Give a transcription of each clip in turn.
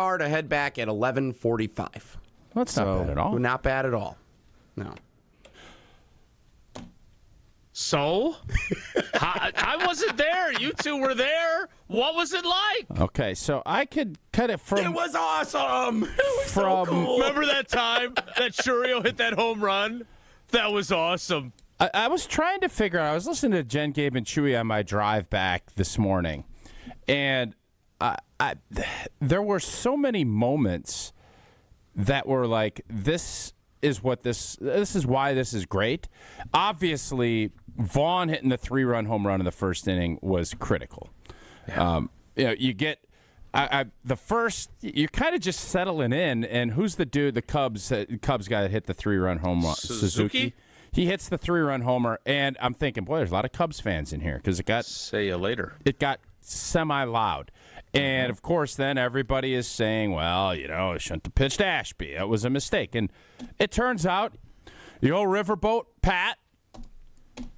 car to head back at 11:45. That's not bad at all. Not bad at all. No. So? I wasn't there. You two were there. What was it like? Okay, so I could cut it from... It was awesome. It was so cool. Remember that time that Shurio hit that home run? That was awesome. I was trying to figure out... I was listening to Jen, Gabe, and Chewy on my drive back this morning, and there were so many moments that were like, this is what this is why this is great. Obviously, Vaughn hitting the 3-run home run in the first inning was critical. Yeah. You get the first, you're kind of just settling in, and who's the dude, the Cubs guy that hit the 3-run home run? Suzuki? He hits the 3-run homer, and I'm thinking, boy, there's a lot of Cubs fans in here because it got... Say you later. It got semi-loud. And, of course, then everybody is saying, well, it shouldn't have pitched Ashby. That was a mistake. And it turns out the old riverboat, Pat,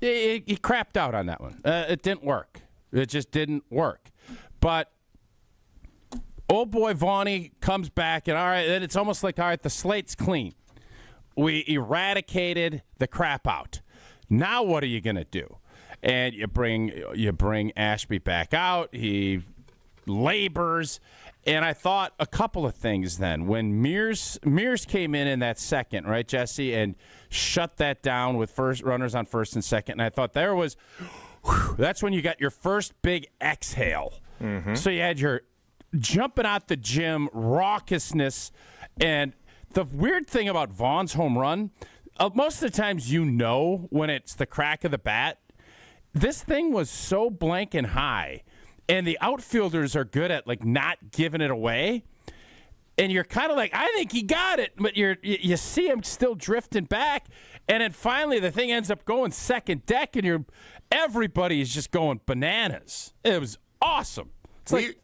he crapped out on that one. It didn't work. It just didn't work. But old boy Vaughnie comes back, and all right, then it's almost like, all right, the slate's clean. We eradicated the crap out. Now what are you going to do? And you bring Ashby back out. He labors. And I thought a couple of things then. When Mears came in that second, right, Jesse, and shut that down with runners on first and second, and I thought that's when you got your first big exhale. Mm-hmm. So you had your jumping out the gym, raucousness, and the weird thing about Vaughn's home run, most of the times when it's the crack of the bat. This thing was so blank and high, and the outfielders are good at not giving it away. And you're kind of like, I think he got it, but you see him still drifting back, and then finally the thing ends up going second deck, and everybody is just going bananas. It was awesome. It's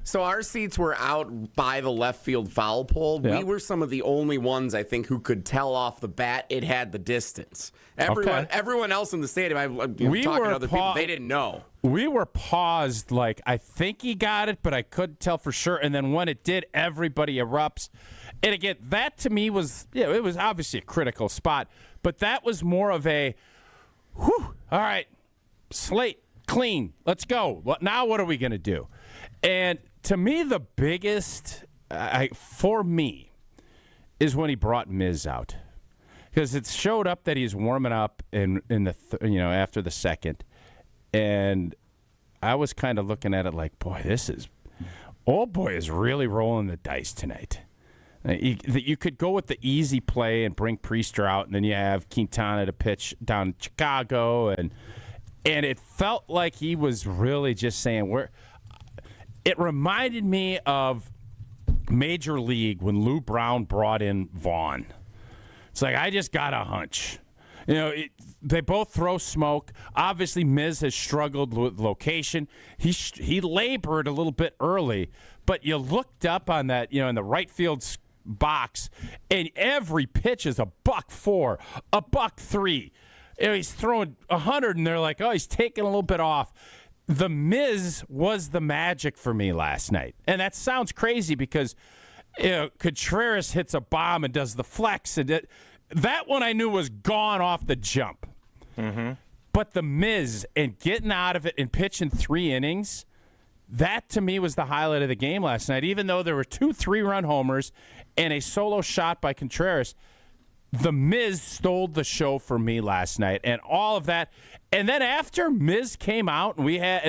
So our seats were out by the left field foul pole. Yep. We were some of the only ones, I think, who could tell off the bat it had the distance. Everyone else in the stadium, talking to other people, they didn't know. We were paused I think he got it, but I couldn't tell for sure. And then when it did, everybody erupts. And again, that to me was, it was obviously a critical spot, but that was more of a, whew, all right, slate, clean, let's go. Now what are we going to do? And to me, the biggest for me is when he brought Miz out, because it showed up that he's warming up in the after the second, and I was kind of looking at it like, boy, old boy is really rolling the dice tonight. You could go with the easy play and bring Priester out, and then you have Quintana to pitch down in Chicago, and it felt like he was really just saying It reminded me of Major League when Lou Brown brought in Vaughn. It's like, I just got a hunch. They both throw smoke. Obviously, Miz has struggled with location. He labored a little bit early, but you looked up on that, in the right field box, and every pitch is $104, $103. He's throwing 100, and they're like, oh, he's taking a little bit off. The Miz was the magic for me last night. And that sounds crazy because Contreras hits a bomb and does the flex. And that one I knew was gone off the jump. Mm-hmm. But the Miz and getting out of it and pitching 3 innings, that to me was the highlight of the game last night. Even though there were 2 3-run homers and a solo shot by Contreras, the Miz stole the show for me last night, and all of that. And then after Miz came out, and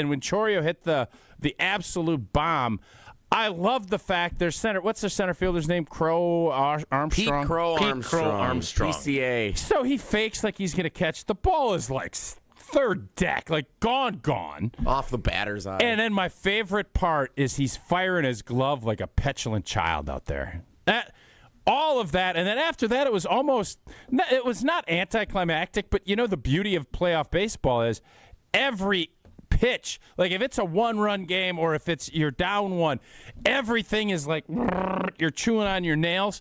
when Chourio hit the absolute bomb, I love the fact what's their center fielder's name? Armstrong. Pete Crow Armstrong. PCA. So he fakes like he's going to catch. The ball is third deck, gone. Off the batter's eye. And then my favorite part is he's firing his glove like a petulant child out there. All of that, and then after that, it was not anticlimactic, but the beauty of playoff baseball is every pitch, if it's a 1-run game or if you're down 1, everything is you're chewing on your nails.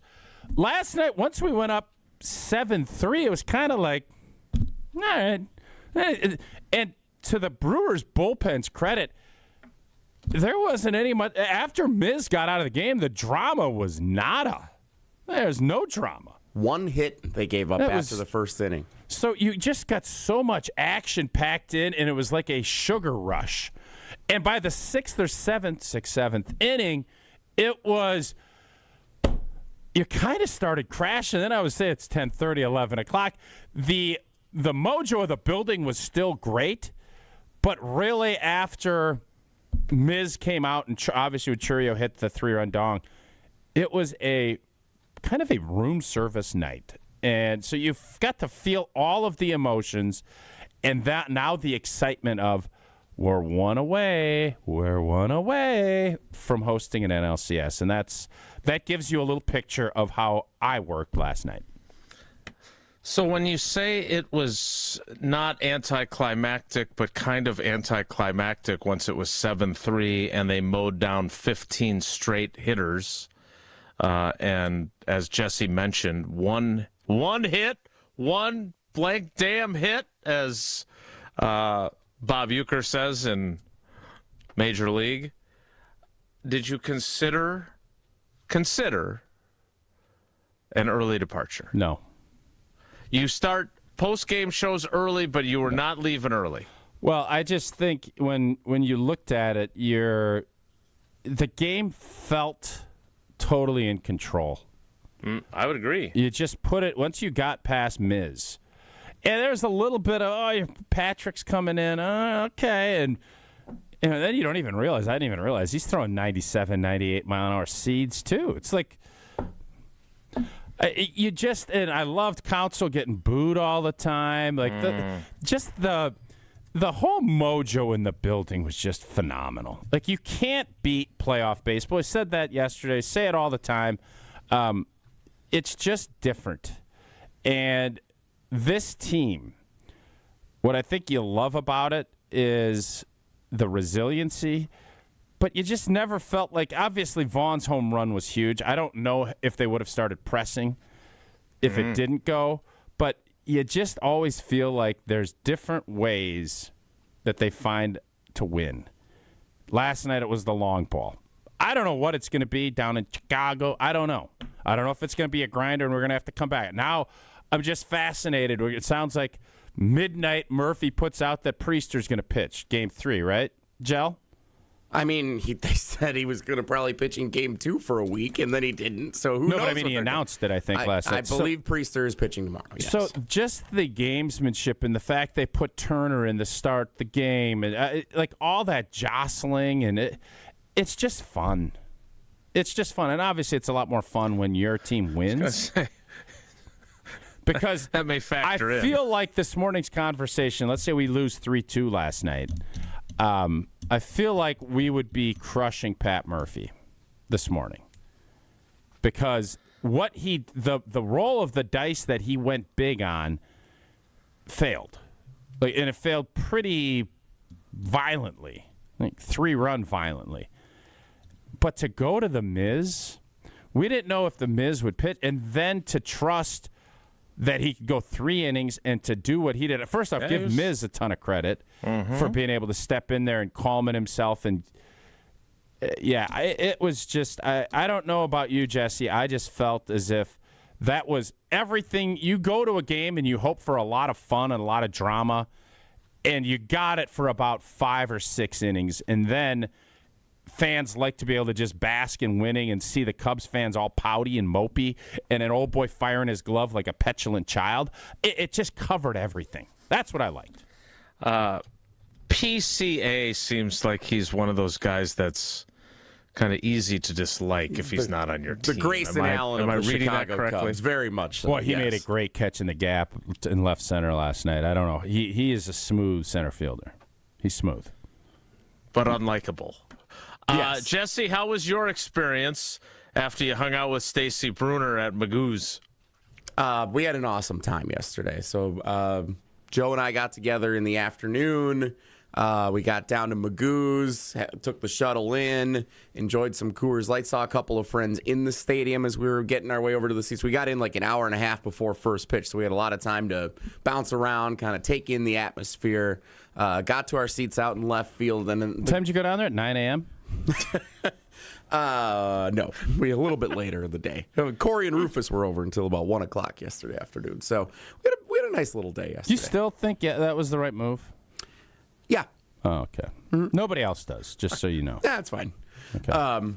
Last night, once we went up 7-3, it was kind of all right. And to the Brewers bullpen's credit, there wasn't any much. After Miz got out of the game, the drama was nada. There's no drama. One hit they gave up after the first inning. So you just got so much action packed in, and it was like a sugar rush. And by the sixth, seventh inning, it was, you kind of started crashing. Then I would say it's 10:30, 11 o'clock. The mojo of the building was still great, but really after Miz came out and obviously with Churio hit the 3-run dong, it was a kind of a room service night. And so you've got to feel all of the emotions and that now the excitement of we're one away from hosting an NLCS. And that gives you a little picture of how I worked last night. So when you say it was not anticlimactic, but kind of anticlimactic once it was 7-3 and they mowed down 15 straight hitters, and as Jesse mentioned, one hit, one blank damn hit, as Bob Uecker says in Major League. Did you consider an early departure? No. You start post-game shows early, but you were not leaving early. Well, I just think when you looked at it, the game felt totally in control. I would agree. You just put it, once you got past Miz, and there's a little bit of, Patrick's coming in, okay, and then you don't even realize, I didn't even realize, he's throwing 97, 98 mile-an-hour seeds, too. It's like, and I loved Council getting booed all the time. Like, the whole mojo in the building was just phenomenal. Like, you can't beat playoff baseball. I said that yesterday, say it all the time. It's just different. And this team, what I think you love about it is the resiliency, but you just never felt like, obviously Vaughn's home run was huge. I don't know if they would have started pressing if it didn't go, but you just always feel like there's different ways that they find to win. Last night it was the long ball. I don't know what it's going to be down in Chicago. I don't know. I don't know if it's going to be a grinder and we're going to have to come back. Now I'm just fascinated. It sounds like midnight Murphy puts out that Priester's going to pitch Game 3, right, Jell? I mean, they said he was going to probably pitch in Game 2 for a week, and then he didn't. So who knows? No, but I mean, he announced it, I think, last night. I believe Priester is pitching tomorrow, yes. So just the gamesmanship and the fact they put Turner in to start the game, and like all that jostling, and it's just fun. It's just fun. And obviously it's a lot more fun when your team wins. Because that may factor in. I feel like this morning's conversation, let's say we lose 3-2 last night, I feel like we would be crushing Pat Murphy this morning. Because the roll of the dice that he went big on failed. And it failed pretty violently. Like 3-run violently. But to go to the Miz, we didn't know if the Miz would pitch, and then to trust that he could go 3 innings and to do what he did. First off, give Miz a ton of credit for being able to step in there and calm it himself. And, it was just, I don't know about you, Jesse. I just felt as if that was everything. You go to a game and you hope for a lot of fun and a lot of drama, and you got it for about 5 or 6 innings. And then fans like to be able to just bask in winning and see the Cubs fans all pouty and mopey and an old boy firing his glove like a petulant child. It just covered everything. That's what I liked. PCA seems like he's one of those guys that's kind of easy to dislike if he's not on your team. The Grayson Allen of the Chicago Cubs, very much so. Well, he made a great catch in the gap in left center last night. I don't know. He is a smooth center fielder. He's smooth. But unlikable. Yes. Jesse, how was your experience after you hung out with Stacy Bruner at Magoo's? We had an awesome time yesterday. So Joe and I got together in the afternoon. We got down to Magoo's, took the shuttle in, enjoyed some Coors Light, saw a couple of friends in the stadium as we were getting our way over to the seats. We got in like an hour and a half before first pitch, so we had a lot of time to bounce around, kind of take in the atmosphere. Got to our seats out in left field. And what time did you go down there? At 9 a.m.? No, we a little bit later in the day. Corey and Rufus were over until about 1 o'clock yesterday afternoon. So we had a nice little day yesterday. You still think that was the right move? Yeah. Oh, okay. Mm-hmm. Nobody else does, just so you know. That's fine. Okay.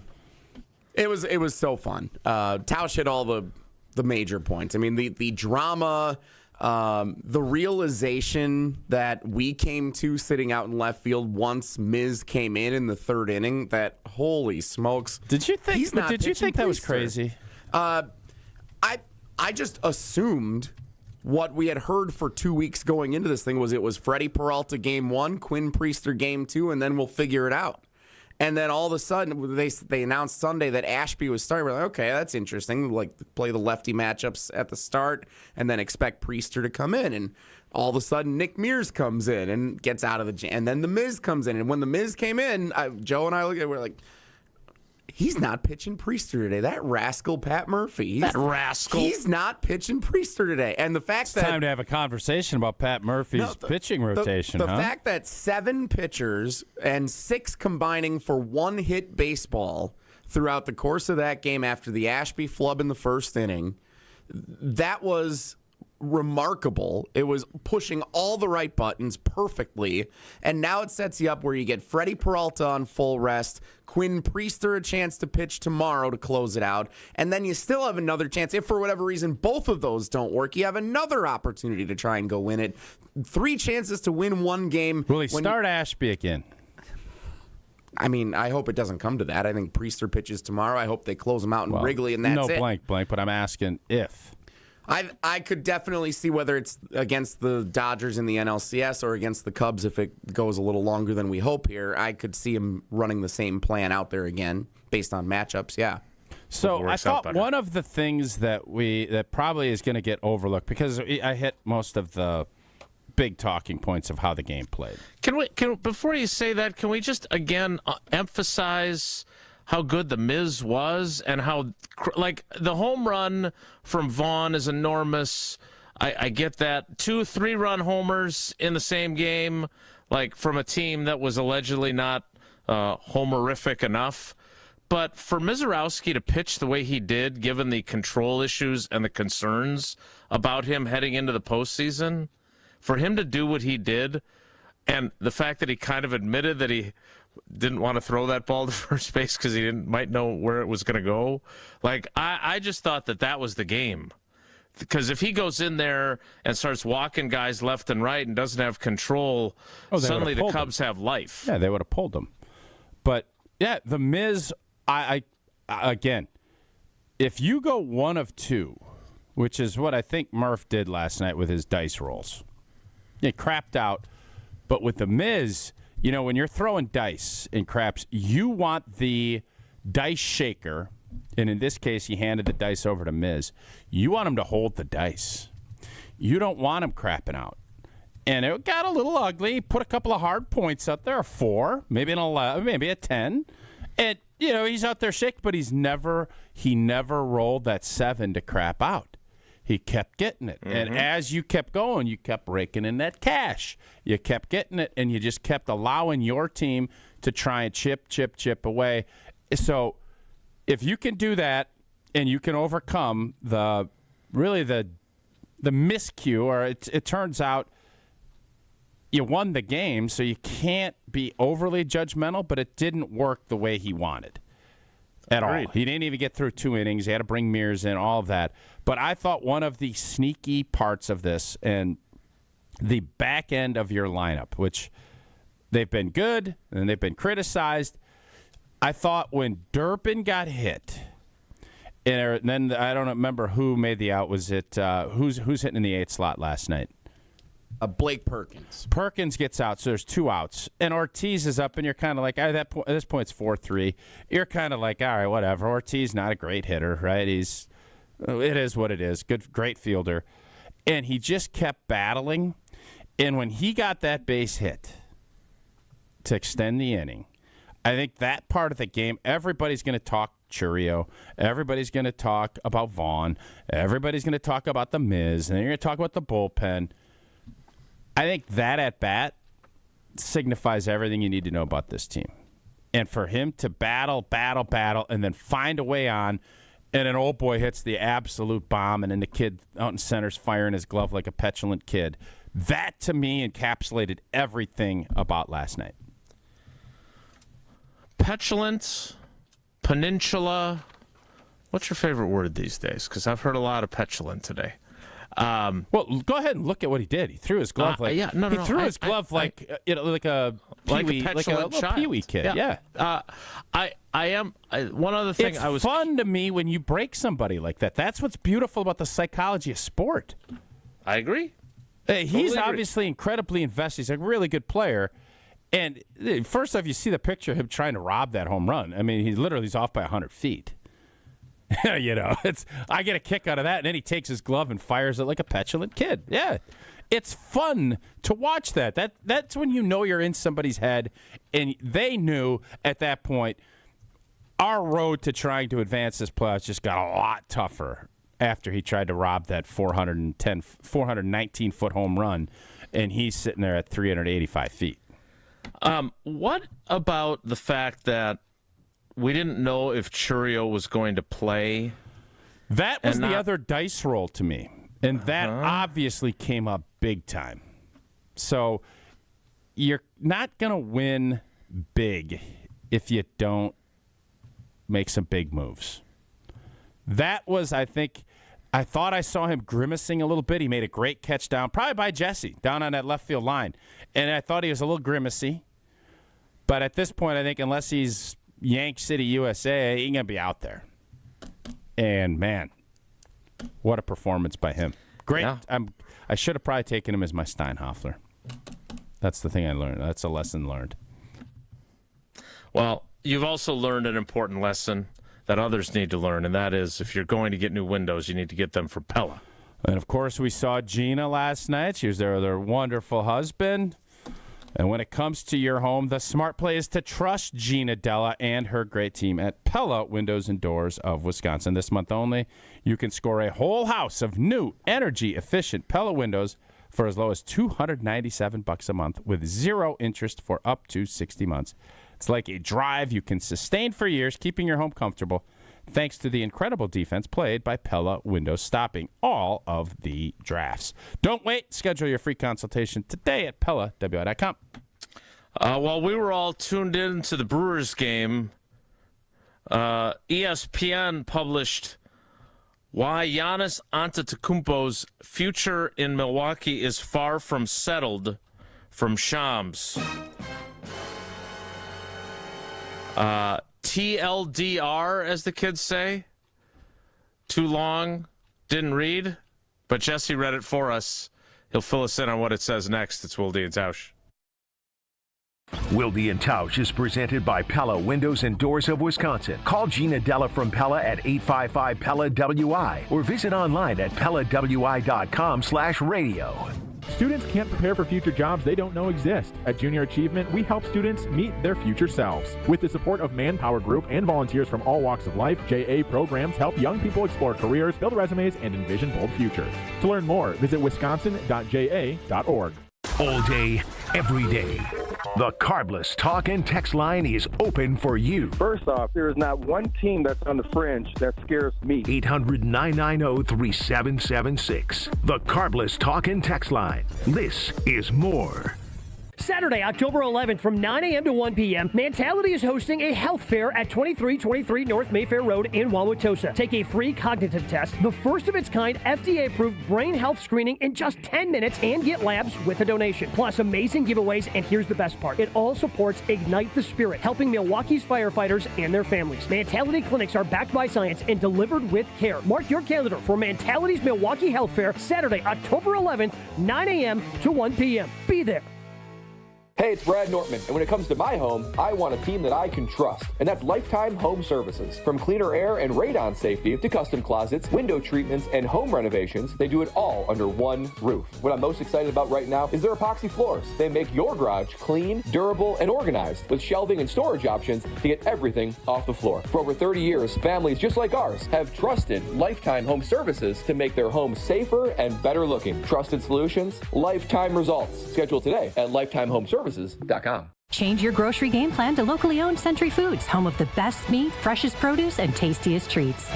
It was so fun. Tausch hit all the major points. I mean, the drama, the realization that we came to sitting out in left field once Miz came in the third inning. That holy smokes! Did you think that was crazy? I just assumed what we had heard for 2 weeks going into this thing was Freddie Peralta game 1, Quinn Priester game 2, and then we'll figure it out. And then all of a sudden, they announced Sunday that Ashby was starting. We're like, okay, that's interesting. Like, play the lefty matchups at the start and then expect Priester to come in. And all of a sudden, Nick Mears comes in and gets out of the jam. And then The Miz comes in. And when The Miz came in, Joe and I looked at it, we're like, he's not pitching Priester today. That rascal Pat Murphy. He's not pitching Priester today. And the fact it's time to have a conversation about Pat Murphy's pitching rotation. The fact that 7 pitchers and 6 combining for 1 hit baseball throughout the course of that game after the Ashby flub in the first inning, that was remarkable. It was pushing all the right buttons perfectly, and now it sets you up where you get Freddie Peralta on full rest, Quinn Priester a chance to pitch tomorrow to close it out, and then you still have another chance. If for whatever reason both of those don't work, you have another opportunity to try and go win it. 3 chances to win 1 game. Will he start Ashby again? I mean, I hope it doesn't come to that. I think Priester pitches tomorrow. I hope they close him out in Wrigley, and that's it. No blank, but I'm asking if. I could definitely see whether it's against the Dodgers in the NLCS or against the Cubs if it goes a little longer than we hope here. I could see him running the same plan out there again based on matchups, yeah. So I thought one of the things that probably is going to get overlooked, because I hit most of the big talking points of how the game played. Can before you say that, can we just again emphasize how good the Miz was and how, like, the home run from Vaughn is enormous. I get that. 2 3-run homers in the same game, like, from a team that was allegedly not homerific enough. But for Mizorowski to pitch the way he did, given the control issues and the concerns about him heading into the postseason, for him to do what he did, and the fact that he kind of admitted that he didn't want to throw that ball to first base because he might know where it was going to go. Like, I just thought that was the game. Because if he goes in there and starts walking guys left and right and doesn't have control, suddenly the Cubs have life. Yeah, they would have pulled him. But, yeah, the Miz, again, if you go 1 of 2, which is what I think Murph did last night with his dice rolls, he crapped out. But with the Miz, you know, when you're throwing dice in craps, you want the dice shaker, and in this case, he handed the dice over to Miz. You want him to hold the dice. You don't want him crapping out. And it got a little ugly. Put a couple of hard points out there, a 4, maybe an 11, maybe a 10. And, you know, he's out there shaking, but he never rolled that 7 to crap out. He kept getting it. Mm-hmm. And as you kept going, you kept raking in that cash. You kept getting it, and you just kept allowing your team to try and chip away. So if you can do that and you can overcome the miscue, or it turns out you won the game, so you can't be overly judgmental, but it didn't work the way he wanted. At all. He didn't even get through 2 innings. He had to bring Mears in, all of that. But I thought one of the sneaky parts of this, and the back end of your lineup, which they've been good and they've been criticized, I thought when Durbin got hit, and then I don't remember who made the out. Was it who's hitting in the 8th slot last night? Blake Perkins. Perkins gets out, so there's 2 outs. And Ortiz is up, and you're kind of like, at this point, it's 4-3. You're kind of like, all right, whatever. Ortiz, not a great hitter, right? It is what it is. Great fielder. And he just kept battling. And when he got that base hit to extend the inning, I think that part of the game, everybody's going to talk Churio. Everybody's going to talk about Vaughn. Everybody's going to talk about the Miz. And then you're going to talk about the bullpen. I think that at bat signifies everything you need to know about this team. And for him to battle, and then find a way on, and an old boy hits the absolute bomb, and then the kid out in center's firing his glove like a petulant kid. That, to me, encapsulated everything about last night. Petulant, peninsula. What's your favorite word these days? Because I've heard a lot of petulant today. Well, go ahead and look at what he did. He threw his glove like his glove like a peewee kid. Yeah. One other thing. It's fun to me when you break somebody like that. That's what's beautiful about the psychology of sport. I agree. He's obviously incredibly invested. He's a really good player. And first off, you see the picture of him trying to rob that home run. I mean, he's off by 100 feet. I get a kick out of that, and then he takes his glove and fires it like a petulant kid. Yeah, it's fun to watch that. That's when you know you're in somebody's head, and they knew at that point our road to trying to advance this playoffs just got a lot tougher after he tried to rob that 419-foot home run, and he's sitting there at 385 feet. What about the fact that we didn't know if Churio was going to play? That was the other dice roll to me. And that obviously came up big time. So you're not going to win big if you don't make some big moves. That was, I thought I saw him grimacing a little bit. He made a great catch down, probably by Jesse, down on that left field line. And I thought he was a little grimacy. But at this point, I think unless he's Yank City, USA, he ain't going to be out there. And, man, what a performance by him. Great. Yeah. I should have probably taken him as my Steinhoffler. That's the thing I learned. That's a lesson learned. Well, you've also learned an important lesson that others need to learn, and that is if you're going to get new windows, you need to get them from Pella. And, of course, we saw Gina last night. She was there with her wonderful husband. And when it comes to your home, the smart play is to trust Gina Della and her great team at Pella Windows and Doors of Wisconsin. This month only, you can score a whole house of new, energy-efficient Pella windows for as low as $297 a month with zero interest for up to 60 months. It's like a drive you can sustain for years, keeping your home comfortable, thanks to the incredible defense played by Pella Windows, stopping all of the drafts. Don't wait. Schedule your free consultation today at PellaWI.com. While we were all tuned in to the Brewers game, ESPN published why Giannis Antetokounmpo's future in Milwaukee is far from settled from Shams. TLDR, as the kids say. Too long, didn't read, but Jesse read it for us. He'll fill us in on what it says next. It's Wilde Tausch. Wilde Tausch is presented by Pella Windows and Doors of Wisconsin. Call Gina Della from Pella at 855-PELLA-WI or visit online at PellaWI.com/radio. Students can't prepare for future jobs they don't know exist. At Junior Achievement, we help students meet their future selves. With the support of Manpower Group and volunteers from all walks of life, JA programs help young people explore careers, build resumes, and envision bold futures. To learn more, visit wisconsin.ja.org. All day, every day. The Carbless Talk and Text line is open for you. First off, there is not one team that's on the fringe that scares me. 800-990-3776. The Carbless Talk and Text line. This is more. Saturday, October 11th from 9 a.m. to 1 p.m., Mentality is hosting a health fair at 2323 North Mayfair Road in Wauwatosa. Take a free cognitive test, the first of its kind FDA-approved brain health screening in just 10 minutes, and get labs with a donation. Plus amazing giveaways, and here's the best part. It all supports Ignite the Spirit, helping Milwaukee's firefighters and their families. Mentality clinics are backed by science and delivered with care. Mark your calendar for Mentality's Milwaukee Health Fair, Saturday, October 11th, 9 a.m. to 1 p.m. Be there. Hey, it's Brad Nortman, and when it comes to my home, I want a team that I can trust, and that's Lifetime Home Services. From cleaner air and radon safety to custom closets, window treatments, and home renovations, they do it all under one roof. What I'm most excited about right now is their epoxy floors. They make your garage clean, durable, and organized with shelving and storage options to get everything off the floor. For over 30 years, families just like ours have trusted Lifetime Home Services to make their homes safer and better looking. Trusted solutions, lifetime results. Schedule today at lifetimehomeservices.com. Change your grocery game plan to locally owned Century Foods, home of the best meat, freshest produce, and tastiest treats.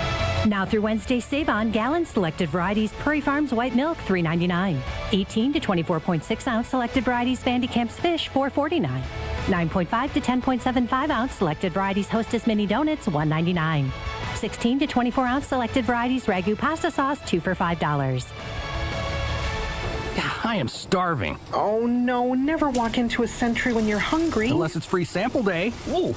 Now through Wednesday, save on gallon selected varieties Prairie Farms white milk, $3.99. 18 to 24.6 ounce selected varieties Vandy Camp's fish, $4.49. 9.5 to 10.75 ounce selected varieties Hostess mini donuts, $1.99. 16 to 24 ounce selected varieties Ragu pasta sauce, 2 for $5. I am starving. Oh, no. Never walk into a Century when you're hungry. Unless it's free sample day. Ooh.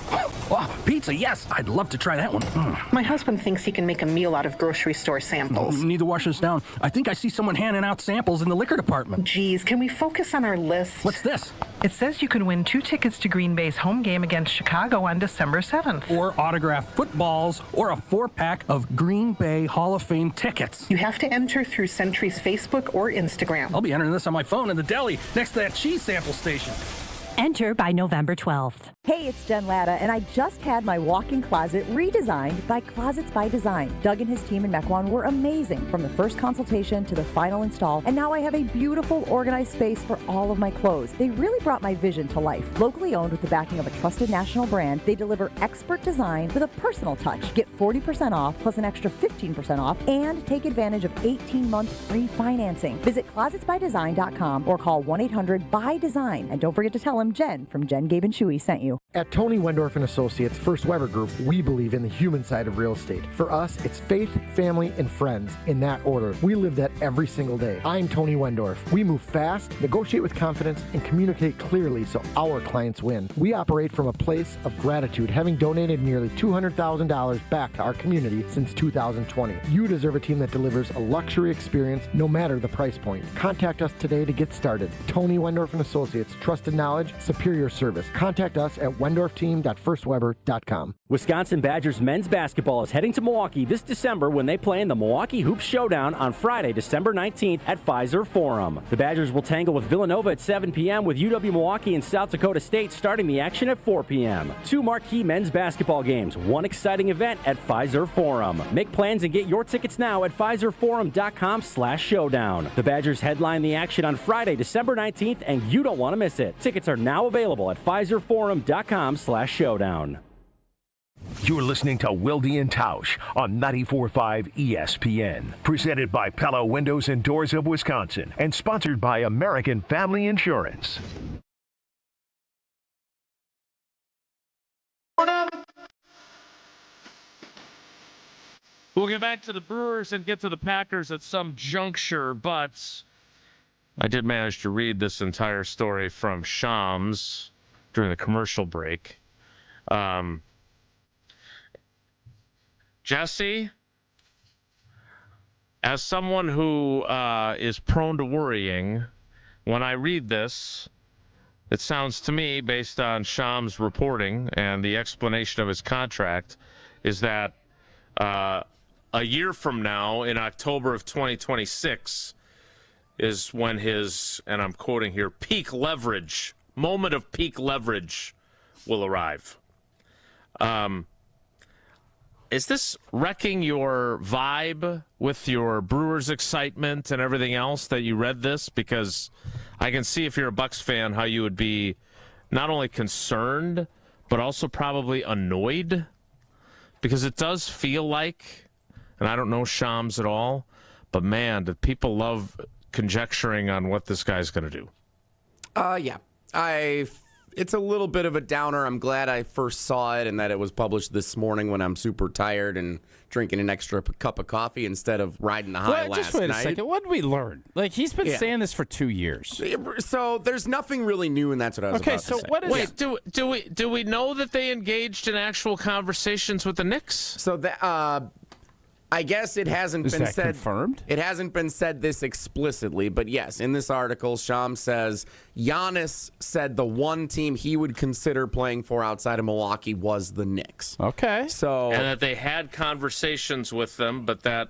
Oh, pizza, yes. I'd love to try that one. My husband thinks he can make a meal out of grocery store samples. Need to wash this down. I think I see someone handing out samples in the liquor department. Geez, can we focus on our list? What's this? It says you can win 2 tickets to Green Bay's home game against Chicago on December 7th. Or autographed footballs, or a 4-pack of Green Bay Hall of Fame tickets. You have to enter through Century's Facebook or Instagram. I'll be entering this on my phone in the deli next to that cheese sample station. Enter by November 12th. Hey, it's Jen Latta, and I just had my walk-in closet redesigned by Closets by Design. Doug and his team in Mequon were amazing, from the first consultation to the final install, and now I have a beautiful, organized space for all of my clothes. They really brought my vision to life. Locally owned with the backing of a trusted national brand, they deliver expert design with a personal touch. Get 40% off plus an extra 15% off, and take advantage of 18-month free financing. Visit closetsbydesign.com or call 1-800-BY-DESIGN, and don't forget to tell them Jen from Jen, Gabe, and Chewy sent you. At Tony Wendorf & Associates First Weber Group, we believe in the human side of real estate. For us, it's faith, family, and friends in that order. We live that every single day. I'm Tony Wendorf. We move fast, negotiate with confidence, and communicate clearly so our clients win. We operate from a place of gratitude, having donated nearly $200,000 back to our community since 2020. You deserve a team that delivers a luxury experience no matter the price point. Contact us today to get started. Tony Wendorf & Associates, trusted knowledge, superior service. Contact us at wendorfteam.firstweber.com. Wisconsin Badgers men's basketball is heading to Milwaukee this December when they play in the Milwaukee Hoops Showdown on Friday, December 19th at Pfizer Forum. The Badgers will tangle with Villanova at 7 p.m. with UW-Milwaukee and South Dakota State starting the action at 4 p.m. 2 marquee men's basketball games, 1 exciting event at Pfizer Forum. Make plans and get your tickets now at PfizerForum.com/showdown. The Badgers headline the action on Friday, December 19th, and you don't want to miss it. Tickets are now available at PfizerForum.com/showdown. You're listening to Wilde Tausch on 94.5 ESPN. Presented by Pella Windows and Doors of Wisconsin and sponsored by American Family Insurance. We'll get back to the Brewers and get to the Packers at some juncture, but I did manage to read this entire story from Shams during the commercial break. Jesse, as someone who is prone to worrying, when I read this, it sounds to me, based on Shams' reporting and the explanation of his contract, is that a year from now, in October of 2026, is when his, and I'm quoting here, peak leverage, moment of peak leverage will arrive. Is this wrecking your vibe with your Brewers excitement and everything else that you read this? Because I can see, if you're a Bucks fan, how you would be not only concerned, but also probably annoyed. Because it does feel like, and I don't know Shams at all, but man, do people love conjecturing on what this guy's going to do. Yeah. It's a little bit of a downer. I'm glad I first saw it and that it was published this morning when I'm super tired and drinking an extra cup of coffee instead of riding the high last night. Just wait a second. What did we learn? Like, he's been saying this for 2 years. So there's nothing really new, and that's what I was about to say. Okay, so what is Wait, do we know that they engaged in actual conversations with the Knicks? So I guess it hasn't been said. Confirmed? It hasn't been said this explicitly, but yes, in this article, Shams says Giannis said the one team he would consider playing for outside of Milwaukee was the Knicks. Okay. And that they had conversations with them, but that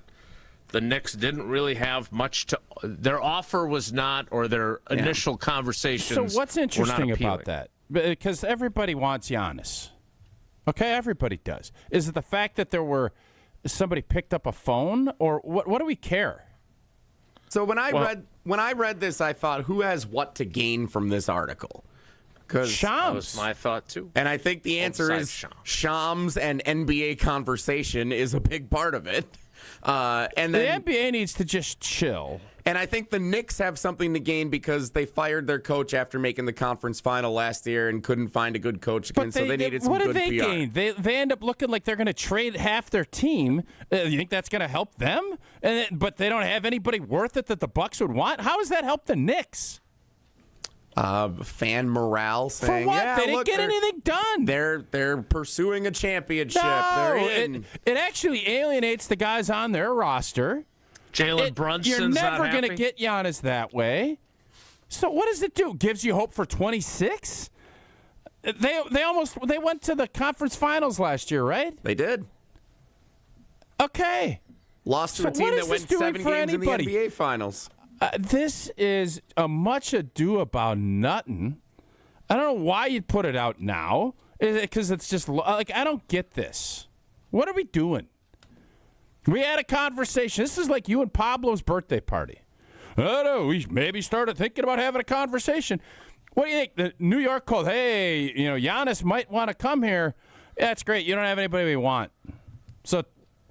the Knicks didn't really have much to. Their offer was not, or their initial conversations. So what's interesting about that? Because everybody wants Giannis. Okay, everybody does. Is it the fact that somebody picked up a phone, or what do we care? So when I read this, I thought, who has what to gain from this article? That was my thought, too. And I think the answer is Shams and NBA conversation is a big part of it. And then, the NBA needs to just chill. And I think the Knicks have something to gain because they fired their coach after making the conference final last year and couldn't find a good coach again, so they needed some good PR. What do they gain? They end up looking like they're going to trade half their team. You think that's going to help them? But they don't have anybody worth it that the Bucks would want? How does that help the Knicks? Fan morale saying, for what? Yeah, they didn't get anything done. They're pursuing a championship. No, they're in. It actually alienates the guys on their roster. Jalen Brunson's You're never going to get Giannis that way. So what does it do? Gives you hope for 26? They went to the conference finals last year, right? They did. Okay. Lost to a team that went 7 games in the NBA finals. This is a much ado about nothing. I don't know why you'd put it out now. Because it's just like, I don't get this. What are we doing? We had a conversation. This is like you and Pablo's birthday party. I don't know. We maybe started thinking about having a conversation. What do you think? The New York called, hey, Giannis might want to come here. Yeah, that's great. You don't have anybody we want. So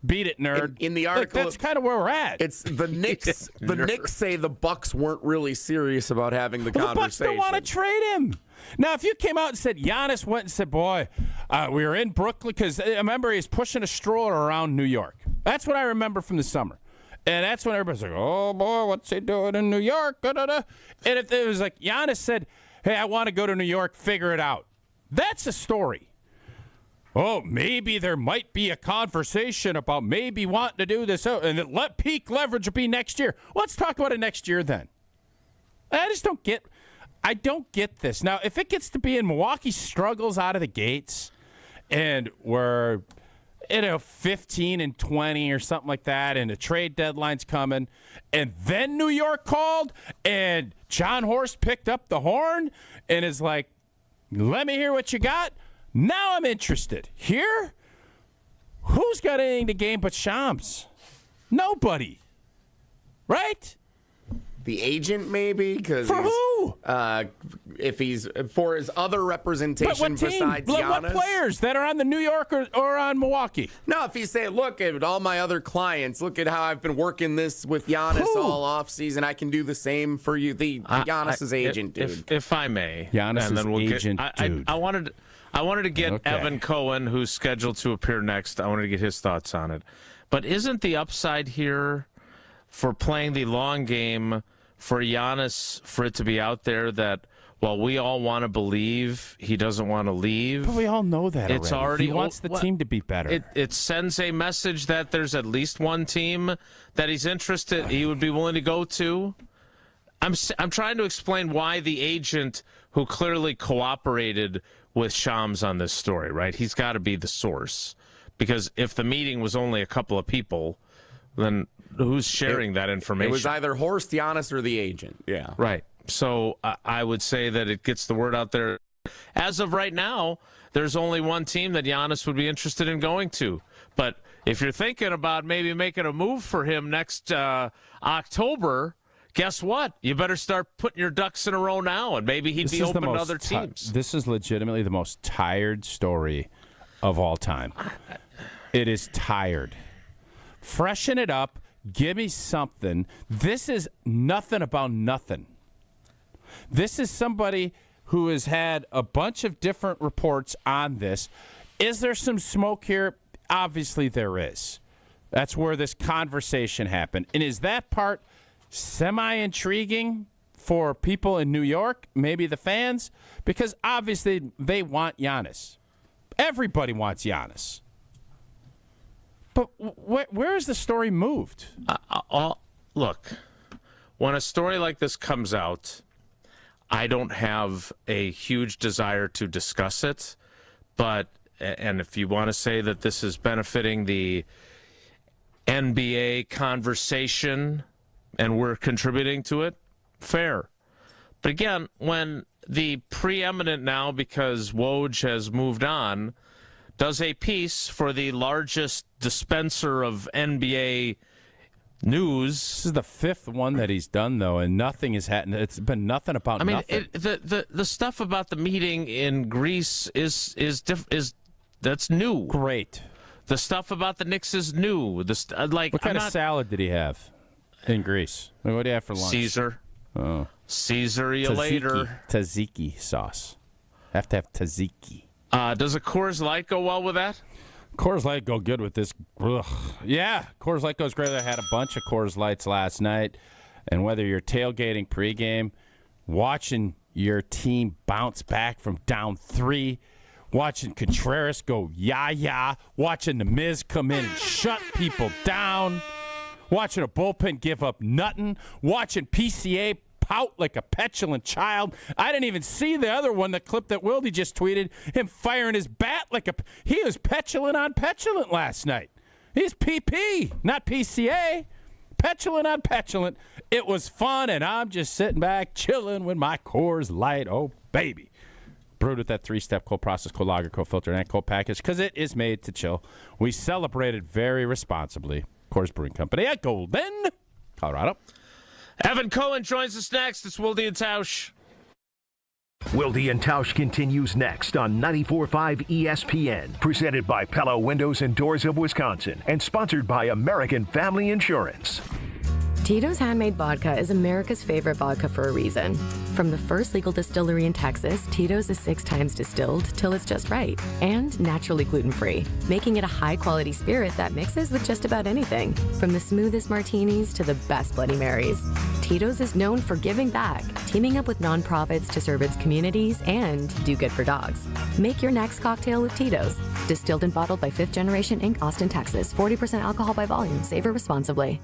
beat it, nerd. In the article, that's kind of where we're at. It's the Knicks. The Knicks say the Bucks weren't really serious about having the conversation. The Bucks don't want to trade him. Now, if you came out and said Giannis went and said, boy, we were in Brooklyn, because I remember he was pushing a stroller around New York. That's what I remember from the summer. And that's when everybody's like, oh, boy, what's he doing in New York? Da-da-da. And if it was like Giannis said, hey, I want to go to New York, figure it out. That's a story. Oh, maybe there might be a conversation about maybe wanting to do this, and then peak leverage will be next year. Let's talk about it next year then. I don't get this. Now, if it gets to be in Milwaukee struggles out of the gates and we're 15 and 20 or something like that, and the trade deadline's coming, and then New York called and John Horst picked up the horn and is like, let me hear what you got. Now I'm interested. Here? Who's got anything to gain but Shams? Nobody. Right? The agent, maybe? For who? If he's for his other representation besides Giannis. What players that are on the New York or on Milwaukee? No, if he's saying, look at all my other clients, look at how I've been working this with Giannis all offseason. I can do the same for you. The Giannis's agent, dude. If I may. Giannis's agent, dude. I wanted to get Evan Cohen, who's scheduled to appear next. I wanted to get his thoughts on it. But isn't the upside here for playing the long game for Giannis, for it to be out there that while we all want to believe he doesn't want to leave, but we all know that it's already he wants the team to be better. It sends a message that there's at least one team that he's interested, he would be willing to go to. I'm trying to explain why the agent who clearly cooperated with Shams on this story, right? He's got to be the source, because if the meeting was only a couple of people, then who's sharing that information? It was either Horst, Giannis, or the agent. Yeah. Right. So I would say that it gets the word out there. As of right now, there's only one team that Giannis would be interested in going to. But if you're thinking about maybe making a move for him next October, guess what? You better start putting your ducks in a row now, and maybe he'd be open to other teams. This is legitimately the most tired story of all time. It is tired. Freshen it up. Give me something. This is nothing about nothing. This is somebody who has had a bunch of different reports on this. Is there some smoke here? Obviously there is. That's where this conversation happened. And is that part semi-intriguing for people in New York, maybe the fans? Because obviously they want Giannis. Everybody wants Giannis. But where is the story moved? Look, when a story like this comes out, I don't have a huge desire to discuss it. And if you want to say that this is benefiting the NBA conversation and we're contributing to it, fair. But again, when the preeminent now, because Woj has moved on, does a piece for the largest dispenser of NBA news. This is the 5th one that he's done, though, and nothing has happened. It's been nothing about nothing. The stuff about the meeting in Greece is that's new. Great. The stuff about the Knicks is new. What kind of salad did he have in Greece? What do you have for lunch? Caesar. Oh. Caesar you later. Tzatziki sauce. Have to have tzatziki. Does a Coors Light go well with that? Coors Light go good with this. Ugh. Yeah, Coors Light goes great. I had a bunch of Coors Lights last night. And whether you're tailgating pregame, watching your team bounce back from down 3, watching Contreras go yah-yah, watching The Miz come in and shut people down, watching a bullpen give up nothing, watching PCA pout like a petulant child. I didn't even see the other one, the clip that Wilde just tweeted, him firing his bat like he was petulant on petulant last night. He's PP, not PCA. Petulant on petulant. It was fun, and I'm just sitting back chilling with my Coors Light. Oh, baby. Brewed with that 3-step cold process, cold lager, cold filter, and cold package because it is made to chill. We celebrate it very responsibly. Coors Brewing Company at Golden, Colorado. Evan Cohen joins us next. It's Wilde Tausch. Wilde and Tausch continues next on 94.5 ESPN. Presented by Pella Windows and Doors of Wisconsin and sponsored by American Family Insurance. Tito's Handmade Vodka is America's favorite vodka for a reason. From the first legal distillery in Texas, Tito's is 6 times distilled till it's just right and naturally gluten-free, making it a high-quality spirit that mixes with just about anything, from the smoothest martinis to the best Bloody Marys. Tito's is known for giving back, teaming up with nonprofits to serve its communities and do good for dogs. Make your next cocktail with Tito's. Distilled and bottled by 5th Generation Inc., Austin, Texas. 40% alcohol by volume. Savor responsibly.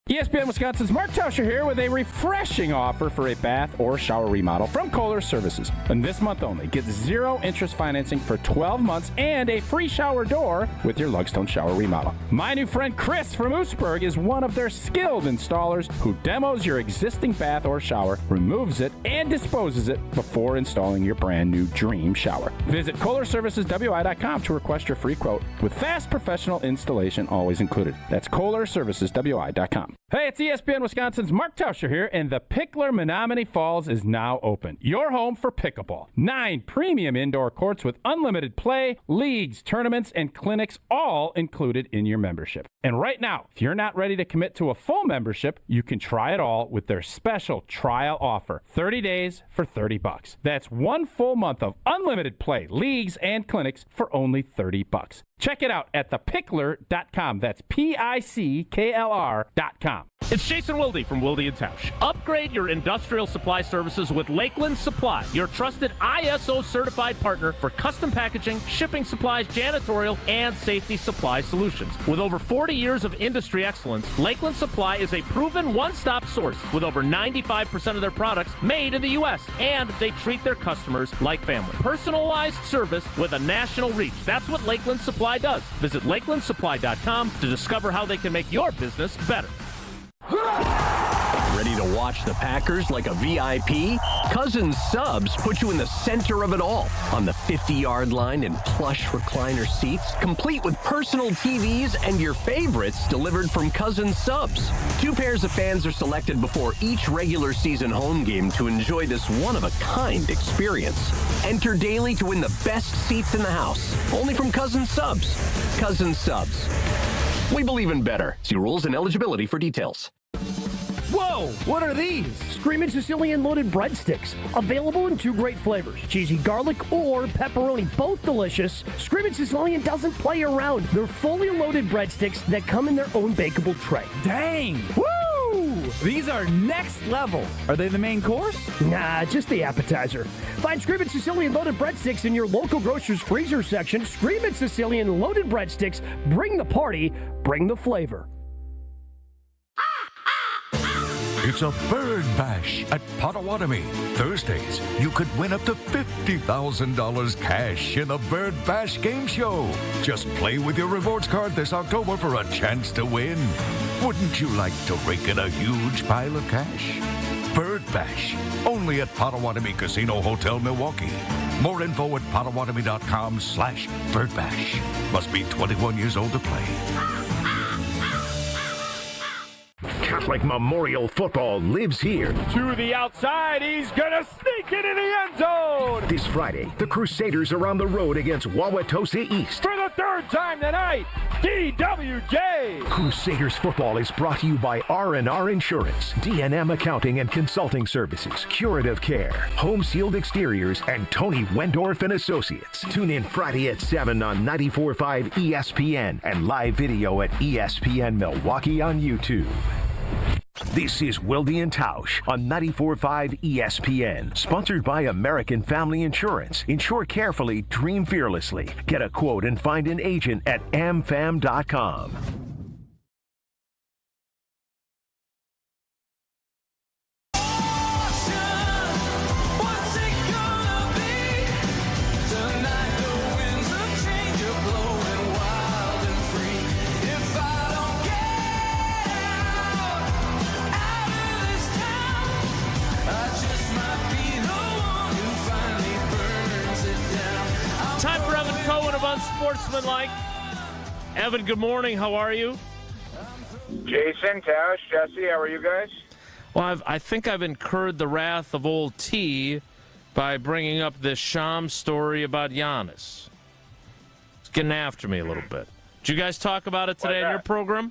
ESPN Wisconsin's Mark Tauscher here with a refreshing offer for a bath or shower remodel from Kohler Services. And this month only, get 0 interest financing for 12 months and a free shower door with your Lugstone shower remodel. My new friend Chris from Oostburg is one of their skilled installers who demos your existing bath or shower, removes it, and disposes it before installing your brand new dream shower. Visit KohlerServicesWI.com to request your free quote with fast professional installation always included. That's KohlerServicesWI.com. Hey, it's ESPN Wisconsin's Mark Tauscher here, and the Pickler Menominee Falls is now open. Your home for pickleball. 9 premium indoor courts with unlimited play, leagues, tournaments, and clinics all included in your membership. And right now, if you're not ready to commit to a full membership, you can try it all with their special trial offer. 30 days for $30. That's 1 full month of unlimited play, leagues, and clinics for only $30. Check it out at thepickler.com. That's PICKLR.com. It's Jason Wilde from Wilde Tausch. Upgrade your industrial supply services with Lakeland Supply, your trusted ISO certified partner for custom packaging, shipping supplies, janitorial, and safety supply solutions. With over 40 years of industry excellence, Lakeland Supply is a proven one-stop source with over 95% of their products made in the U.S. And they treat their customers like family. Personalized service with a national reach. That's what Lakeland Supply does. Visit LakelandSupply.com to discover how they can make your business better. Ready to watch the Packers like a VIP? Cousins Subs put you in the center of it all on the 50-yard line in plush recliner seats, complete with personal TVs and your favorites delivered from Cousins Subs. 2 pairs of fans are selected before each regular season home game to enjoy this one-of-a-kind experience. Enter daily to win the best seats in the house, only from Cousins Subs. Cousins Subs. We believe in better. See rules and eligibility for details. Whoa! What are these? Screamin' Sicilian loaded breadsticks. Available in 2 great flavors, cheesy garlic or pepperoni. Both delicious. Screamin' Sicilian doesn't play around. They're fully loaded breadsticks that come in their own bakeable tray. Dang! Woo! These are next level. Are they the main course? Nah, just the appetizer. Find Screamin' Sicilian loaded breadsticks in your local grocer's freezer section. Screamin' Sicilian loaded breadsticks. Bring the party, bring the flavor. It's a bird bash at Potawatomi. Thursdays, you could win up to $50,000 cash in the Bird Bash game show. Just play with your rewards card this October for a chance to win. Wouldn't you like to rake in a huge pile of cash? Bird Bash, only at Potawatomi Casino Hotel, Milwaukee. More info at Potawatomi.com/birdbash. Must be 21 years old to play. like Memorial football lives here. To the outside, he's gonna sneak it in the end zone! This Friday, the Crusaders are on the road against Wauwatosa East. For the third time tonight, DWJ! Crusaders football is brought to you by R&R Insurance, D&M Accounting and Consulting Services, Curative Care, Home Sealed Exteriors, and Tony Wendorf and Associates. Tune in Friday at 7 on 94.5 ESPN and live video at ESPN Milwaukee on YouTube. This is Wilde Tausch on 94.5 ESPN, sponsored by American Family Insurance. Insure carefully, dream fearlessly. Get a quote and find an agent at amfam.com. Time for Evan Cohen of Unsportsmanlike. Evan, good morning. How are you? Jason, Tausch, Jesse, how are you guys? Well, I think I've incurred the wrath of old T by bringing up this Sham story about Giannis. It's getting after me a little bit. Did you guys talk about it today on your program?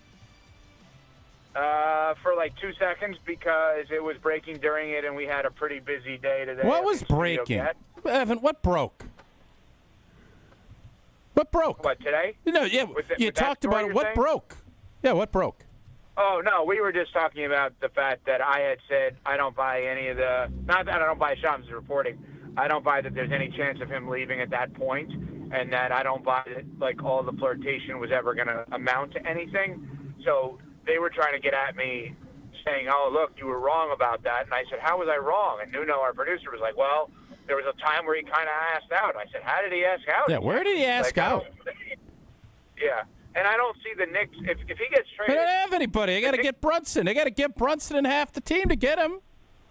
For like 2 seconds because it was breaking during it and we had a pretty busy day today. What was breaking? Evan, what broke? What broke? What, today? No, yeah, you talked about it. What broke? Yeah, what broke? Oh, no, we were just talking about the fact that I had said I don't buy any of the, not that I don't buy Sham's reporting, I don't buy that there's any chance of him leaving at that point, and that I don't buy that, like, all the flirtation was ever going to amount to anything. So they were trying to get at me saying, oh, look, you were wrong about that. And I said, how was I wrong? And Nuno, our producer, was like, well, there was a time where he kind of asked out. I said, how did he ask out? Yeah, where did he ask out? Yeah, and I don't see the Knicks. If he gets traded, they don't have anybody. They got to get Brunson. They got to get Brunson and half the team to get him.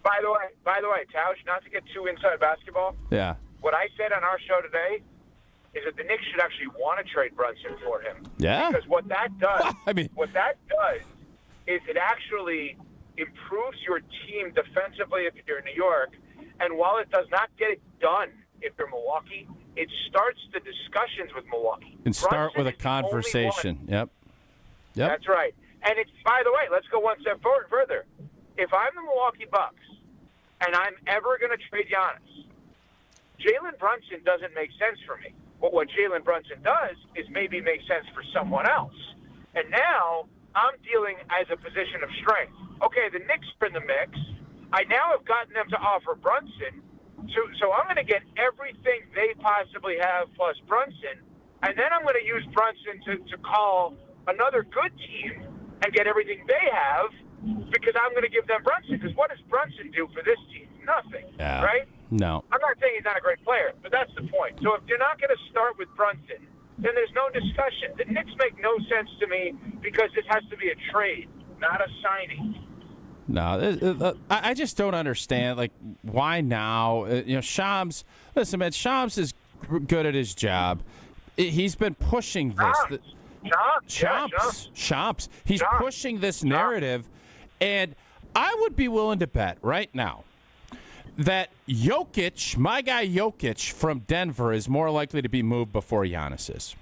By the way, Tausch, not to get too inside basketball. Yeah. What I said on our show today is that the Knicks should actually want to trade Brunson for him. Yeah. Because what that does, what that does is it actually improves your team defensively if you're in New York. And while it does not get it done if you're Milwaukee, it starts the discussions with Milwaukee. And start with a conversation. Yep. That's right. And it's, by the way, let's go one step forward further. If I'm the Milwaukee Bucks and I'm ever going to trade Giannis, Jalen Brunson doesn't make sense for me. But what Jalen Brunson does is maybe make sense for someone else. And now I'm dealing as a position of strength. Okay, the Knicks are in the mix. I now have gotten them to offer Brunson, so I'm going to get everything they possibly have plus Brunson, and then I'm going to use Brunson to call another good team and get everything they have because I'm going to give them Brunson. Because what does Brunson do for this team? Nothing, right? No. I'm not saying he's not a great player, but that's the point. So if you're not going to start with Brunson, then there's no discussion. The Knicks make no sense to me because this has to be a trade, not a signing. No, I just don't understand. Like, why now? Shams. Listen, man. Shams is good at his job. He's been pushing this. Shams. He's pushing this narrative, and I would be willing to bet right now that Jokic, my guy Jokic from Denver, is more likely to be moved before Giannis is.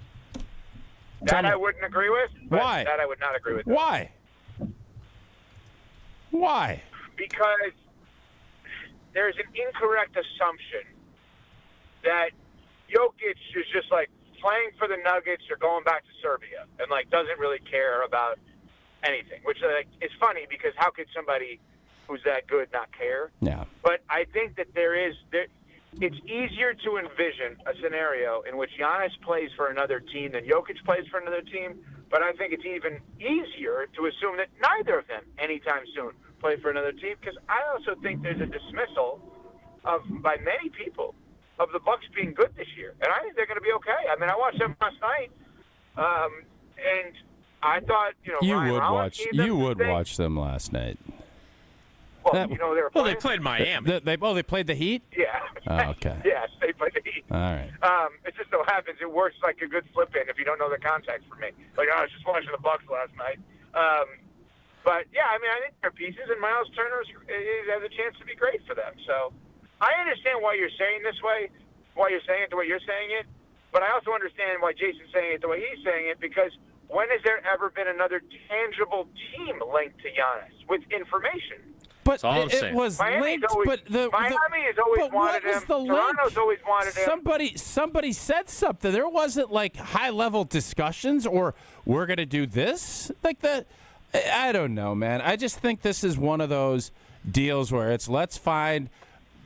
That I wouldn't agree with. Why? That I would not agree with. Why? Why? Because there's an incorrect assumption that Jokic is just like playing for the Nuggets or going back to Serbia and like doesn't really care about anything, which is funny because how could somebody who's that good not care? Yeah. But I think that it's easier to envision a scenario in which Giannis plays for another team than Jokic plays for another team. But I think it's even easier to assume that neither of them anytime soon play for another team because I also think there's a dismissal by many people of the Bucks being good this year. And I think they're going to be okay. I mean, I watched them last night, and I thought, you would watch them last night. Well, they were playing. They played Miami. They played the Heat? Yeah. Oh, okay. Yes, they played the Heat. All right. It just so happens it works like a good slip-in if you don't know the context for me. Like, I was just watching the Bucks last night. But But, yeah, I mean, I think they're pieces, and Miles Turner has a chance to be great for them. So I understand why you're saying this way, why you're saying it the way you're saying it, but I also understand why Jason's saying it the way he's saying it, because when has there ever been another tangible team linked to Giannis with information? But it was linked. Miami has always wanted him. Toronto's always wanted him. Somebody said something. There wasn't like high-level discussions or we're going to do this. Like that. I don't know, man. I just think this is one of those deals where it's let's find.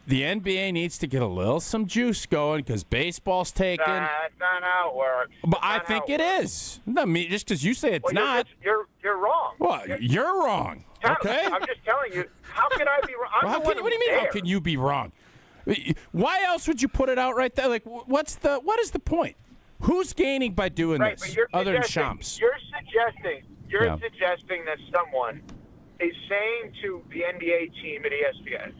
The NBA needs to get some juice going because baseball's taken. That's not how it works. But I think it is. I mean, just because you say it's not. You're wrong. Well, you're wrong. Okay. I'm just telling you. How can I be wrong? What do you mean? How can you be wrong? Why else would you put it out right there? Like, what is the point? Who's gaining by doing this other than Shams? You're suggesting that someone is saying to the NBA team at ESPN,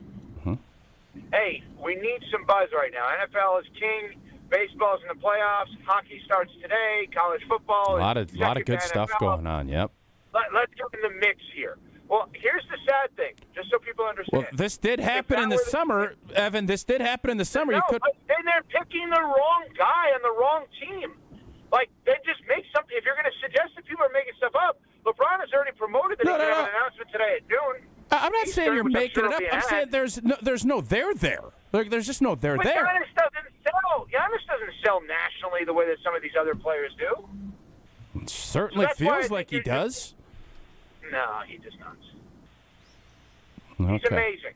hey, we need some buzz right now. NFL is king. Baseball's in the playoffs. Hockey starts today. College football. A lot of good stuff going on. Yep. Let's get in the mix here. Well, here's the sad thing, just so people understand. Well, this did happen in the summer, Evan. This did happen in the summer. No, but then they're picking the wrong guy on the wrong team. Like, they just make something. If you're going to suggest that people are making stuff up, LeBron has already promoted that he's going to have an announcement today at noon. I'm not saying you're making it up. I'm saying there's no there there. Like, there's just no there but there. Giannis doesn't sell nationally the way that some of these other players do. It certainly feels like he does. No, he does not. Okay. He's amazing.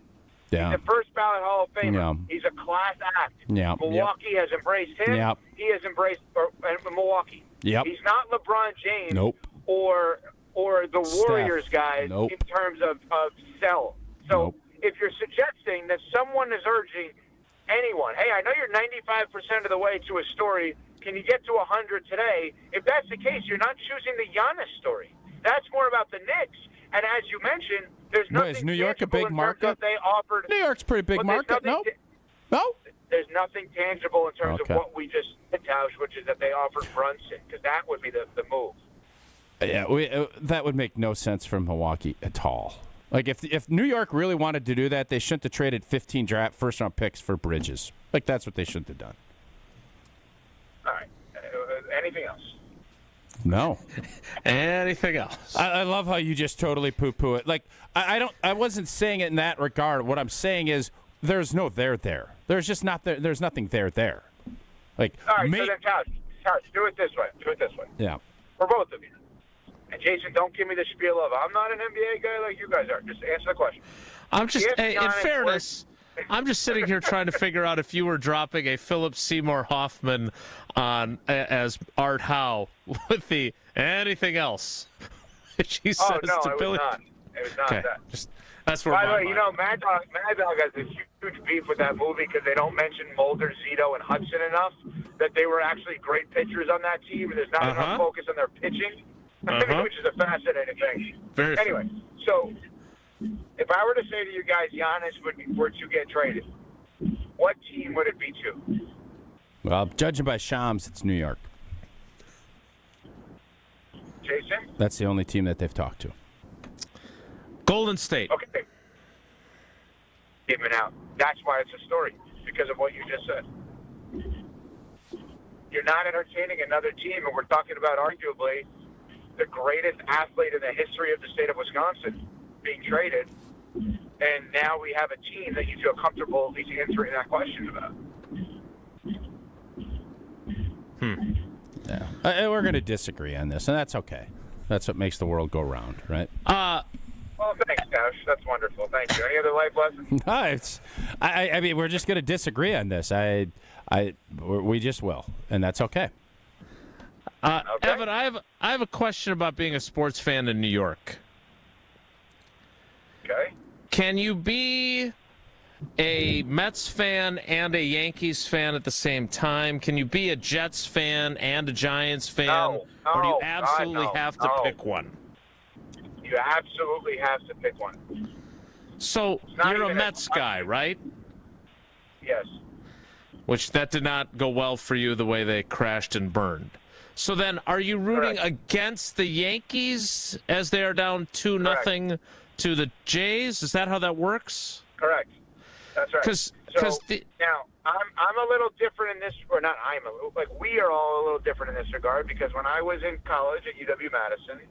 Yeah. He's a first ballot Hall of Famer. Yeah. He's a class act. Yeah. Milwaukee has embraced him. Yep. He has embraced Milwaukee. Yep. He's not LeBron James. Nope. Or the Warriors guys Nope. in terms of sell. So if you're suggesting that someone is urging anyone, hey, I know you're 95% of the way to a story. Can you get to 100 today? If that's the case, you're not choosing the Giannis story. That's more about the Knicks. And as you mentioned, there's nothing. Is New York a big market? They offered. New York's a pretty big market. No. There's nothing tangible in terms of what we just Tausch, which is that they offered Brunson, because that would be the move. Yeah, that would make no sense from Milwaukee at all. Like, if New York really wanted to do that, they shouldn't have traded 15 first-round picks for Bridges. Like, that's what they shouldn't have done. All right. Anything else? No. Anything else? I love how you just totally poo-poo it. Like, I wasn't saying it in that regard. What I'm saying is there's no there there. There's just not there. There's nothing there there. Like, all right, so then, Tausch, do it this way. Yeah. For both of you. And Jason, don't give me the spiel of I'm not an NBA guy like you guys are. Just answer the question. I'm just, in fairness, I'm just sitting here trying to figure out if you were dropping a Philip Seymour Hoffman on as Art Howe with the anything else. She says no, to it Billy. was not. It was not that. That's where. By the way, you know, Mad Dog has a huge beef with that movie because they don't mention Mulder, Zito, and Hudson enough. That they were actually great pitchers on that team, and there's not enough focus on their pitching. Which is a fascinating thing. Anyway, so if I were to say to you guys, Giannis were to get traded, what team would it be to? Well, judging by Shams, it's New York. Jason? That's the only team that they've talked to. Golden State. Okay. Given out. That's why it's a story, because of what you just said. You're not entertaining another team, and we're talking about arguably the greatest athlete in the history of the state of Wisconsin being traded, and now we have a team that you feel comfortable at least answering that question about. Yeah, we're going to disagree on this, and that's okay. That's what makes the world go round, right? Well, thanks, Tausch. That's wonderful. Thank you. Any other life lessons? No, I mean, we're just going to disagree on this. We just will, and that's okay. Evan, I have a question about being a sports fan in New York. Okay. Can you be a Mets fan and a Yankees fan at the same time? Can you be a Jets fan and a Giants fan? Or do you absolutely have to pick one? You absolutely have to pick one. So you're a Mets guy, right? Yes. Which that did not go well for you the way they crashed and burned. So then, are you rooting against the Yankees as they are down 2-0 to the Jays? Is that how that works? Correct. That's right. Now I'm a little different in this, or not. We are all a little different in this regard because when I was in college at UW-Madison,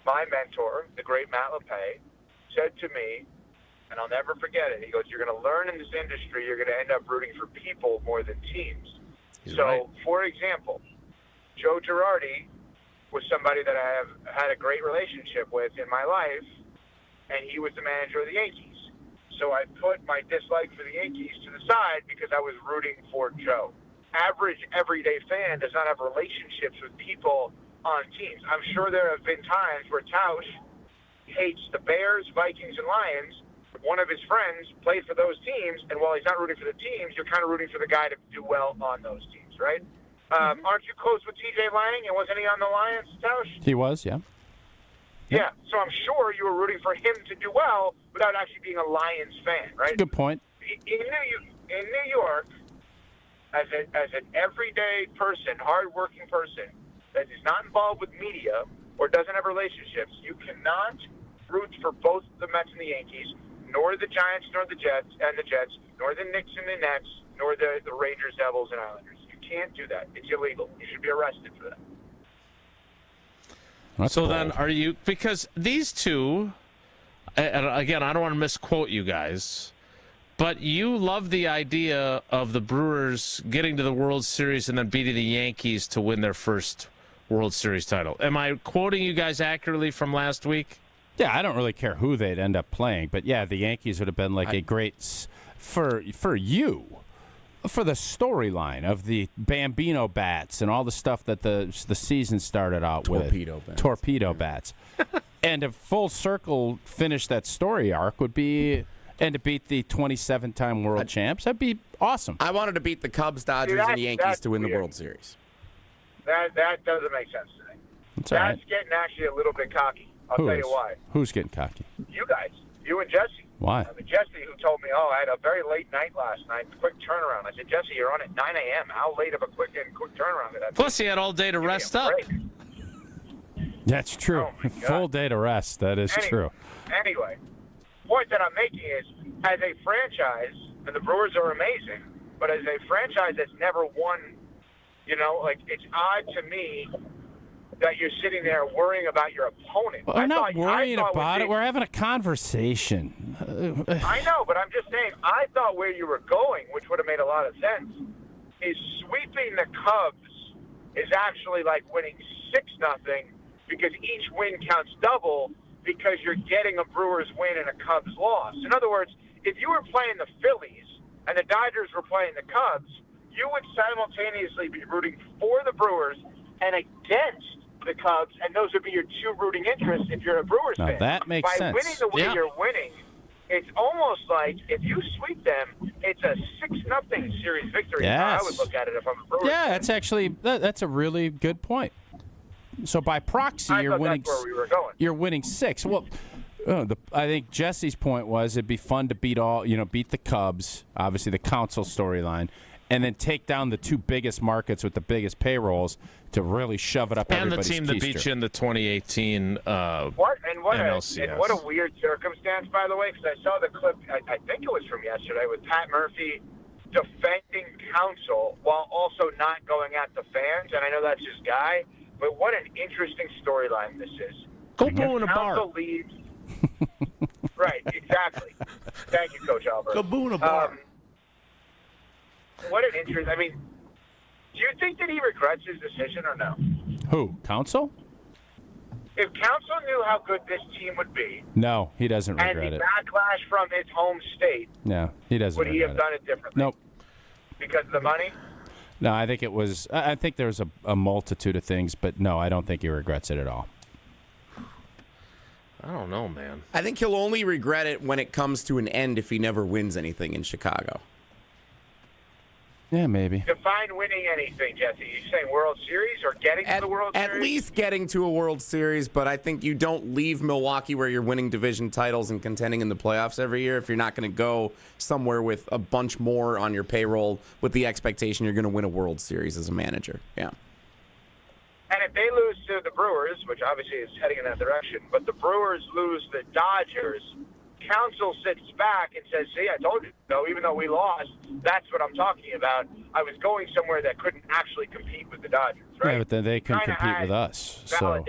my mentor, the great Matt LePay, said to me, and I'll never forget it. He goes, "You're going to learn in this industry. You're going to end up rooting for people more than teams." For example, Joe Girardi was somebody that I have had a great relationship with in my life, and he was the manager of the Yankees. So I put my dislike for the Yankees to the side because I was rooting for Joe. Average, everyday fan does not have relationships with people on teams. I'm sure there have been times where Tausch hates the Bears, Vikings, and Lions. One of his friends played for those teams, and while he's not rooting for the teams, you're kind of rooting for the guy to do well on those teams, right? Aren't you close with TJ Lang, and wasn't he on the Lions, Tausch? He was, yeah. Yeah, so I'm sure you were rooting for him to do well without actually being a Lions fan, right? Good point. In New York, as an everyday person, hardworking person that is not involved with media or doesn't have relationships, you cannot root for both the Mets and the Yankees, nor the Giants, nor the Jets, nor the Knicks and the Nets, nor the Rangers, Devils, and Islanders. You can't do that. It's illegal. You should be arrested for that. Then are you, because these two, and again, I don't want to misquote you guys, but you love the idea of the Brewers getting to the World Series and then beating the Yankees to win their first World Series title. Am I quoting you guys accurately from last week? Yeah, I don't really care who they'd end up playing, but yeah, the Yankees would have been like a great, for you, for the storyline of the Bambino bats and all the stuff that the season started out with. Torpedo bats. And a full circle finish that story arc would be, and to beat the 27-time world champs, that'd be awesome. I wanted to beat the Cubs, Dodgers, and Yankees to win the World Series. That doesn't make sense to me. That's all right. Getting actually a little bit cocky. I'll tell you why. Who's getting cocky? You guys. You and Jesse. Why? I mean, Jesse, who told me, I had a very late night last night, quick turnaround. I said, Jesse, you're on at 9 a.m. How late of a quick turnaround did that be? Plus, he had all day to rest up. That's true. Full day to rest. That is true. Anyway, the point that I'm making is, as a franchise, and the Brewers are amazing, but as a franchise that's never won, it's odd to me that you're sitting there worrying about your opponent. Well, I'm not worrying about it. We're having a conversation. I know, but I'm just saying, I thought where you were going, which would have made a lot of sense, is sweeping the Cubs is actually like winning 6-0 because each win counts double because you're getting a Brewers win and a Cubs loss. In other words, if you were playing the Phillies and the Dodgers were playing the Cubs, you would simultaneously be rooting for the Brewers and against the Cubs, and those would be your two rooting interests if you're a Brewers fan. That makes sense. By winning the way you're winning, it's almost like if you sweep them, it's a 6-0 series victory. Yes. I would look at it if I'm a Brewers fan. That's actually that's a really good point. So by proxy, you're winning. That's where we were going. You're winning 6. Well, I think Jesse's point was it'd be fun to beat the Cubs, obviously the Council storyline, and then take down the two biggest markets with the biggest payrolls to really shove it up everybody's And the team that beat you in the 2018 NLCS. What a weird circumstance, by the way, because I saw the clip, I think it was from yesterday, with Pat Murphy defending Council while also not going at the fans, and I know that's his guy, but what an interesting storyline this is. Go boo in a bar. Council leads. Right, exactly. Thank you, Coach Albert. Go boo in a bar. What an interest. I mean, do you think that he regrets his decision or no? Who? Council? If Council knew how good this team would be, no, he doesn't regret and the it. backlash from his home state, no, he doesn't. Would he have done it differently? Nope. Because of the money? No, I think it was. I think there was a multitude of things, but no, I don't think he regrets it at all. I don't know, man. I think he'll only regret it when it comes to an end if he never wins anything in Chicago. Yeah, maybe. Define winning anything, Jesse. You saying World Series or getting to the World Series? At least getting to a World Series, but I think you don't leave Milwaukee where you're winning division titles and contending in the playoffs every year if you're not going to go somewhere with a bunch more on your payroll with the expectation you're going to win a World Series as a manager. Yeah. And if they lose to the Brewers, which obviously is heading in that direction, but the Brewers lose the Dodgers, Counsell sits back and says, see, I told you so. Even though we lost, that's what I'm talking about. I was going somewhere that couldn't actually compete with the Dodgers, right? Yeah, but then they couldn't compete with us. So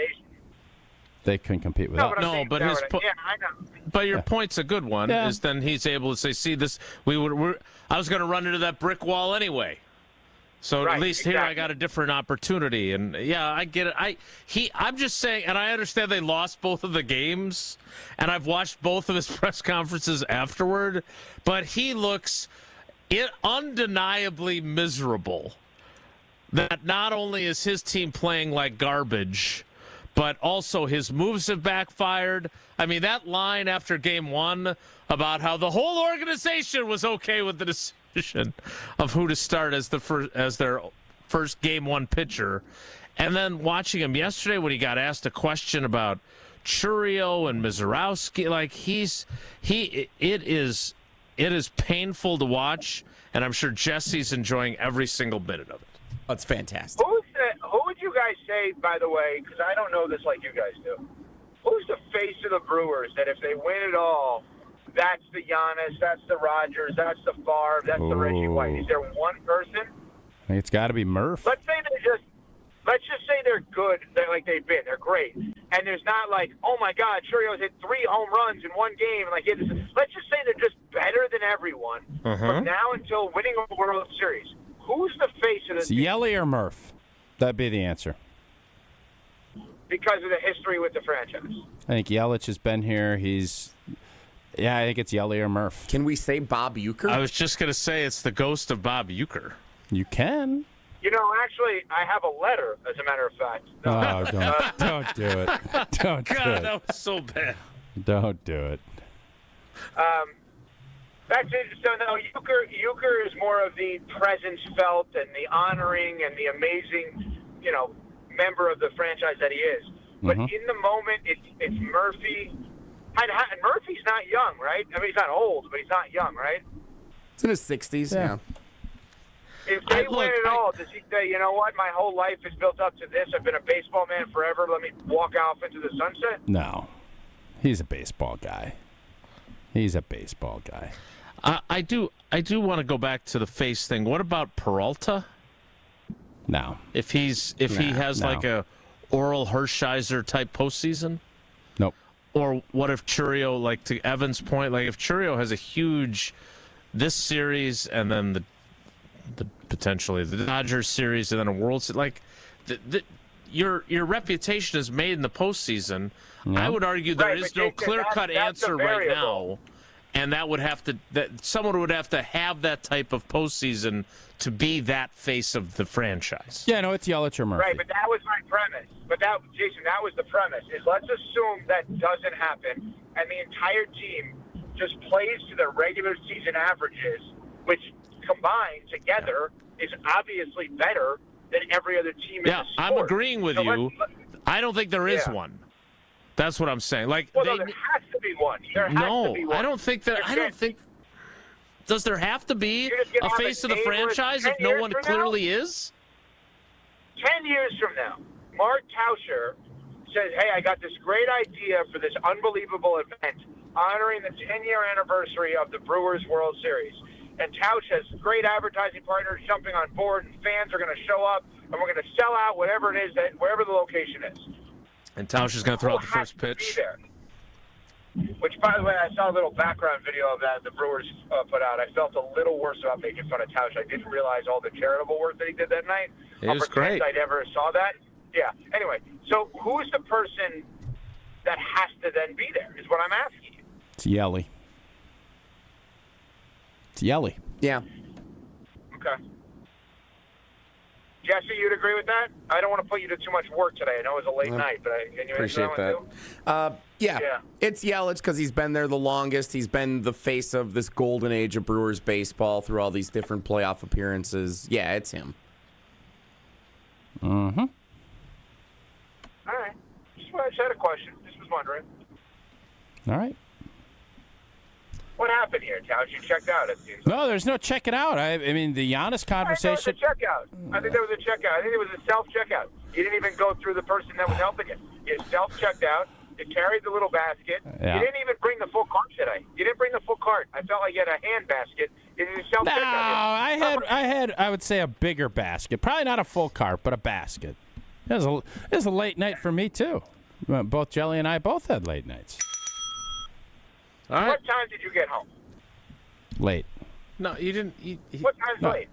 they couldn't compete with us. But his I know. But your point's a good one. Yeah. Is then he's able to say, see, this I was going to run into that brick wall anyway. So at least here I got a different opportunity, and yeah, I get it. I'm just saying, and I understand they lost both of the games, and I've watched both of his press conferences afterward, but he looks undeniably miserable. That not only is his team playing like garbage, but also his moves have backfired. I mean, that line after game one about how the whole organization was okay with the decision of who to start as their first game one pitcher, and then watching him yesterday when he got asked a question about Churio and Mizorowski, like it is painful to watch, and I'm sure Jesse's enjoying every single minute of it. That's fantastic. Who would you guys say, by the way, because I don't know this like you guys do, who's the face of the Brewers that if they win it all, that's the Giannis, that's the Rogers, that's the Favre, that's the Reggie White? Is there one person? I think it's got to be Murph. Let's just say they're good. They're great. And there's not like, oh my God, Churio's hit 3 home runs in one game. Let's just say they're just better than everyone from now until winning a World Series. Who's the face of this team? Yelly or Murph? That'd be the answer. Because of the history with the franchise. I think Yelich has been here. I think it's Yelly or Murph. Can we say Bob Uecker? I was just going to say it's the ghost of Bob Uecker. You can. You know, actually, I have a letter, as a matter of fact. Don't do it. Don't do God, it. that was so bad. Don't do it. That's it. So, no, Uecker is more of the presence felt and the honoring and the amazing, member of the franchise that he is. But in the moment, it's Murphy. And Murphy's not young, right? I mean, he's not old, but he's not young, right? He's in his 60s, yeah. If they win it all, does he say, you know what, my whole life is built up to this. I've been a baseball man forever. Let me walk off into the sunset? No. He's a baseball guy. I do want to go back to the face thing. What about Peralta? No. If he has like a Oral Hershiser type postseason? Nope. Or what if Churio, like to Evan's point, like if Churio has a huge this series and then the potentially the Dodgers series and then a World Series, like your reputation is made in the postseason. Yeah. I would argue there is no clear-cut answer right now, and someone would have to have that type of postseason to be that face of the franchise. Yeah, no, it's Yelich or Murphy. Right, but that was my premise. Jason, that was the premise. Is let's assume that doesn't happen, and the entire team just plays to their regular season averages, which combined together is obviously better than every other team in the sport. I'm agreeing with you. I don't think there is one. That's what I'm saying. Like, there has to be one. I don't think that. Does there have to be a face of the franchise if no one clearly is? 10 years from now, Mark Tauscher says, hey, I got this great idea for this unbelievable event honoring the 10-year anniversary of the Brewers World Series. And Tausch has great advertising partners jumping on board, and fans are going to show up, and we're going to sell out whatever it is, wherever the location is. And Tausch is going to throw out the first pitch. Which, by the way, I saw a little background video of that the Brewers put out. I felt a little worse about making fun of Tausch. I didn't realize all the charitable work that he did that night. It was great. I never saw that. Yeah. Anyway, so who's the person that has to then be there is what I'm asking you. It's Yelly. Yeah. Okay. Jesse, you'd agree with that? I don't want to put you to too much work today. I know it was a late night, but can you appreciate that. Yeah, it's Yelich because he's been there the longest. He's been the face of this golden age of Brewers baseball through all these different playoff appearances. Yeah, it's him. Mm-hmm. All right. Just had a question. Just was wondering. All right. What happened here, Tausch? You checked out, it seems. No, there's no checking out. I mean, the Giannis conversation. I think there was a checkout. I think it was a self-checkout. You didn't even go through the person that was helping you. You self-checked out. You carried the little basket. Yeah. You didn't even bring the full cart today. You didn't bring the full cart. I felt like you had a hand basket. You didn't self-check out. I had, I would say, a bigger basket. Probably not a full cart, but a basket. It was a late night for me, too. Both Jelly and I both had late nights. All right. What time did you get home? Late. No, you didn't. What time's late?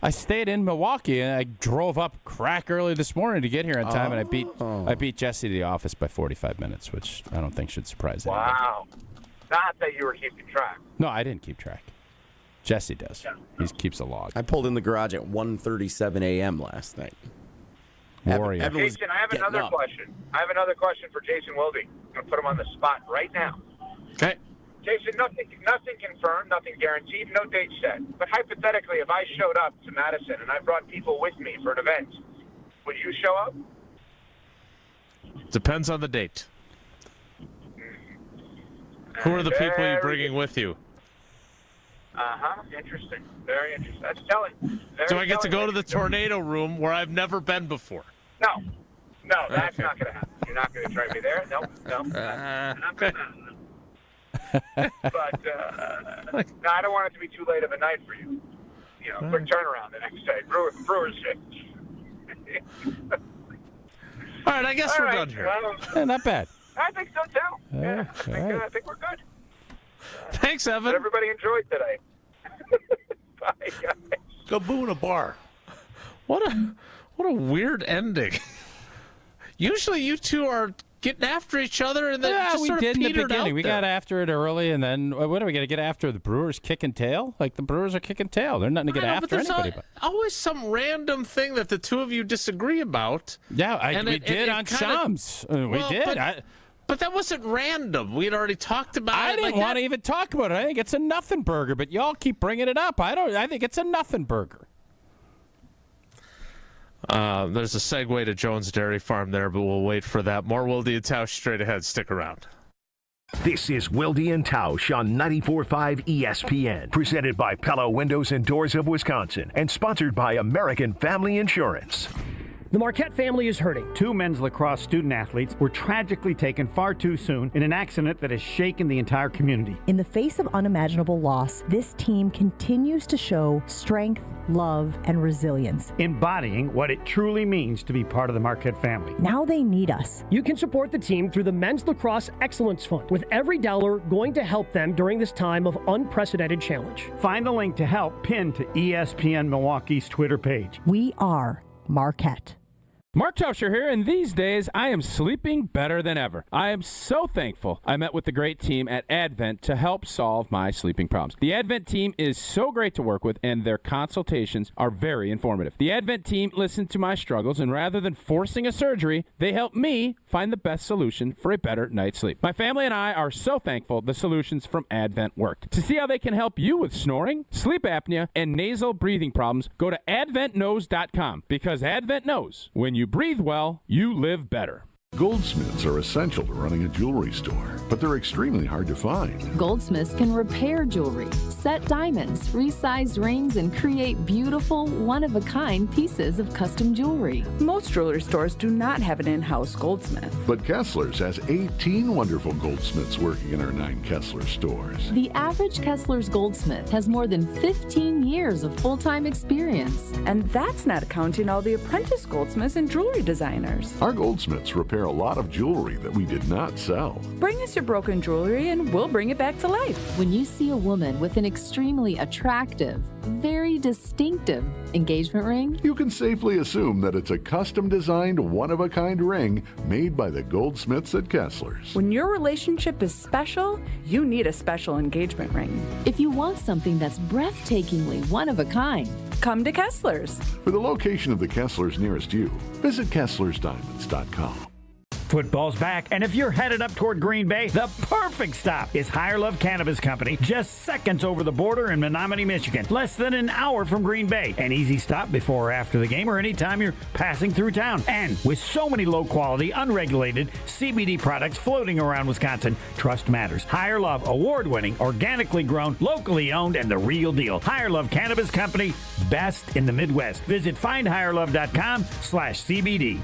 I stayed in Milwaukee, and I drove up crack early this morning to get here on time, and I beat Jesse to the office by 45 minutes, which I don't think should surprise anybody. Wow. Not that you were keeping track. No, I didn't keep track. Jesse does. He keeps a log. I pulled in the garage at 1:37 a.m. last night. Warrior. Jason, I have another question. I have another question for Jason Wilde. I'm going to put him on the spot right now. Okay. Jason, nothing confirmed, nothing guaranteed, no date set. But hypothetically, if I showed up to Madison and I brought people with me for an event, would you show up? Depends on the date. Who are the people you're bringing with you? Interesting. Very interesting. That's telling. Do I get to go to the tornado room where I've never been before? No, that's not going to happen. You're not going to try me there. No. Not going to happen. But no, I don't want it to be too late of a night for you. You know, quick turnaround the next day. Brewers shit. All right, I guess we're done here. Not bad. I think so too. I think we're good. Thanks, Evan. Everybody enjoyed today. Bye, guys. Go boo in a bar. What a weird ending. Usually, you two are getting after each other, and then just we sort did of in the petered beginning. out We there. got after it early, and then what are we going to get after? The Brewers kicking tail? Like the Brewers are kicking tail. They're nothing to get after anybody. Always some random thing that the two of you disagree about. Yeah, we did on Shams. We did. But that wasn't random. We had already talked about it. I didn't want to even talk about it. I think it's a nothing burger, but y'all keep bringing it up. I think it's a nothing burger. There's a segue to Jones Dairy Farm there, but we'll wait for that. More Wilde Tausch straight ahead. Stick around. This is Wilde Tausch on 94.5 ESPN, presented by Pella Windows and Doors of Wisconsin, and sponsored by American Family Insurance. The Marquette family is hurting. 2 men's lacrosse student athletes were tragically taken far too soon in an accident that has shaken the entire community. In the face of unimaginable loss, this team continues to show strength, love, and resilience, embodying what it truly means to be part of the Marquette family. Now they need us. You can support the team through the Men's Lacrosse Excellence Fund, with every dollar going to help them during this time of unprecedented challenge. Find the link to help pinned to ESPN Milwaukee's Twitter page. We are Marquette. Mark Tauscher here, and these days I am sleeping better than ever. I am so thankful I met with the great team at Advent to help solve my sleeping problems. The Advent team is so great to work with, and their consultations are very informative. The Advent team listened to my struggles, and rather than forcing a surgery, they helped me find the best solution for a better night's sleep. My family and I are so thankful the solutions from Advent worked. To see how they can help you with snoring, sleep apnea, and nasal breathing problems, go to adventknows.com, because Advent knows when you breathe well, you live better. Goldsmiths are essential to running a jewelry store, but they're extremely hard to find. Goldsmiths can repair jewelry, set diamonds, resize rings, and create beautiful, one-of-a-kind pieces of custom jewelry. Most jewelry stores do not have an in-house goldsmith. But Kessler's has 18 wonderful goldsmiths working in our 9 Kessler stores. The average Kessler's goldsmith has more than 15 years of full-time experience. And that's not counting all the apprentice goldsmiths and jewelry designers. Our goldsmiths repair a lot of jewelry that we did not sell. Bring us your broken jewelry and we'll bring it back to life. When you see a woman with an extremely attractive, very distinctive engagement ring, you can safely assume that it's a custom-designed, one-of-a-kind ring made by the goldsmiths at Kessler's. When your relationship is special, you need a special engagement ring. If you want something that's breathtakingly one of a kind, come to Kessler's. For the location of the Kessler's nearest you, visit KesslersDiamonds.com. Football's back, and if you're headed up toward Green Bay, the perfect stop is Higher Love Cannabis Company, just seconds over the border in Menominee, Michigan. Less than an hour from Green Bay. An easy stop before or after the game or anytime you're passing through town. And with so many low-quality, unregulated CBD products floating around Wisconsin, trust matters. Higher Love, award-winning, organically grown, locally owned, and the real deal. Higher Love Cannabis Company, best in the Midwest. Visit findhigherlove.com/CBD.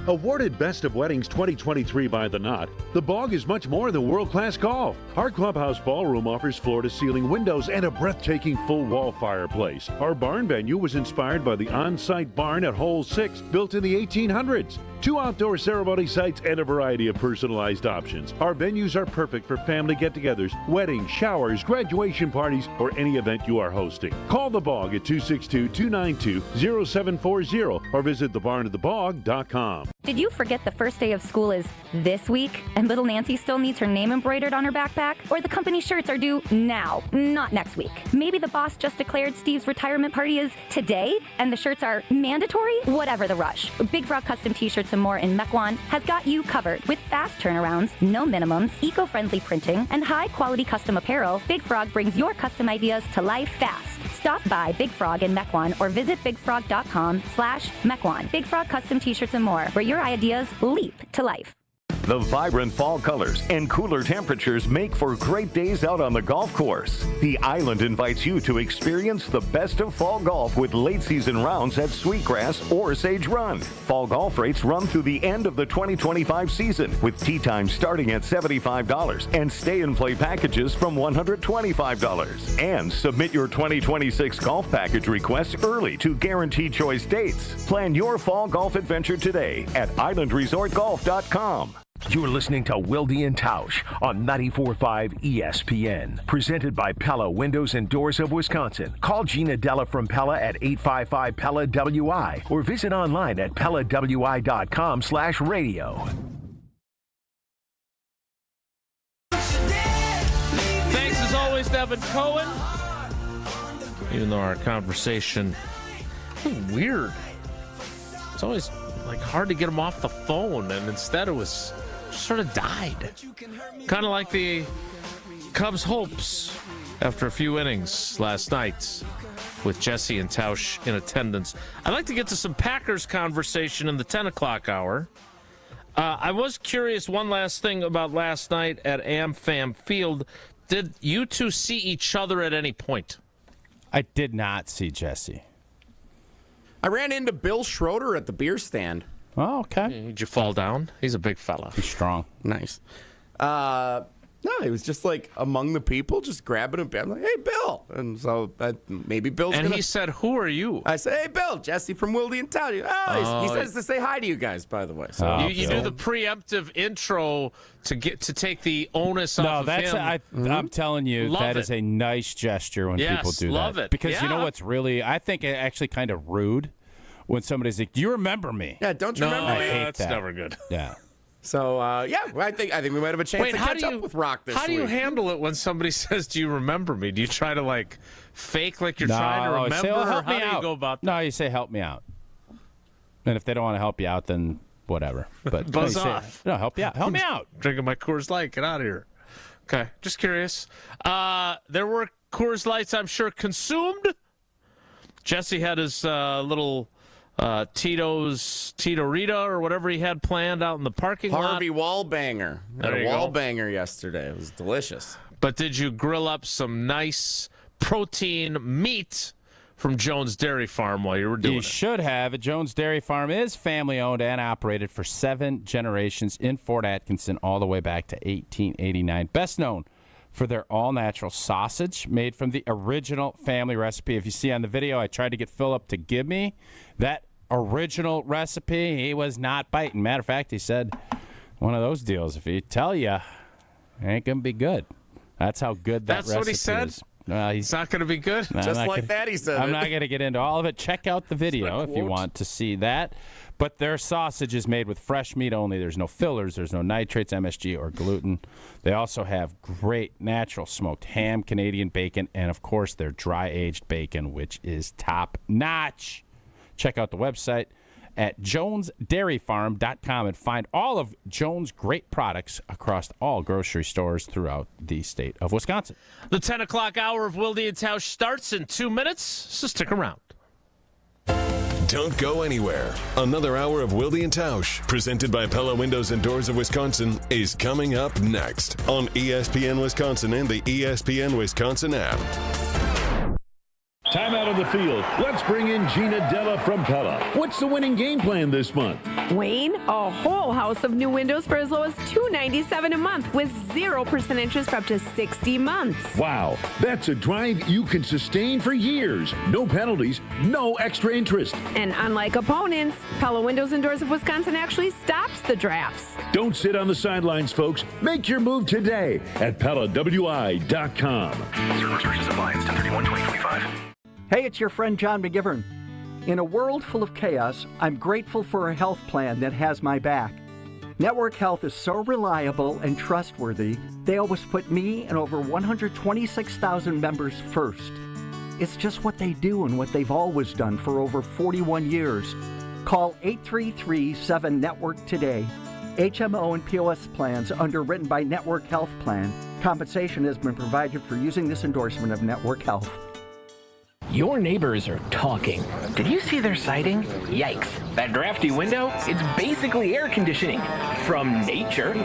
Awarded Best of Weddings 2023 by The Knot, The Bog is much more than world-class golf. Our clubhouse ballroom offers floor-to-ceiling windows and a breathtaking full-wall fireplace. Our barn venue was inspired by the on-site barn at Hole 6, built in the 1800s. 2 outdoor ceremony sites and a variety of personalized options. Our venues are perfect for family get-togethers, weddings, showers, graduation parties, or any event you are hosting. Call The Bog at 262-292-0740 or visit thebarnatthebog.com. Did you forget the first day of school is this week and little Nancy still needs her name embroidered on her backpack? Or the company shirts are due now, not next week? Maybe the boss just declared Steve's retirement party is today and the shirts are mandatory? Whatever the rush. Big Frog Custom T-shirts and more in Mequon has got you covered with fast turnarounds, no minimums, eco-friendly printing, and high-quality custom apparel. Big Frog brings your custom ideas to life fast. Stop by Big Frog in Mequon or visit bigfrog.com/Mequon. Big Frog Custom T-shirts and more, where your ideas leap to life. The vibrant fall colors and cooler temperatures make for great days out on the golf course. The Island invites you to experience the best of fall golf with late season rounds at Sweetgrass or Sage Run. Fall golf rates run through the end of the 2025 season, with tee times starting at $75 and stay and play packages from $125. And submit your 2026 golf package requests early to guarantee choice dates. Plan your fall golf adventure today at islandresortgolf.com. You're listening to Wilde Tausch on 94.5 ESPN. Presented by Pella Windows and Doors of Wisconsin. Call Gina Della from Pella at 855-PELLA-WI or visit online at PellaWI.com/radio. Thanks as always to Evan Cohen. Even though our conversation was weird. It's always like hard to get him off the phone, and instead it was sort of died. Kind of like the Cubs' hopes after a few innings last night with Jesse and Tausch in attendance. I'd like to get to some Packers conversation in the 10 o'clock hour. I was curious, one last thing about last night at AmFam Field. Did you two see each other at any point? I did not see Jesse. I ran into Bill Schroeder at the beer stand. Oh, okay. Did you fall down? He's a big fella. He's strong. Nice. No, he was just like among the people, just grabbing him. I'm like, hey, Bill. And so maybe Bill's And he said, who are you? I said, hey, Bill, Jesse from Wilde Tausch. He says to say hi to you guys, by the way. So you do the preemptive intro to take the onus off of him. I'm telling you, that is a nice gesture when people do that. Love it. Because you know what's really, I think it actually kind of rude when somebody's like, do you remember me? Yeah, don't you remember me? That's never good. Yeah. So, I think we might have a chance to catch up with Rock this week. How do you handle it when somebody says, do you remember me? Do you try to, like, fake like you're trying to remember? Say, well, help me how do out. you go about that? No, you say, help me out. And if they don't want to help you out, then whatever. But Buzz off. No, help you out. Help me out. Drinking my Coors Light. Get out of here. Okay, just curious. There were Coors Lights, I'm sure, consumed. Jesse had his little Tito Rita or whatever he had planned out in the parking lot. Harvey Wallbanger. Had a Wallbanger yesterday. It was delicious. But did you grill up some nice protein meat from Jones Dairy Farm while you were doing it? You should have. Jones Dairy Farm is family-owned and operated for 7 generations in Fort Atkinson all the way back to 1889. Best known for their all-natural sausage made from the original family recipe. If you see on the video, I tried to get Philip to give me that original recipe. He was not biting. Matter of fact, he said, one of those deals, if he tell you, it ain't going to be good. That's how good that recipe is. That's what he said? It's not going to be good? Just like that, he said. I'm not going to get into all of it. Check out the video if you want to see that. But their sausage is made with fresh meat only. There's no fillers. There's no nitrates, MSG, or gluten. They also have great natural smoked ham, Canadian bacon, and, of course, their dry-aged bacon, which is top-notch. Check out the website at jonesdairyfarm.com and find all of Jones' great products across all grocery stores throughout the state of Wisconsin. The 10 o'clock hour of Wilde Tausch starts in 2 minutes, so stick around. Don't go anywhere. Another hour of Wilde Tausch, presented by Pella Windows and Doors of Wisconsin, is coming up next on ESPN Wisconsin and the ESPN Wisconsin app. Time out on the field. Let's bring in Gina Della from Pella. What's the winning game plan this month? Wayne, a whole house of new windows for as low as $297 a month with 0% interest for up to 60 months. Wow, that's a drive you can sustain for years. No penalties, no extra interest. And unlike opponents, Pella Windows and Doors of Wisconsin actually stops the drafts. Don't sit on the sidelines, folks. Make your move today at PellaWI.com. Certain restrictions apply. It's 10/31/2025. Hey, it's your friend John McGivern. In a world full of chaos, I'm grateful for a health plan that has my back. Network Health is so reliable and trustworthy, they always put me and over 126,000 members first. It's just what they do and what they've always done for over 41 years. Call 833-7-NETWORK today. HMO and POS plans underwritten by Network Health Plan. Compensation has been provided for using this endorsement of Network Health. Your neighbors are talking. Did you see their siding? Yikes. That drafty window? It's basically air conditioning. From nature.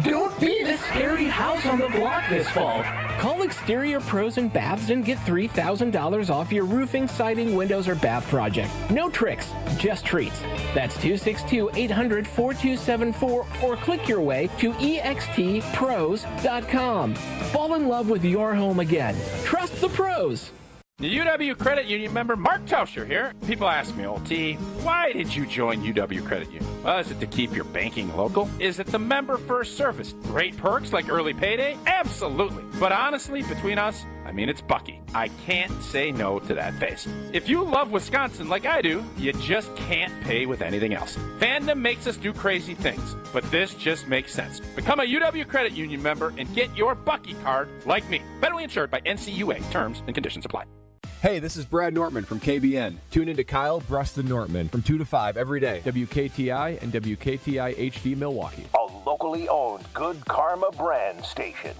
Don't be the scary house on the block this fall. Call Exterior Pros and Baths and get $3,000 off your roofing, siding, windows, or bath project. No tricks, just treats. That's 262-800-4274 or click your way to extpros.com. Fall in love with your home again. Trust the pros. The UW Credit Union member Mark Tauscher here. People ask me, old T, why did you join UW Credit Union? Well, is it to keep your banking local? Is it the member first service? Great perks like early payday? Absolutely. But honestly, between us, I mean, it's Bucky. I can't say no to that face. If you love Wisconsin like I do, you just can't pay with anything else. Fandom makes us do crazy things, but this just makes sense. Become a UW Credit Union member and get your Bucky card like me. Federally insured by NCUA. Terms and conditions apply. Hey, this is Brad Nortman from KBN. Tune in to Kyle Bruston Nortman from 2 to 5 every day. WKTI and WKTI HD Milwaukee. A locally owned Good Karma brand station.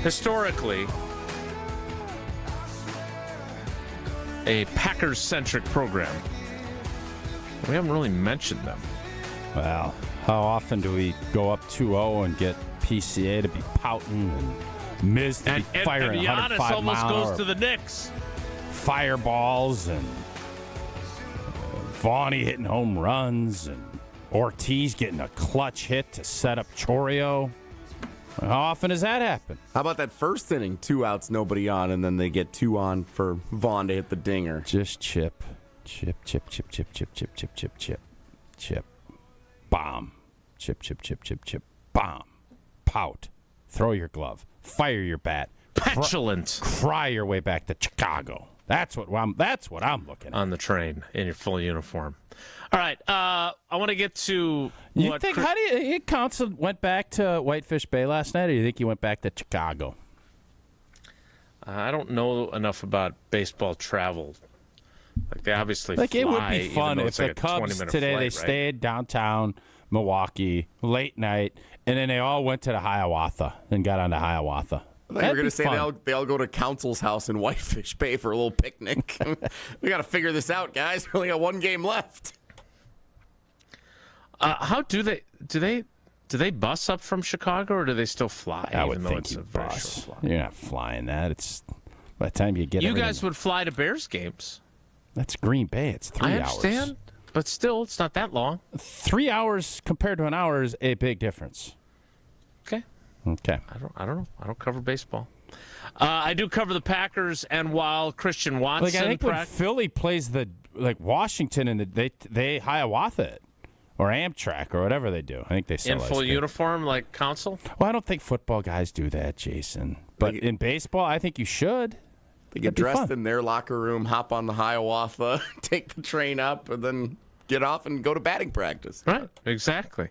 Historically, a Packers-centric program. We haven't really mentioned them. Well, how often do we go up 2-0 and get PCA to be pouting and Miz to be firing and 105 almost mile goes to the Knicks. Fireballs and Vaughny hitting home runs and Ortiz getting a clutch hit to set up Chorio. How often does that happen? How about that first inning, 2 outs, nobody on, and then they get 2 on for Vaughn to hit the dinger? Just chip. Bomb. Chip. Bomb. Pout. Throw your glove. Fire your bat. Petulant. Cry your way back to Chicago. That's what I'm looking at. On the train in your full uniform. All right, I want to get to you think. How do you count? Went back to Whitefish Bay last night, or do you think he went back to Chicago? I don't know enough about baseball travel. Like they obviously like fly, it would be fun if the Cubs today flight, they stayed downtown Milwaukee late night, and then they all went to the Hiawatha and got onto Hiawatha. I thought you were going to say they all go to Council's house in Whitefish Bay for a little picnic. We got to figure this out, guys. We only got 1 game left. How do they bus up from Chicago, or do they still fly? I would think you bus. You're not flying that. It's by the time you get. You guys would fly to Bears games. That's Green Bay. It's 3 hours. I understand, but still, it's not that long. 3 hours compared to an hour is a big difference. Okay. I don't know. I don't cover baseball. I do cover the Packers, and while Christian Watson, I think when Philly plays Washington, and they Hiawatha it, or Amtrak, or whatever they do. I think they sell in full uniform like Council. Well, I don't think football guys do that, Jason. But in baseball, I think you should. They get dressed in their locker room, hop on the Hiawatha, take the train up, and then get off and go to batting practice. Right, exactly.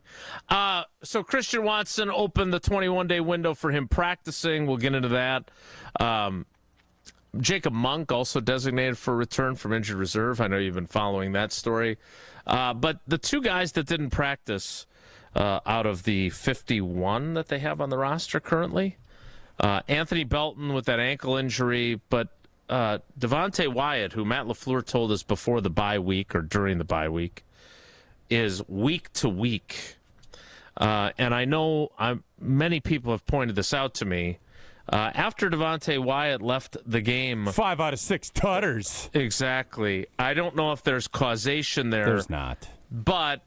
So Christian Watson opened the 21-day window for him practicing. We'll get into that. Jacob Monk also designated for return from injured reserve. I know you've been following that story. But the two guys that didn't practice out of the 51 that they have on the roster currently, Anthony Belton with that ankle injury, but Devontae Wyatt, who Matt LaFleur told us before the bye week or during the bye week, is week to week. And I know many people have pointed this out to me. After Devontae Wyatt left the game, 5 out of 6 tutters. Exactly. I don't know if there's causation there. There's not. But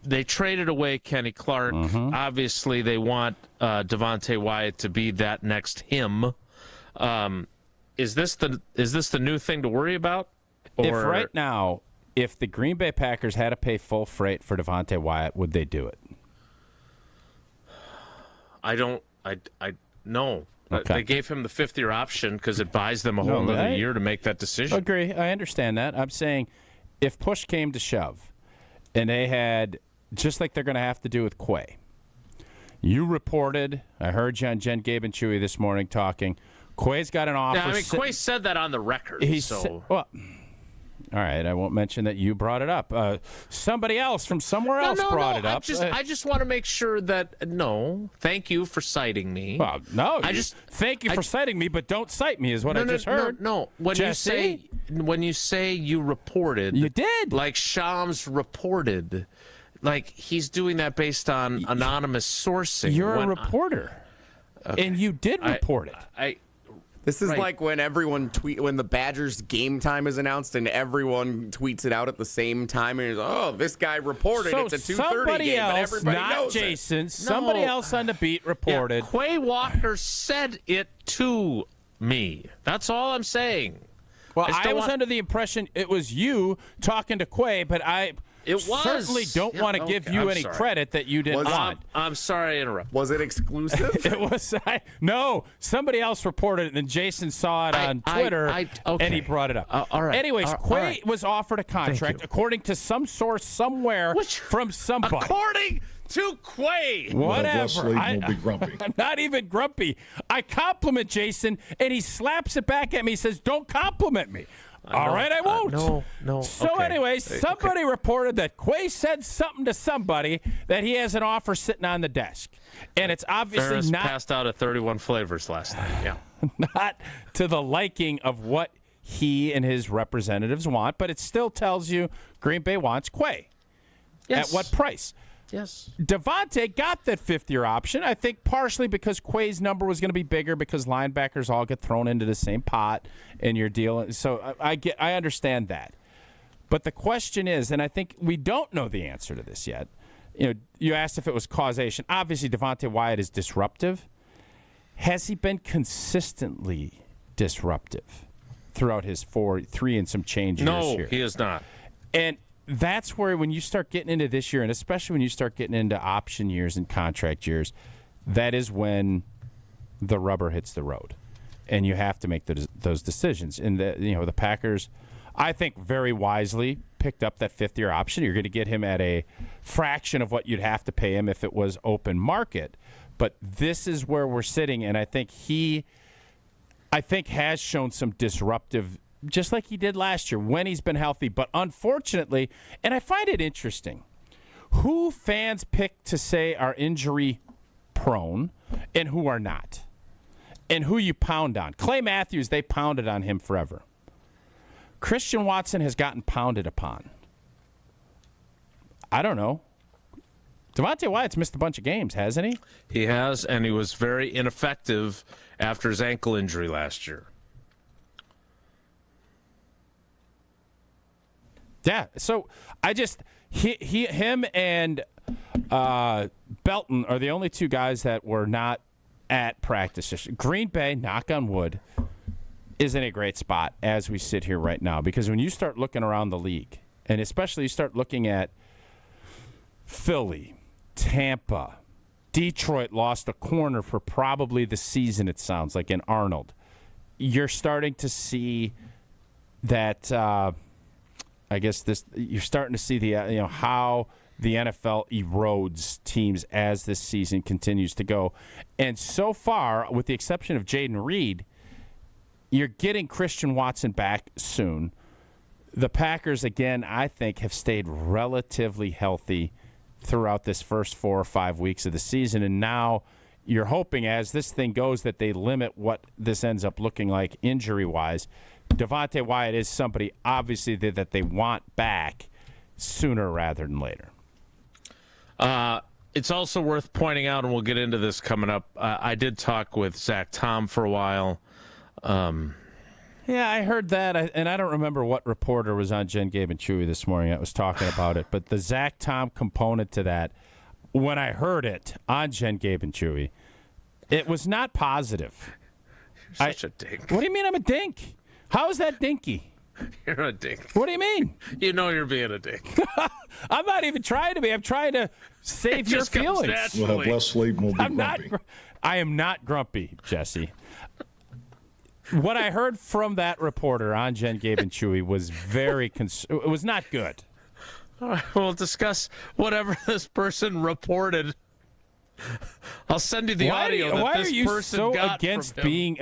they traded away Kenny Clark. Mm-hmm. Obviously, they want Devontae Wyatt to be that next him. Is this the new thing to worry about? Or... If the Green Bay Packers had to pay full freight for Devontae Wyatt, would they do it? No. Okay. They gave him the 5th-year option because it buys them a whole other year to make that decision. Agree. I understand that. I'm saying if push came to shove and they had, just like they're going to have to do with Quay, you reported, I heard you on Jen, Gabe, and Chewy this morning talking, Quay's got an offer. Yeah, Quay said that on the record. All right, I won't mention that you brought it up. Somebody else from somewhere else brought it up. I just want to make sure that, thank you for citing me. Well, thank you for citing me, but don't cite me is what I just heard. No. When you say you reported. You did. Like Shams reported. Like he's doing that based on anonymous sourcing. You're a reporter. And you did report it. This is like when everyone when the Badgers game time is announced and everyone tweets it out at the same time and this guy reported it's a 2:30 game, but everybody knows Jason, somebody else on the beat reported. Yeah, Quay Walker said it to me. That's all I'm saying. Well, I was under the impression it was you talking to Quay, but I certainly don't want to give you any credit that you didn't want. I'm sorry I interrupted. Was it exclusive? It was. No, somebody else reported it, and then Jason saw it on Twitter, and he brought it up. All right. Anyways, Quay was offered a contract, according to some source somewhere from somebody. According to Quay. Whatever. I'm not even grumpy. I compliment Jason, and he slaps it back at me. He says, "Don't compliment me." All right, I won't. No. So anyway, somebody reported that Quay said something to somebody that he has an offer sitting on the desk. And it's obviously Ferris not passed out at 31 flavors last night. Yeah. Not to the liking of what he and his representatives want, but it still tells you Green Bay wants Quay. Yes. At what price? Yes. Devontae got that 5th-year option, I think partially because Quay's number was going to be bigger because linebackers all get thrown into the same pot in your deal. So I understand that. But the question is, and I think we don't know the answer to this yet. You asked if it was causation. Obviously, Devontae Wyatt is disruptive. Has he been consistently disruptive throughout his 3 and some change years here? No, he is not. And that's where when you start getting into this year, and especially when you start getting into option years and contract years, that is when the rubber hits the road, and you have to make those decisions. And the Packers, I think, very wisely picked up that 5th-year option. You're going to get him at a fraction of what you'd have to pay him if it was open market. But this is where we're sitting, and I think has shown some disruptive, just like he did last year when he's been healthy. But unfortunately, and I find it interesting, who fans pick to say are injury prone and who are not, and who you pound on. Clay Matthews, they pounded on him forever. Christian Watson has gotten pounded upon. I don't know. Devontae Wyatt's missed a bunch of games, hasn't he? He has, and he was very ineffective after his ankle injury last year. Yeah, so him and Belton are the only two guys that were not at practice. Green Bay, knock on wood, is in a great spot as we sit here right now, because when you start looking around the league, and especially you start looking at Philly, Tampa, Detroit lost a corner for probably the season, it sounds like, in Arnold. You're starting to see that, you're starting to see the how the NFL erodes teams as this season continues to go. And so far, with the exception of Jaden Reed, you're getting Christian Watson back soon. The Packers, again, I think, have stayed relatively healthy throughout this first 4 or 5 weeks of the season. And now you're hoping, as this thing goes, that they limit what this ends up looking like injury-wise. Devontae Wyatt is somebody, obviously, that they want back sooner rather than later. It's also worth pointing out, and we'll get into this coming up, I did talk with Zach Tom for a while. Yeah, I heard that, and I don't remember what reporter was on Jen, Gabe, and Chewy this morning that was talking about it, but the Zach Tom component to that, when I heard it on Jen, Gabe, and Chewy, it was not positive. You're such a dink. What do you mean I'm a dink? How is that dinky? You're a dink. What do you mean? You know you're being a dink. I'm not even trying to be. I'm trying to save your feelings. We'll have less sleep and we'll be grumpy. I am not grumpy, Jesse. What I heard from that reporter on Jen, Gabe, and Chewy was it was not good. All right, we'll discuss whatever this person reported. I'll send you the audio that why this are you person so got against from him. being?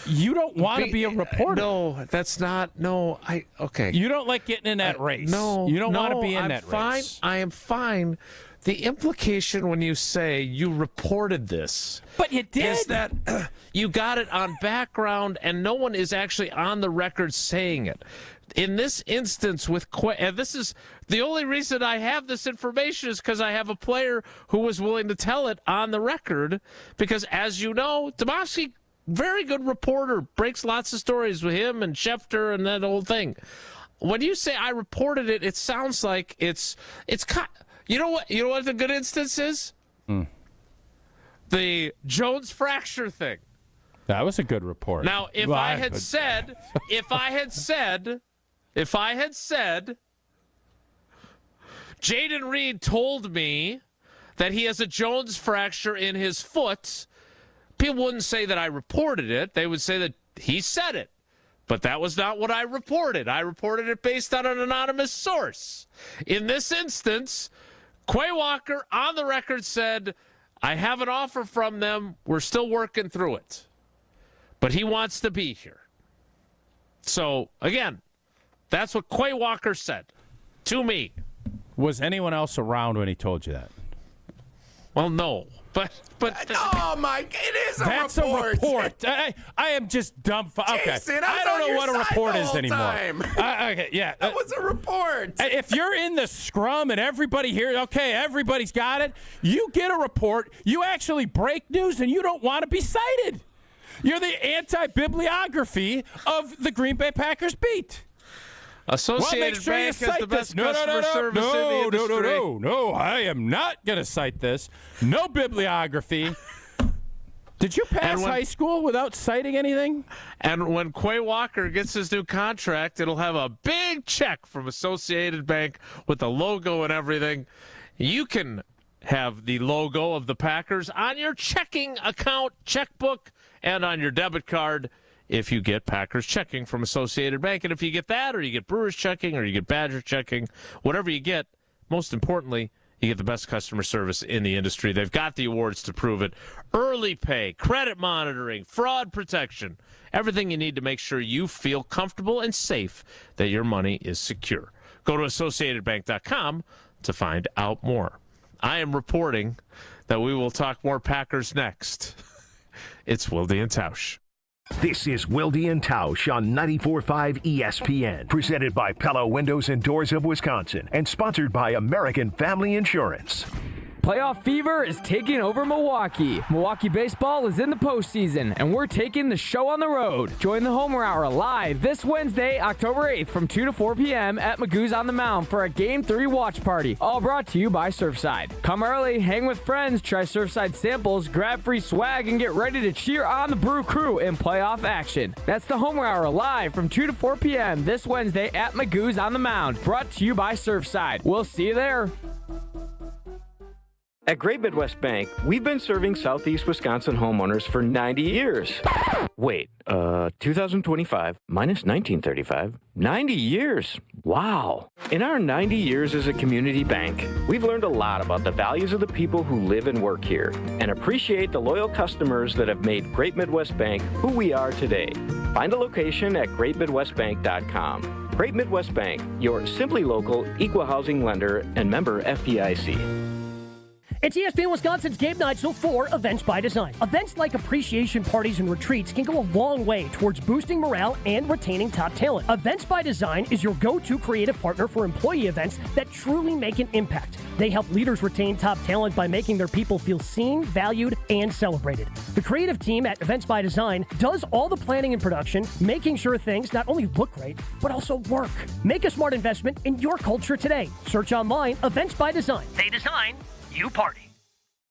You don't want to be a reporter. No, that's not. No, okay. You don't like getting in that race. No, you don't want to be in I'm that fine. race. I am fine. The implication when you say you reported this, but you did, is that you got it on background, and no one is actually on the record saying it. In this instance, and this is the only reason I have this information is because I have a player who was willing to tell it on the record. Because, as you know, Domofsky, very good reporter, breaks lots of stories with him and Schefter and that whole thing. When you say I reported it, it sounds like it's. You know what? You know what the good instance is? The Jones fracture thing. That was a good report. Now, if I had said, Jaden Reed told me that he has a Jones fracture in his foot, people wouldn't say that I reported it. They would say that he said it. But that was not what I reported. I reported it based on an anonymous source. In this instance, Quay Walker on the record said, I have an offer from them. We're still working through it. But he wants to be here. So, again, that's what Quay Walker said to me. Was anyone else around when he told you that? Well, no. But oh my! It is that's a report. A report. I am just dumb. Okay, Jason, I don't know what a report is anymore. Okay, yeah, that was a report. If you're in the scrum and everybody here, okay, everybody's got it. You get a report. You actually break news, and you don't want to be cited. You're the anti-bibliography of the Green Bay Packers beat. Associated Bank has the best customer service in the industry. No, I am not going to cite this. No bibliography. Did you pass high school without citing anything? And when Quay Walker gets his new contract, it'll have a big check from Associated Bank with the logo and everything. You can have the logo of the Packers on your checking account, checkbook, and on your debit card if you get Packers checking from Associated Bank. And if you get that, or you get Brewers checking, or you get Badger checking, whatever you get, most importantly, you get the best customer service in the industry. They've got the awards to prove it. Early pay, credit monitoring, fraud protection, everything you need to make sure you feel comfortable and safe that your money is secure. Go to AssociatedBank.com to find out more. I am reporting that we will talk more Packers next. It's Wilde Tausch. This is Wilde Tausch on 94.5 ESPN, presented by Pella Windows and Doors of Wisconsin, and sponsored by American Family Insurance. Playoff fever is taking over Milwaukee. Milwaukee baseball is in the postseason, and we're taking the show on the road. Join the Homer Hour live this Wednesday, October 8th from 2 to 4 p.m. at Magoo's on the Mound for a Game 3 watch party. All brought to you by Surfside. Come early, hang with friends, try Surfside samples, grab free swag, and get ready to cheer on the Brew Crew in playoff action. That's the Homer Hour live from 2 to 4 p.m. this Wednesday at Magoo's on the Mound. Brought to you by Surfside. We'll see you there. At Great Midwest Bank, we've been serving Southeast Wisconsin homeowners for 90 years. Wait, 2025 minus 1935, 90 years. Wow. In our 90 years as a community bank, we've learned a lot about the values of the people who live and work here and appreciate the loyal customers that have made Great Midwest Bank who we are today. Find a location at greatmidwestbank.com. Great Midwest Bank, your simply local, equal housing lender and member FDIC. It's ESPN Wisconsin's Game Night, so for Events by Design. Events like appreciation parties and retreats can go a long way towards boosting morale and retaining top talent. Events by Design is your go-to creative partner for employee events that truly make an impact. They help leaders retain top talent by making their people feel seen, valued, and celebrated. The creative team at Events by Design does all the planning and production, making sure things not only look great, but also work. Make a smart investment in your culture today. Search online, Events by Design. They design, you party.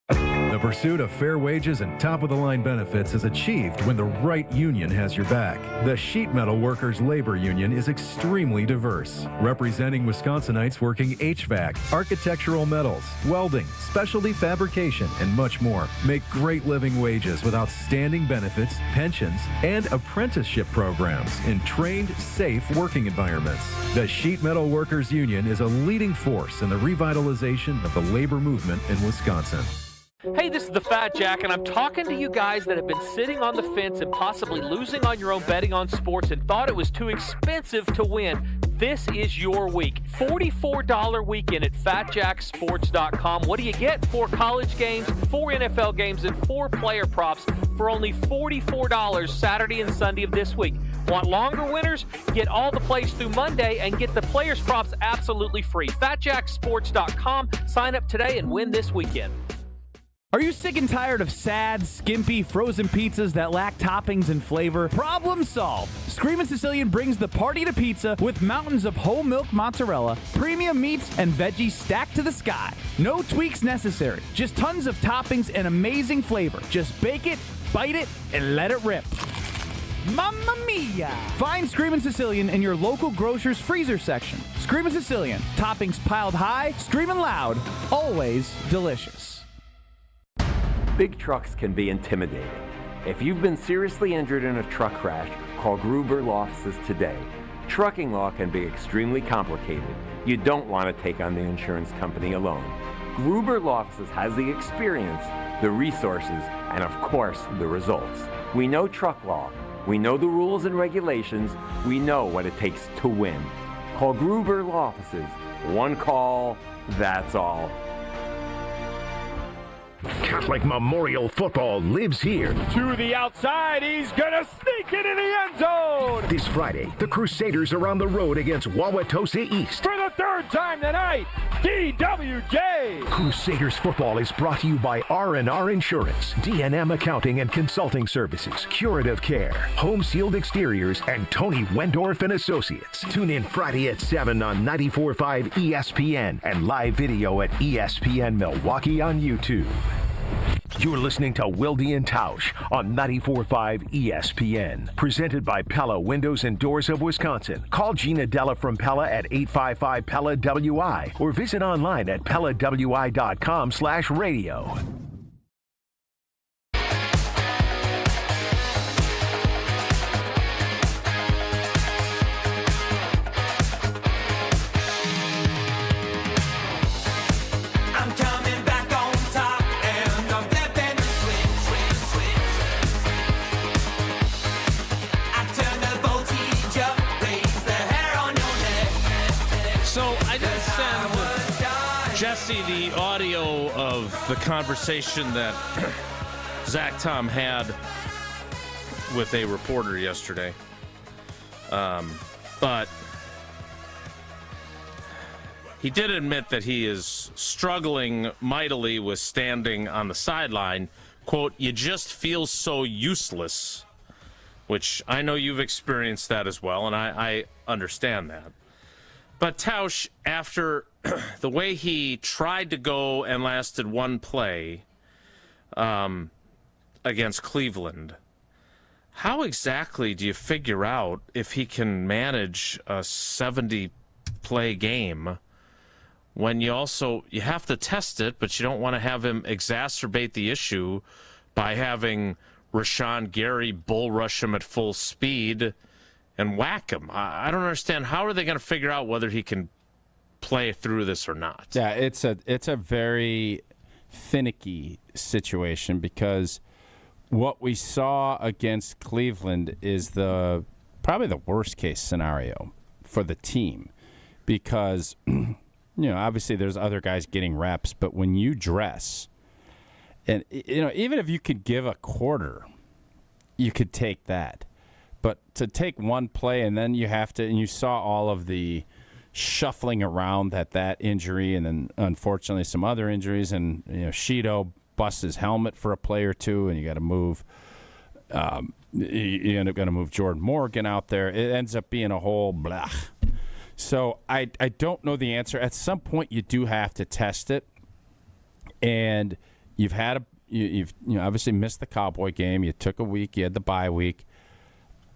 The pursuit of fair wages and top-of-the-line benefits is achieved when the right union has your back. The Sheet Metal Workers Labor Union is extremely diverse, representing Wisconsinites working HVAC, architectural metals, welding, specialty fabrication, and much more. Make great living wages with outstanding benefits, pensions, and apprenticeship programs in trained, safe working environments. The Sheet Metal Workers Union is a leading force in the revitalization of the labor movement in Wisconsin. Hey, this is the Fat Jack, and I'm talking to you guys that have been sitting on the fence and possibly losing on your own betting on sports and thought it was too expensive to win. This is your week. $44 weekend at FatJackSports.com. What do you get? 4 college games, 4 NFL games, and 4 player props for only $44 Saturday and Sunday of this week. Want longer winners? Get all the plays through Monday and get the players props absolutely free. FatJackSports.com. Sign up today and win this weekend. Are you sick and tired of sad, skimpy, frozen pizzas that lack toppings and flavor? Problem solved. Screamin' Sicilian brings the party to pizza with mountains of whole milk mozzarella, premium meats, and veggies stacked to the sky. No tweaks necessary. Just tons of toppings and amazing flavor. Just bake it, bite it, and let it rip. Mamma mia! Find Screamin' Sicilian in your local grocer's freezer section. Screamin' Sicilian. Toppings piled high, screaming loud, always delicious. Big trucks can be intimidating. If you've been seriously injured in a truck crash, call Gruber Law Offices today. Trucking law can be extremely complicated. You don't want to take on the insurance company alone. Gruber Law Offices has the experience, the resources, and of course, the results. We know truck law. We know the rules and regulations. We know what it takes to win. Call Gruber Law Offices. One call, that's all. Catholic Memorial Football lives here. To the outside, he's gonna sneak it in the end zone! This Friday, the Crusaders are on the road against Wauwatosa East. For the 3rd time tonight, DWJ! Crusaders football is brought to you by R&R Insurance, D&M Accounting and Consulting Services, Curative Care, Home Sealed Exteriors, and Tony Wendorf and Associates. Tune in Friday at 7 on 94.5 ESPN and live video at ESPN Milwaukee on YouTube. You're listening to Wilde Tausch on 94.5 ESPN. Presented by Pella Windows and Doors of Wisconsin. Call Gina Della from Pella at 855-PELLA-WI or visit online at PellaWI.com/radio. Jesse, the audio of the conversation that Zach Tom had with a reporter yesterday. But he did admit that he is struggling mightily with standing on the sideline. Quote, "You just feel so useless," which I know you've experienced that as well, and I understand that. But Tausch, after the way he tried to go and lasted one play against Cleveland, how exactly do you figure out if he can manage a 70-play game when you have to test it, but you don't want to have him exacerbate the issue by having Rashawn Gary bull rush him at full speed and whack him? I don't understand. How are they going to figure out whether he can play through this or not? Yeah, it's a very finicky situation, because what we saw against Cleveland is probably the worst case scenario for the team, because obviously there's other guys getting reps, but when you dress, and even if you could give a quarter, you could take that. But to take one play and then you have to, and you saw all of the shuffling around that injury, and then unfortunately some other injuries, and Shido busts his helmet for a play or two, and you got to move. You end up going to move Jordan Morgan out there. It ends up being a whole blah. So I don't know the answer. At some point, you do have to test it, and you've obviously missed the Cowboy game. You took a week. You had the bye week.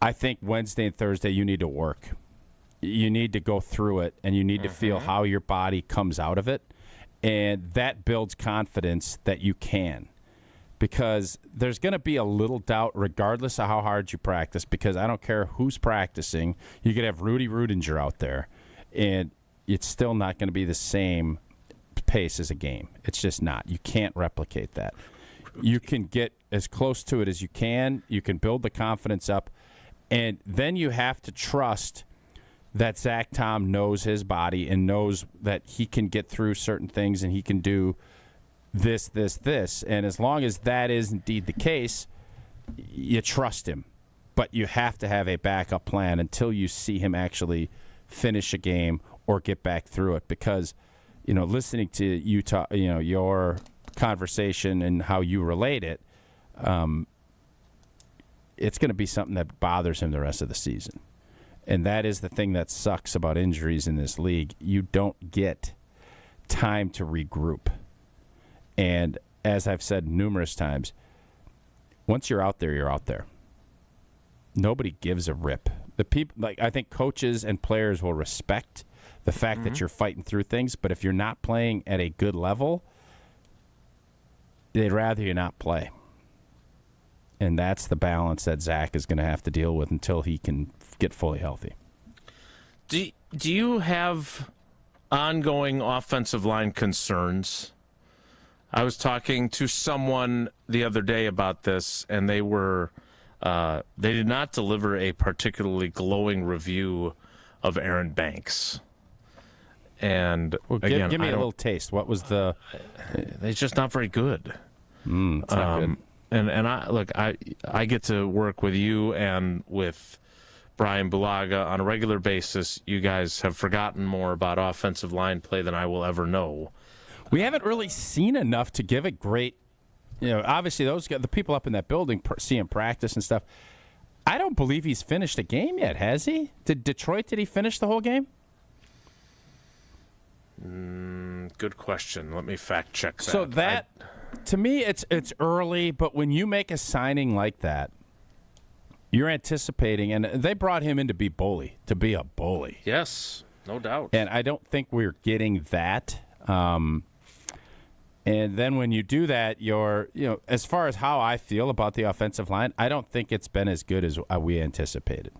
I think Wednesday and Thursday you need to work. You need to go through it, and you need to feel how your body comes out of it. And that builds confidence that you can, because there's going to be a little doubt regardless of how hard you practice, because I don't care who's practicing. You could have Rudy Rudinger out there, and it's still not going to be the same pace as a game. It's just not. You can't replicate that. You can get as close to it as you can. You can build the confidence up, and then you have to trust that Zach Tom knows his body and knows that he can get through certain things and he can do this. And as long as that is indeed the case, you trust him. But you have to have a backup plan until you see him actually finish a game or get back through it. Because, listening to Utah, your conversation and how you relate it, it's going to be something that bothers him the rest of the season. And that is the thing that sucks about injuries in this league. You don't get time to regroup. And as I've said numerous times, once you're out there, you're out there. Nobody gives a rip. The people, I think coaches and players will respect the fact that you're fighting through things, but if you're not playing at a good level, they'd rather you not play. And that's the balance that Zach is going to have to deal with until he can get fully healthy. Do you have ongoing offensive line concerns? I was talking to someone the other day about this, and they did not deliver a particularly glowing review of Aaron Banks. And again, give me a little taste. What was the? They're just not very good. It's not good. And I get to work with you and with Brian Bulaga on a regular basis. You guys have forgotten more about offensive line play than I will ever know. We haven't really seen enough to give it great. Obviously the people up in that building see him practice and stuff. I don't believe he's finished a game yet, has he? Did he finish the whole game? Good question. Let me fact check that. So to me, it's early, but when you make a signing like that, you're anticipating, and they brought him in to be a bully. Yes, no doubt. And I don't think we're getting that. And then when you do that, as far as how I feel about the offensive line, I don't think it's been as good as we anticipated.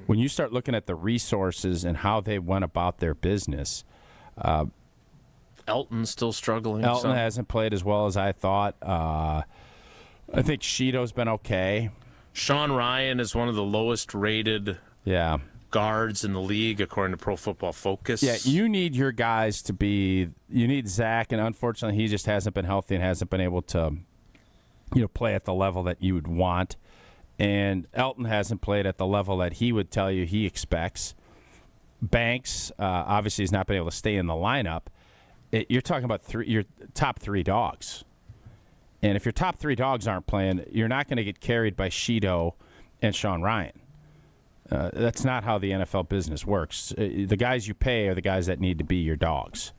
When you start looking at the resources and how they went about their business, Elton's still struggling. Elton hasn't played as well as I thought. I think Shido's been okay. Sean Ryan is one of the lowest rated guards in the league, according to Pro Football Focus. Yeah, you need your guys to be – you need Zach, and unfortunately he just hasn't been healthy and hasn't been able to play at the level that you would want. And Elton hasn't played at the level that he would tell you he expects. Banks obviously has not been able to stay in the lineup. You're talking about your top 3 dogs. And if your top 3 dogs aren't playing, you're not going to get carried by Sheeto and Sean Ryan. That's not how the NFL business works. The guys you pay are the guys that need to be your dogs.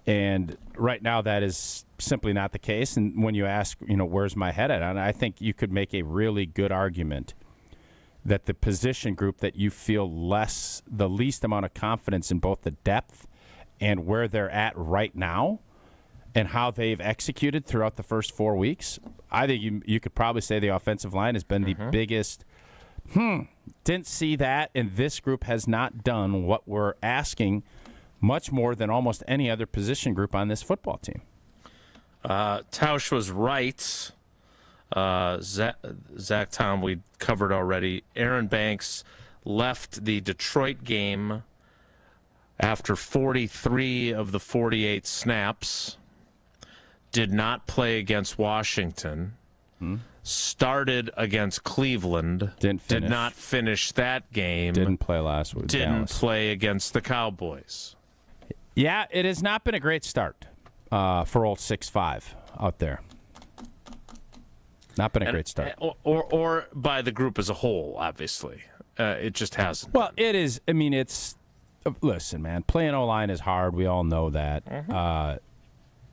And right now that is simply not the case. And when you ask, where's my head at? And I think you could make a really good argument that the position group that you feel the least amount of confidence in both the depth and where they're at right now and how they've executed throughout the first 4 weeks, I think you could probably say the offensive line has been the biggest. Didn't see that, and this group has not done what we're asking much more than almost any other position group on this football team. Tausch was right. Zach Tom, we covered already. Aaron Banks left the Detroit game after 43 of the 48 snaps. Did not play against Washington. Started against Cleveland. Did not finish that game. Didn't play last week. Didn't play against the Cowboys. Yeah, it has not been a great start for old 6'5" out there. Not been a great start. Or by the group as a whole, obviously. It just hasn't. Well, it is. I mean, it's... Listen, man, playing O-line is hard. We all know that.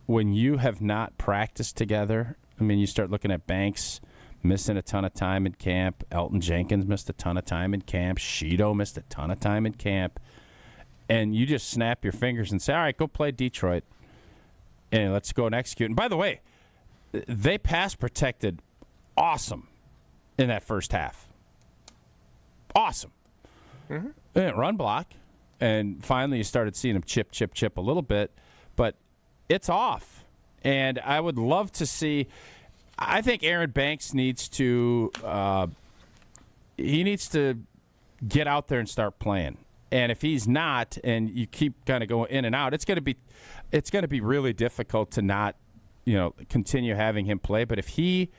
When you have not practiced together, I mean, you start looking at Banks missing a ton of time in camp. Elton Jenkins missed a ton of time in camp. Sheeto missed a ton of time in camp. And you just snap your fingers and say, all right, go play Detroit. And let's go and execute. And by the way, they pass protected awesome in that first half. Awesome. And run block. And finally you started seeing them chip a little bit. But it's off. And I would love to see – I think Aaron Banks needs to get out there and start playing. And if he's not, and you keep kind of going in and out, it's going to be really difficult to not, continue having him play. But if he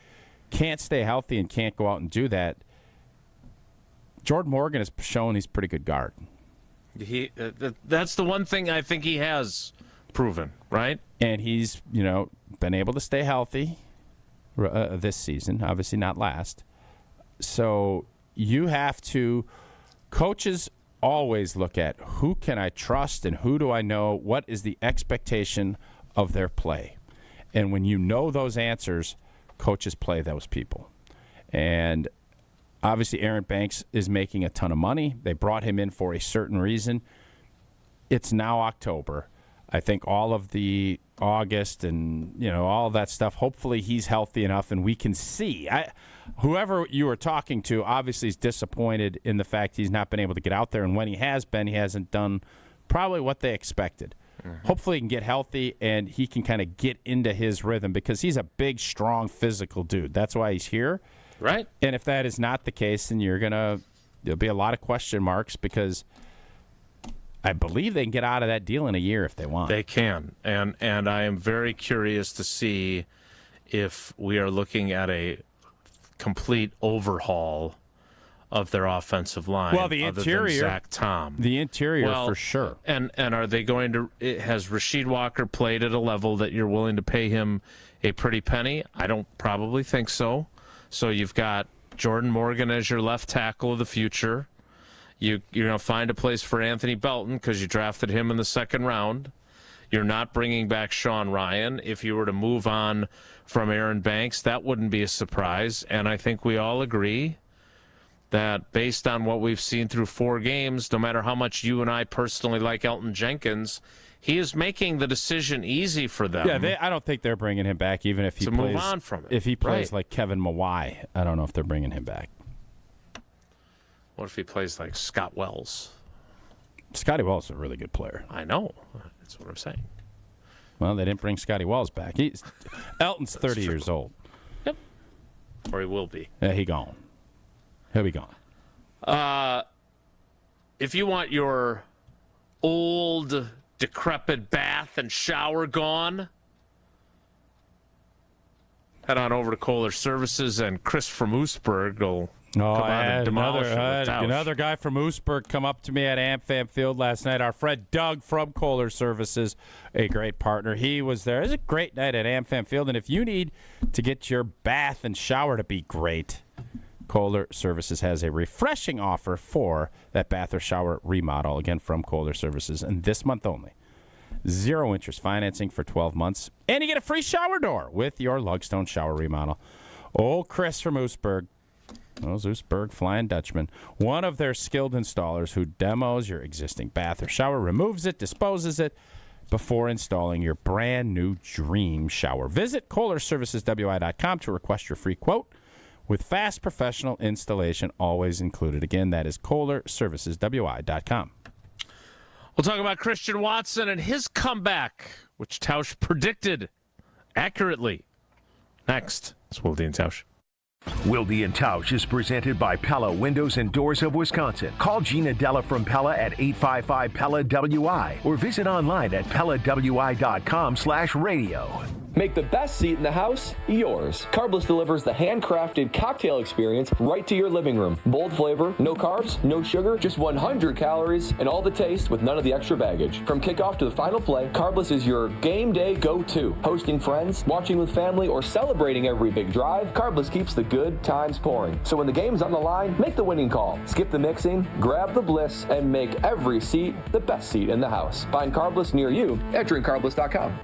can't stay healthy and can't go out and do that, Jordan Morgan has shown he's a pretty good guard. That's the one thing I think he has proven, right? And he's, been able to stay healthy this season, obviously not last. So you have to – coaches – always look at who can I trust and who do I know, what is the expectation of their play. And when you know those answers, coaches play those people. And obviously Aaron Banks is making a ton of money. They brought him in for a certain reason. It's now October. I think all of the August and, all of that stuff, hopefully he's healthy enough and we can see. Whoever you were talking to obviously is disappointed in the fact he's not been able to get out there. And when he has been, he hasn't done probably what they expected. Hopefully he can get healthy and he can kind of get into his rhythm because he's a big, strong, physical dude. That's why he's here. Right. And if that is not the case, then there'll be a lot of question marks because I believe they can get out of that deal in a year if they want. They can. And I am very curious to see if we are looking at a complete overhaul of their offensive line. Well, the interior, Zach Tom. The interior for sure. And are they going to? Has Rasheed Walker played at a level that you're willing to pay him a pretty penny? I don't probably think so. So you've got Jordan Morgan as your left tackle of the future. You're going to find a place for Anthony Belton because you drafted him in the second round. You're not bringing back Sean Ryan. If you were to move on from Aaron Banks, that wouldn't be a surprise. And I think we all agree that based on what we've seen through 4 games, no matter how much you and I personally like Elton Jenkins, he is making the decision easy for them. Yeah, I don't think they're bringing him back, even if he plays. Move on from it. If he plays like Kevin Mawai, I don't know if they're bringing him back. What if he plays like Scott Wells? Scotty Wells is a really good player. I know. That's what I'm saying. Well, they didn't bring Scotty Wells back. Elton's 30 years old. Yep. Or he will be. Yeah, he'll be gone. If you want your old, decrepit bath and shower gone, head on over to Kohler Services, and Chris from Oostburg will I had another guy from Oostburg come up to me at AmFam Field last night. Our friend Doug from Kohler Services, a great partner. He was there. It was a great night at AmFam Field, and if you need to get your bath and shower to be great, Kohler Services has a refreshing offer for that bath or shower remodel, again, from Kohler Services, and this month only. 0 interest financing for 12 months, and you get a free shower door with your Lugstone shower remodel. Old Chris from Oostburg, those Oostburg Flying Dutchman, one of their skilled installers who demos your existing bath or shower, removes it, disposes it before installing your brand new dream shower. Visit KohlerServicesWI.com to request your free quote with fast professional installation always included. Again, that is KohlerServicesWI.com. We'll talk about Christian Watson and his comeback, which Tausch predicted accurately. Next, it's Wilde Tausch. Wilde Tausch is presented by Pella Windows and Doors of Wisconsin. Call Gina Della from Pella at 855-PELLA-WI or visit online at PellaWI.com/radio. Make the best seat in the house yours. Carbless delivers the handcrafted cocktail experience right to your living room. Bold flavor, no carbs, no sugar, just 100 calories, and all the taste with none of the extra baggage. From kickoff to the final play, Carbless is your game day go-to. Hosting friends, watching with family, or celebrating every big drive, Carbless keeps the good times pouring. So when the game's on the line, make the winning call. Skip the mixing, grab the bliss, and make every seat the best seat in the house. Find Carbless near you at drinkcarbless.com.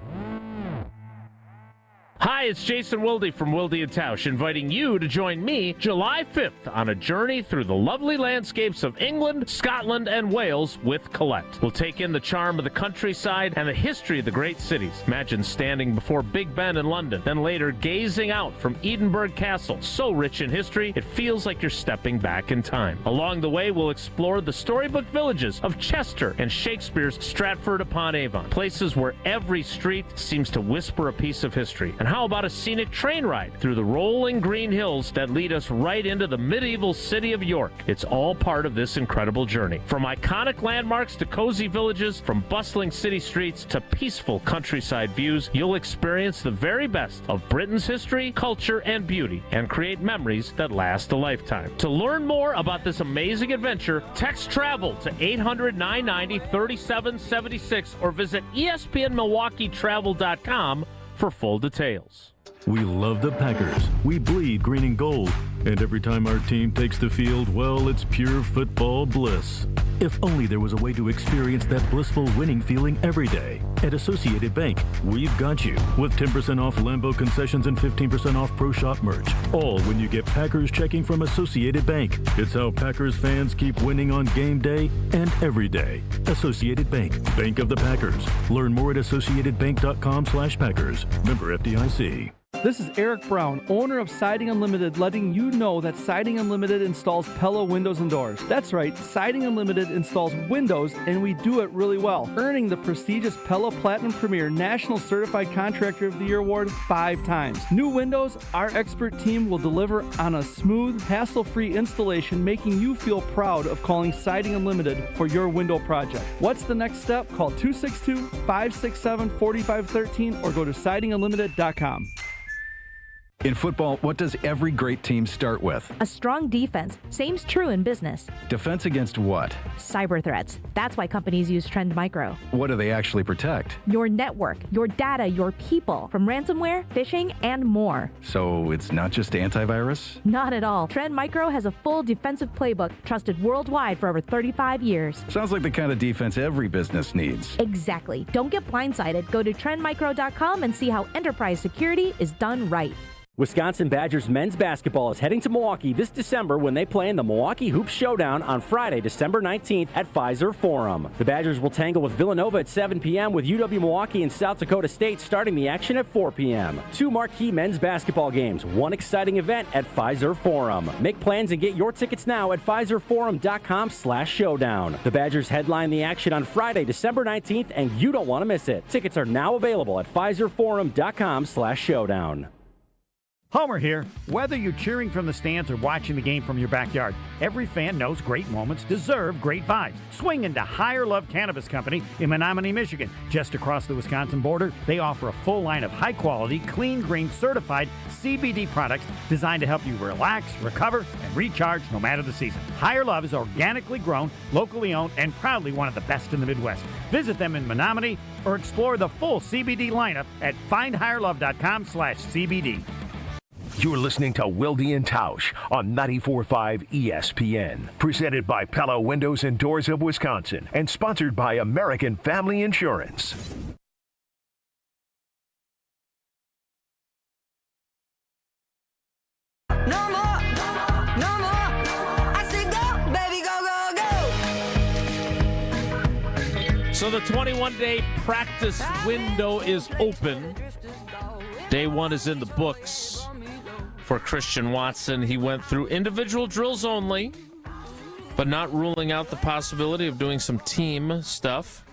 Hi, it's Jason Wilde from Wilde Tausch, inviting you to join me July 5th on a journey through the lovely landscapes of England, Scotland, and Wales with Colette. We'll take in the charm of the countryside and the history of the great cities. Imagine standing before Big Ben in London, then later gazing out from Edinburgh Castle. So rich in history, it feels like you're stepping back in time. Along the way, we'll explore the storybook villages of Chester and Shakespeare's Stratford-upon-Avon, places where every street seems to whisper a piece of history. And how about a scenic train ride through the rolling green hills that lead us right into the medieval city of York? It's all part of this incredible journey. From iconic landmarks to cozy villages, from bustling city streets to peaceful countryside views, you'll experience the very best of Britain's history, culture, and beauty, and create memories that last a lifetime. To learn more about this amazing adventure, text TRAVEL to 800-990-3776 or visit ESPNMilwaukeeTravel.com for full details. We love the Packers. We bleed green and gold. And every time our team takes the field, well, it's pure football bliss. If only there was a way to experience that blissful winning feeling every day. At Associated Bank, we've got you with 10% off Lambeau concessions and 15% off Pro Shop merch. All when you get Packers checking from Associated Bank. It's how Packers fans keep winning on game day and every day. Associated Bank, Bank of the Packers. Learn more at associatedbank.com/Packers. Member FDIC. This is Eric Brown, owner of Siding Unlimited, letting you know that Siding Unlimited installs Pella windows and doors. That's right, Siding Unlimited installs windows, and we do it really well, earning the prestigious Pella Platinum Premier National Certified Contractor of the Year award 5 times. New windows, our expert team will deliver on a smooth, hassle-free installation, making you feel proud of calling Siding Unlimited for your window project. What's the next step? Call 262-567-4513 or go to sidingunlimited.com. In football, what does every great team start with? A strong defense. Same's true in business. Defense against what? Cyber threats. That's why companies use Trend Micro. What do they actually protect? Your network, your data, your people, from ransomware, phishing, and more. So it's not just antivirus? Not at all. Trend Micro has a full defensive playbook trusted worldwide for over 35 years. Sounds like the kind of defense every business needs. Exactly. Don't get blindsided. Go to trendmicro.com and see how enterprise security is done right. Wisconsin Badgers men's basketball is heading to Milwaukee this December when they play in the Milwaukee Hoops Showdown on Friday, December 19th at Pfizer Forum. The Badgers will tangle with Villanova at 7 p.m. with UW-Milwaukee and South Dakota State starting the action at 4 p.m. 2 marquee men's basketball games, 1 exciting event at Pfizer Forum. Make plans and get your tickets now at PfizerForum.com/showdown. The Badgers headline the action on Friday, December 19th, and you don't want to miss it. Tickets are now available at PfizerForum.com/showdown. Homer here. Whether you're cheering from the stands or watching the game from your backyard, every fan knows great moments deserve great vibes. Swing into Higher Love Cannabis Company in Menominee, Michigan. Just across the Wisconsin border, they offer a full line of high-quality, clean-grain, certified CBD products designed to help you relax, recover, and recharge no matter the season. Higher Love is organically grown, locally owned, and proudly one of the best in the Midwest. Visit them in Menominee or explore the full CBD lineup at findhigherlove.com/CBD. You're listening to Wilde Tausch on 94.5 ESPN. Presented by Pella Windows and Doors of Wisconsin and sponsored by American Family Insurance. No more, no more. I said go, baby, go, go, go. So the 21-day practice window is open. Day one is in the books for Christian Watson. He went through individual drills only, but not ruling out the possibility of doing some team stuff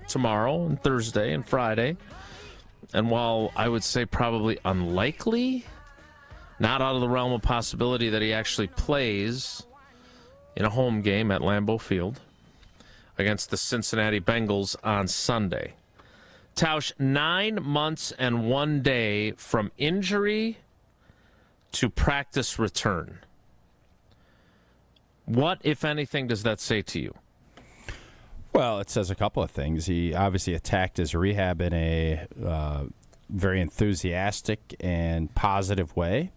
tomorrow and Thursday and Friday. And while I would say probably unlikely, not out of the realm of possibility that he actually plays in a home game at Lambeau Field against the Cincinnati Bengals on Sunday. Tausch, 9 months and 1 day from injury to practice return. What, if anything, does that say to you? Well, it says a couple of things. He obviously attacked his rehab in a very enthusiastic and positive way.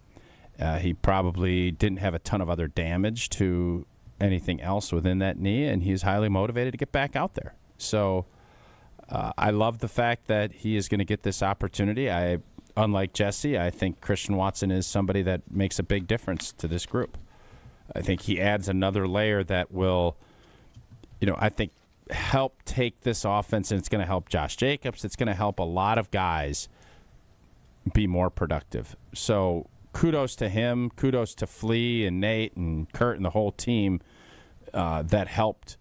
He probably didn't have a ton of other damage to anything else within that knee, and he's highly motivated to get back out there. So I love the fact that he is going to get this opportunity. Unlike Jesse, I think Christian Watson is somebody that makes a big difference to this group. I think he adds another layer that will, I think help take this offense, and it's going to help Josh Jacobs. It's going to help a lot of guys be more productive. So kudos to him. Kudos to Flea and Nate and Kurt and the whole team that helped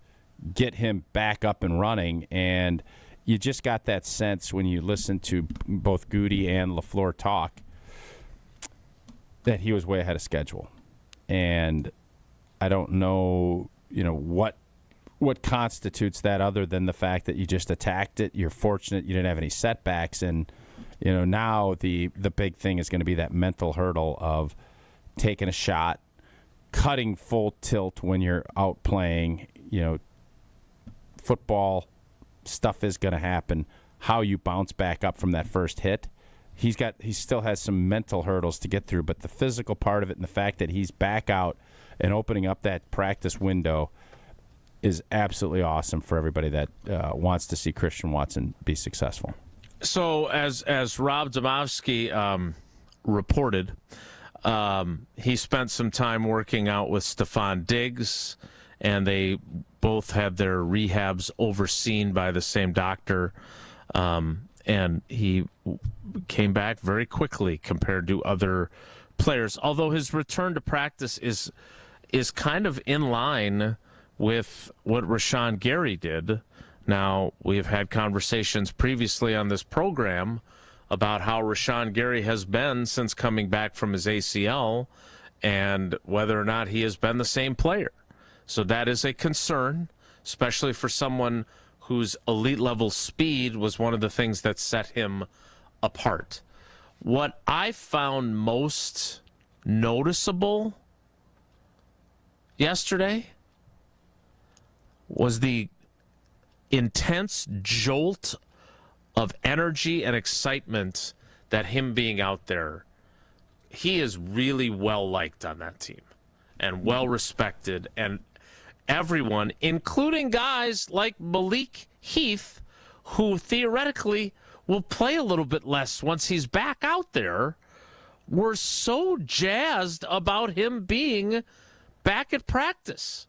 get him back up and running. And you just got that sense when you listen to both Goody and LaFleur talk that he was way ahead of schedule. And I don't know, what constitutes that other than the fact that you just attacked it. You're fortunate you didn't have any setbacks. And, now the big thing is going to be that mental hurdle of taking a shot, cutting full tilt when you're out playing, football. Stuff is going to happen. How you bounce back up from that first hit, he still has some mental hurdles to get through. But the physical part of it and the fact that he's back out and opening up that practice window is absolutely awesome for everybody that wants to see Christian Watson be successful. So as Rob Domofsky reported, he spent some time working out with Stephon Diggs, and they both had their rehabs overseen by the same doctor, and he came back very quickly compared to other players, although his return to practice is kind of in line with what Rashawn Gary did. Now, we've had conversations previously on this program about how Rashawn Gary has been since coming back from his ACL and whether or not he has been the same player. So that is a concern, especially for someone whose elite-level speed was one of the things that set him apart. What I found most noticeable yesterday was the intense jolt of energy and excitement that him being out there. He is really well-liked on that team and well-respected, and everyone, including guys like Malik Heath, who theoretically will play a little bit less once he's back out there, were so jazzed about him being back at practice.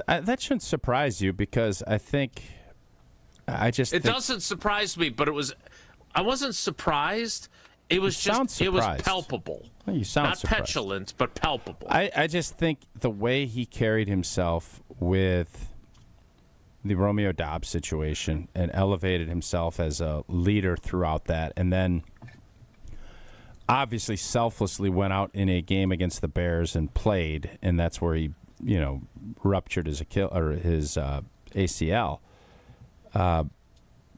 That shouldn't surprise you because I think it doesn't surprise me, but I wasn't surprised. It was palpable. Well, you sound not surprised. Petulant, but palpable. I just think the way he carried himself with the Romeo Doubs situation and elevated himself as a leader throughout that, and then obviously selflessly went out in a game against the Bears and played, and that's where he, ruptured his ACL.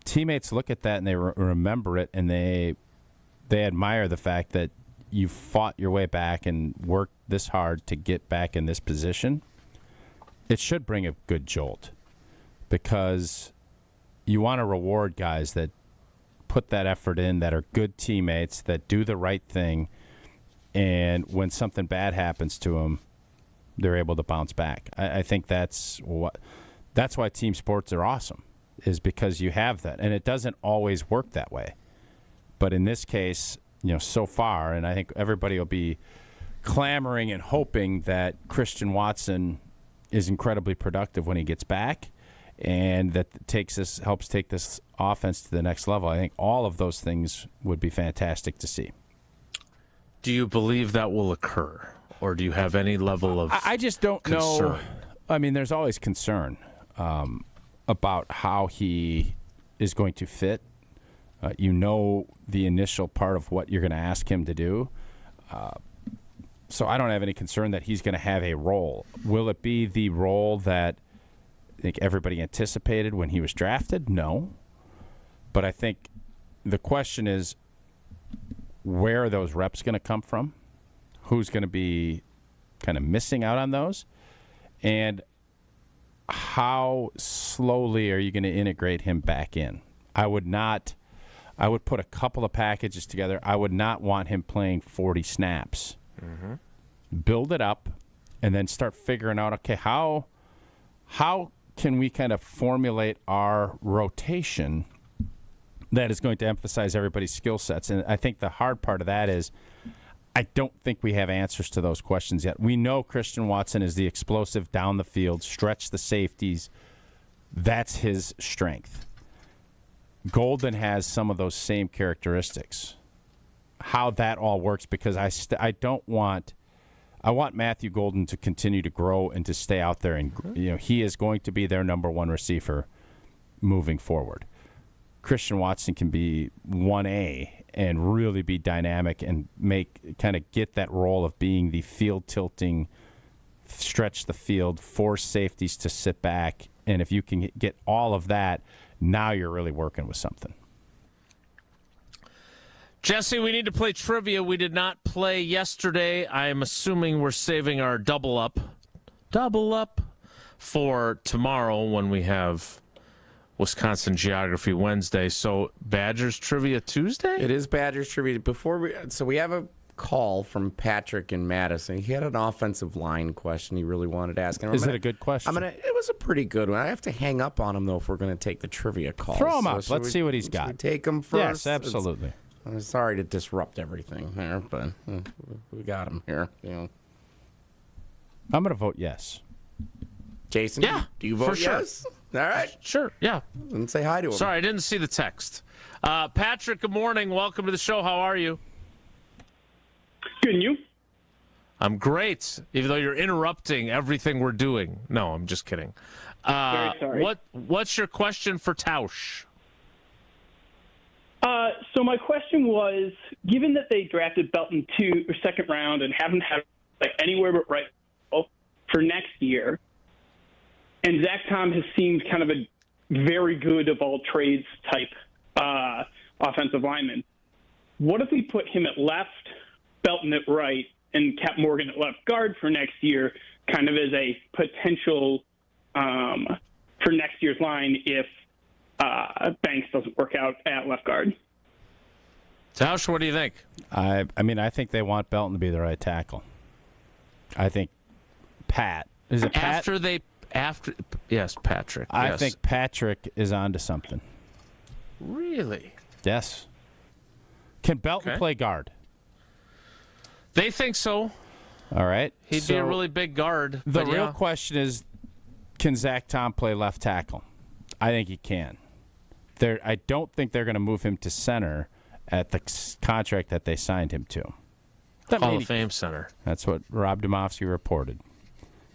Teammates look at that and they remember it, and they admire the fact that you fought your way back and worked this hard to get back in this position. It should bring a good jolt, because you want to reward guys that put that effort in, that are good teammates, that do the right thing, and when something bad happens to them, they're able to bounce back. I think that's why team sports are awesome, is because you have that, and it doesn't always work that way. But in this case, so far, and I think everybody will be clamoring and hoping that Christian Watson is incredibly productive when he gets back, and that helps take this offense to the next level. I think all of those things would be fantastic to see. Do you believe that will occur, or do you have any level of I just don't concern? know. I mean, there's always concern about how he is going to fit. The initial part of what you're going to ask him to do. So I don't have any concern that he's going to have a role. Will it be the role that I think everybody anticipated when he was drafted? No. But I think the question is, where are those reps going to come from? Who's going to be kind of missing out on those? And how slowly are you going to integrate him back in? I would put a couple of packages together. I would not want him playing 40 snaps. Mm-hmm. Build it up, and then start figuring out, okay, how can we kind of formulate our rotation that is going to emphasize everybody's skill sets? And I think the hard part of that is I don't think we have answers to those questions yet. We know Christian Watson is the explosive down the field, stretch the safeties. That's his strength. Golden has some of those same characteristics. How that all works, because I want Matthew Golden to continue to grow and to stay out there, and he is going to be their number one receiver moving forward. Christian Watson can be 1A and really be dynamic and get that role of being the field tilting, stretch the field, force safeties to sit back, and if you can get all of that, now you're really working with something. Jesse, we need to play trivia. We did not play yesterday. I am assuming we're saving our double up for tomorrow when we have Wisconsin Geography Wednesday. So Badgers Trivia Tuesday? It is Badgers Trivia. So we have a call from Patrick in Madison. He had an offensive line question he really wanted to ask. Is it a good question? It was a pretty good one. I have to hang up on him, though, if we're going to take the trivia call. Throw him up. Let's see what he's got. Should we take him first? Yes, absolutely. I'm sorry to disrupt everything here, but we got him here. I'm going to vote yes. Jason, yeah, do you vote for yes? Sure. All right. Sure, yeah. And say hi to him. Sorry, I didn't see the text. Patrick, good morning. Welcome to the show. How are you? Good, and you? I'm great, even though you're interrupting everything we're doing. No, I'm just kidding. Very sorry. What's your question for Tausch? So my question was, given that they drafted Belton second round and haven't had anywhere but right for next year, and Zach Tom has seemed kind of a very good of all trades type offensive lineman, what if we put him at left, Belton at right, and kept Morgan at left guard for next year, kind of as a potential for next year's line if Banks doesn't work out at left guard? Tausch, what do you think? I think they want Belton to be the right tackle. I think Pat. Is it Pat? Yes, Patrick. I think Patrick is onto something. Really? Yes. Can Belton play guard? They think so. All right. He'd be a really big guard. The real question is, can Zach Tom play left tackle? I think he can. I don't think they're going to move him to center at the contract that they signed him to. Hall of Fame center. That's what Rob Domofsky reported.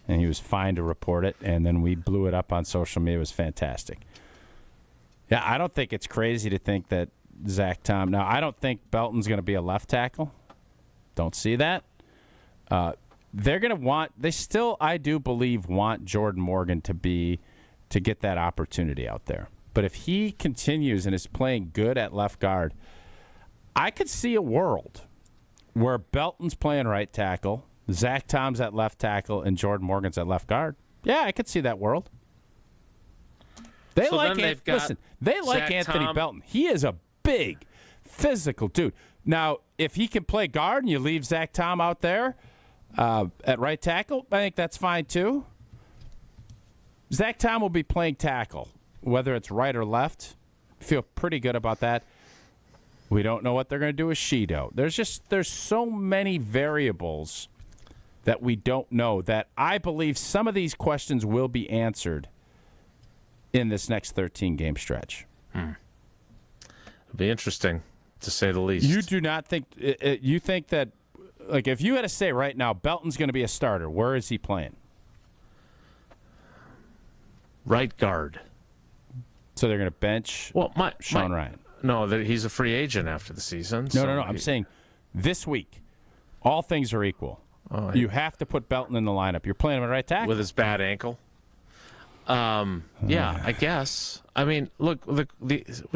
And he was fine to report it, and then we blew it up on social media. It was fantastic. Yeah, I don't think it's crazy to think that Zach Tom... Now, I don't think Belton's going to be a left tackle. don't see that. They're going to want, they still, I do believe, want Jordan Morgan to get that opportunity out there. But if he continues and is playing good at left guard, I could see a world where Belton's playing right tackle, Zach Tom's at left tackle, and Jordan Morgan's at left guard. Yeah, I could see that world. They like Anthony Belton. He is a big, physical dude. Now, if he can play guard and you leave Zach Tom out there at right tackle, I think that's fine too. Zach Tom will be playing tackle, whether it's right or left. Feel pretty good about that. We don't know what they're going to do with Shido. There's so many variables that we don't know that I believe some of these questions will be answered in this next 13-game stretch. It'll be interesting, to say the least. You do not think you think that, like, if you had to say right now, Belton's going to be a starter, where is he playing? Right guard. So they're going to bench Sean Ryan. No, he's a free agent after the season. No. I'm saying this week, all things are equal. You have to put Belton in the lineup. You're playing him at right tackle. With his bad ankle? Yeah, I guess. I mean, look, would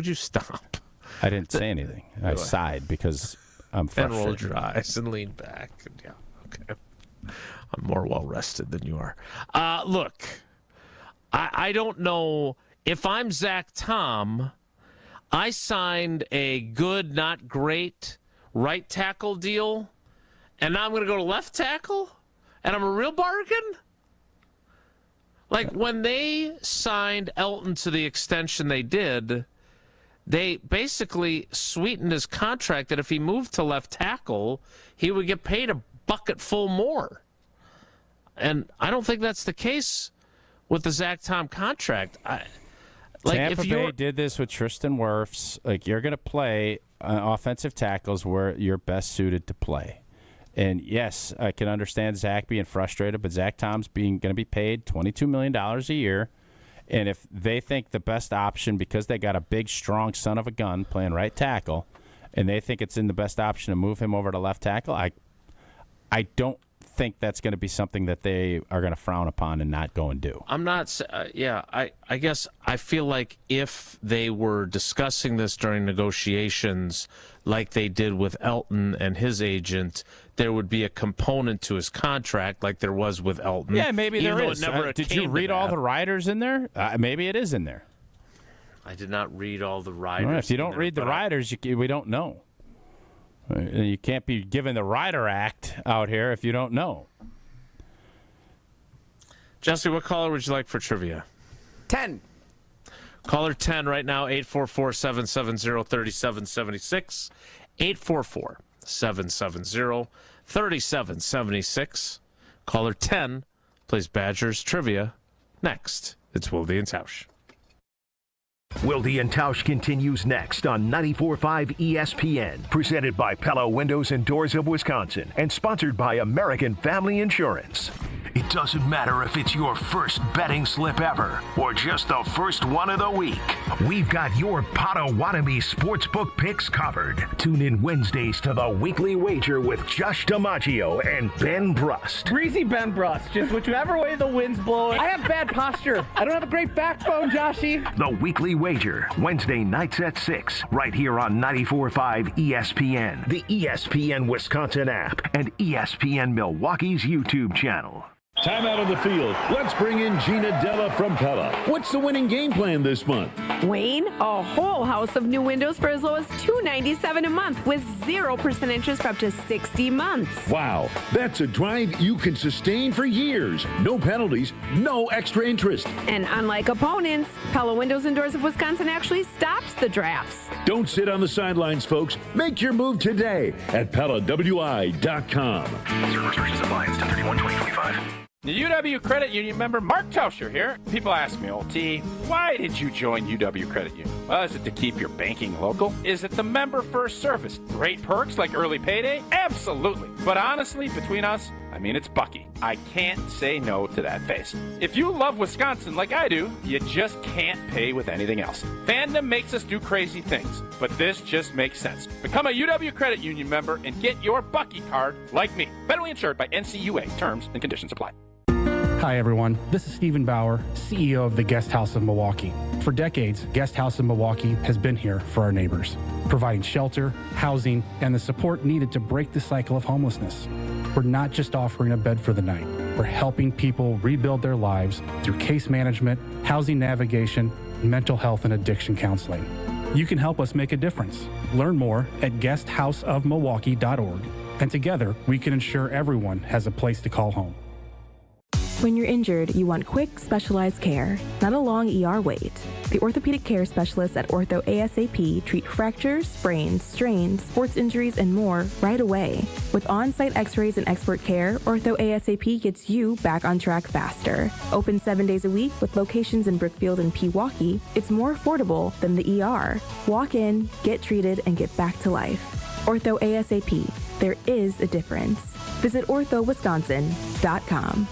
you stop? I didn't say anything. I sighed because I'm frustrated. And rolled your eyes and leaned back. Yeah, okay. I'm more well-rested than you are. Look, I don't know. If I'm Zach Tom, I signed a good, not great right tackle deal, and now I'm going to go to left tackle, and I'm a real bargain? Like, when they signed Elton to the extension they did, they basically sweetened his contract that if he moved to left tackle, he would get paid a bucket full more. And I don't think that's the case with the Zach Tom contract. Tampa Bay did this with Tristan Wirfs. Like, you're going to play offensive tackles where you're best suited to play. And, yes, I can understand Zach being frustrated, but Zach Tom's going to be paid $22 million a year. And if they think the best option, because they got a big, strong son of a gun playing right tackle, and they think it's in the best option to move him over to left tackle, I don't think that's going to be something that they are going to frown upon and not go and do. I'm not. I guess I feel like if they were discussing this during negotiations, like they did with Elton and his agent, there would be a component to his contract, like there was with Elton. Yeah, maybe there is. Did you read all the riders in there? Maybe it is in there. I did not read all the riders. Well, if you don't read the riders, we don't know. You can't be given the Rider Act out here if you don't know. Jesse, what caller would you like for trivia? 10. Caller 10 right now, 844-770-3776. 844-770-3776. Caller 10 plays Badgers trivia next. It's Wilde Tausch. Wilde Tausch continues next on 94.5 ESPN, presented by Pella Windows and Doors of Wisconsin, and sponsored by American Family Insurance. It doesn't matter if it's your first betting slip ever or just the first one of the week. We've got your Potawatomi sportsbook picks covered. Tune in Wednesdays to the Weekly Wager with Josh DiMaggio and Ben Brust. Greasy Ben Brust, just whichever way the wind's blowing. I have bad posture. I don't have a great backbone, Joshy. The Weekly Wager, Wednesday nights at 6, right here on 94.5 ESPN, the ESPN Wisconsin app, and ESPN Milwaukee's YouTube channel. Timeout on the field. Let's bring in Gina Della from Pella. What's the winning game plan this month? Wayne, a whole house of new windows for as low as $297 a month with 0% interest for up to 60 months. Wow, that's a drive you can sustain for years. No penalties, no extra interest. And unlike opponents, Pella Windows and Doors of Wisconsin actually stops the drafts. Don't sit on the sidelines, folks. Make your move today at PellaWI.com. Certain restrictions apply. It's 10/31/2025. The UW Credit Union member Mark Tauscher here. People ask me, old T, why did you join UW Credit Union? Well, is it to keep your banking local? Is it the member first service? Great perks like early payday? Absolutely. But honestly, between us, I mean, it's Bucky. I can't say no to that face. If you love Wisconsin like I do, you just can't pay with anything else. Fandom makes us do crazy things, but this just makes sense. Become a UW Credit Union member and get your Bucky card like me. Federally insured by NCUA. Terms and conditions apply. Hi, everyone. This is Stephen Bauer, CEO of the Guest House of Milwaukee. For decades, Guest House of Milwaukee has been here for our neighbors, providing shelter, housing, and the support needed to break the cycle of homelessness. We're not just offering a bed for the night. We're helping people rebuild their lives through case management, housing navigation, mental health, and addiction counseling. You can help us make a difference. Learn more at guesthouseofmilwaukee.org, and together we can ensure everyone has a place to call home. When you're injured, you want quick, specialized care, not a long ER wait. The orthopedic care specialists at Ortho ASAP treat fractures, sprains, strains, sports injuries, and more right away. With on-site x-rays and expert care, Ortho ASAP gets you back on track faster. Open 7 days a week with locations in Brookfield and Pewaukee, it's more affordable than the ER. Walk in, get treated, and get back to life. Ortho ASAP. There is a difference. Visit orthowisconsin.com.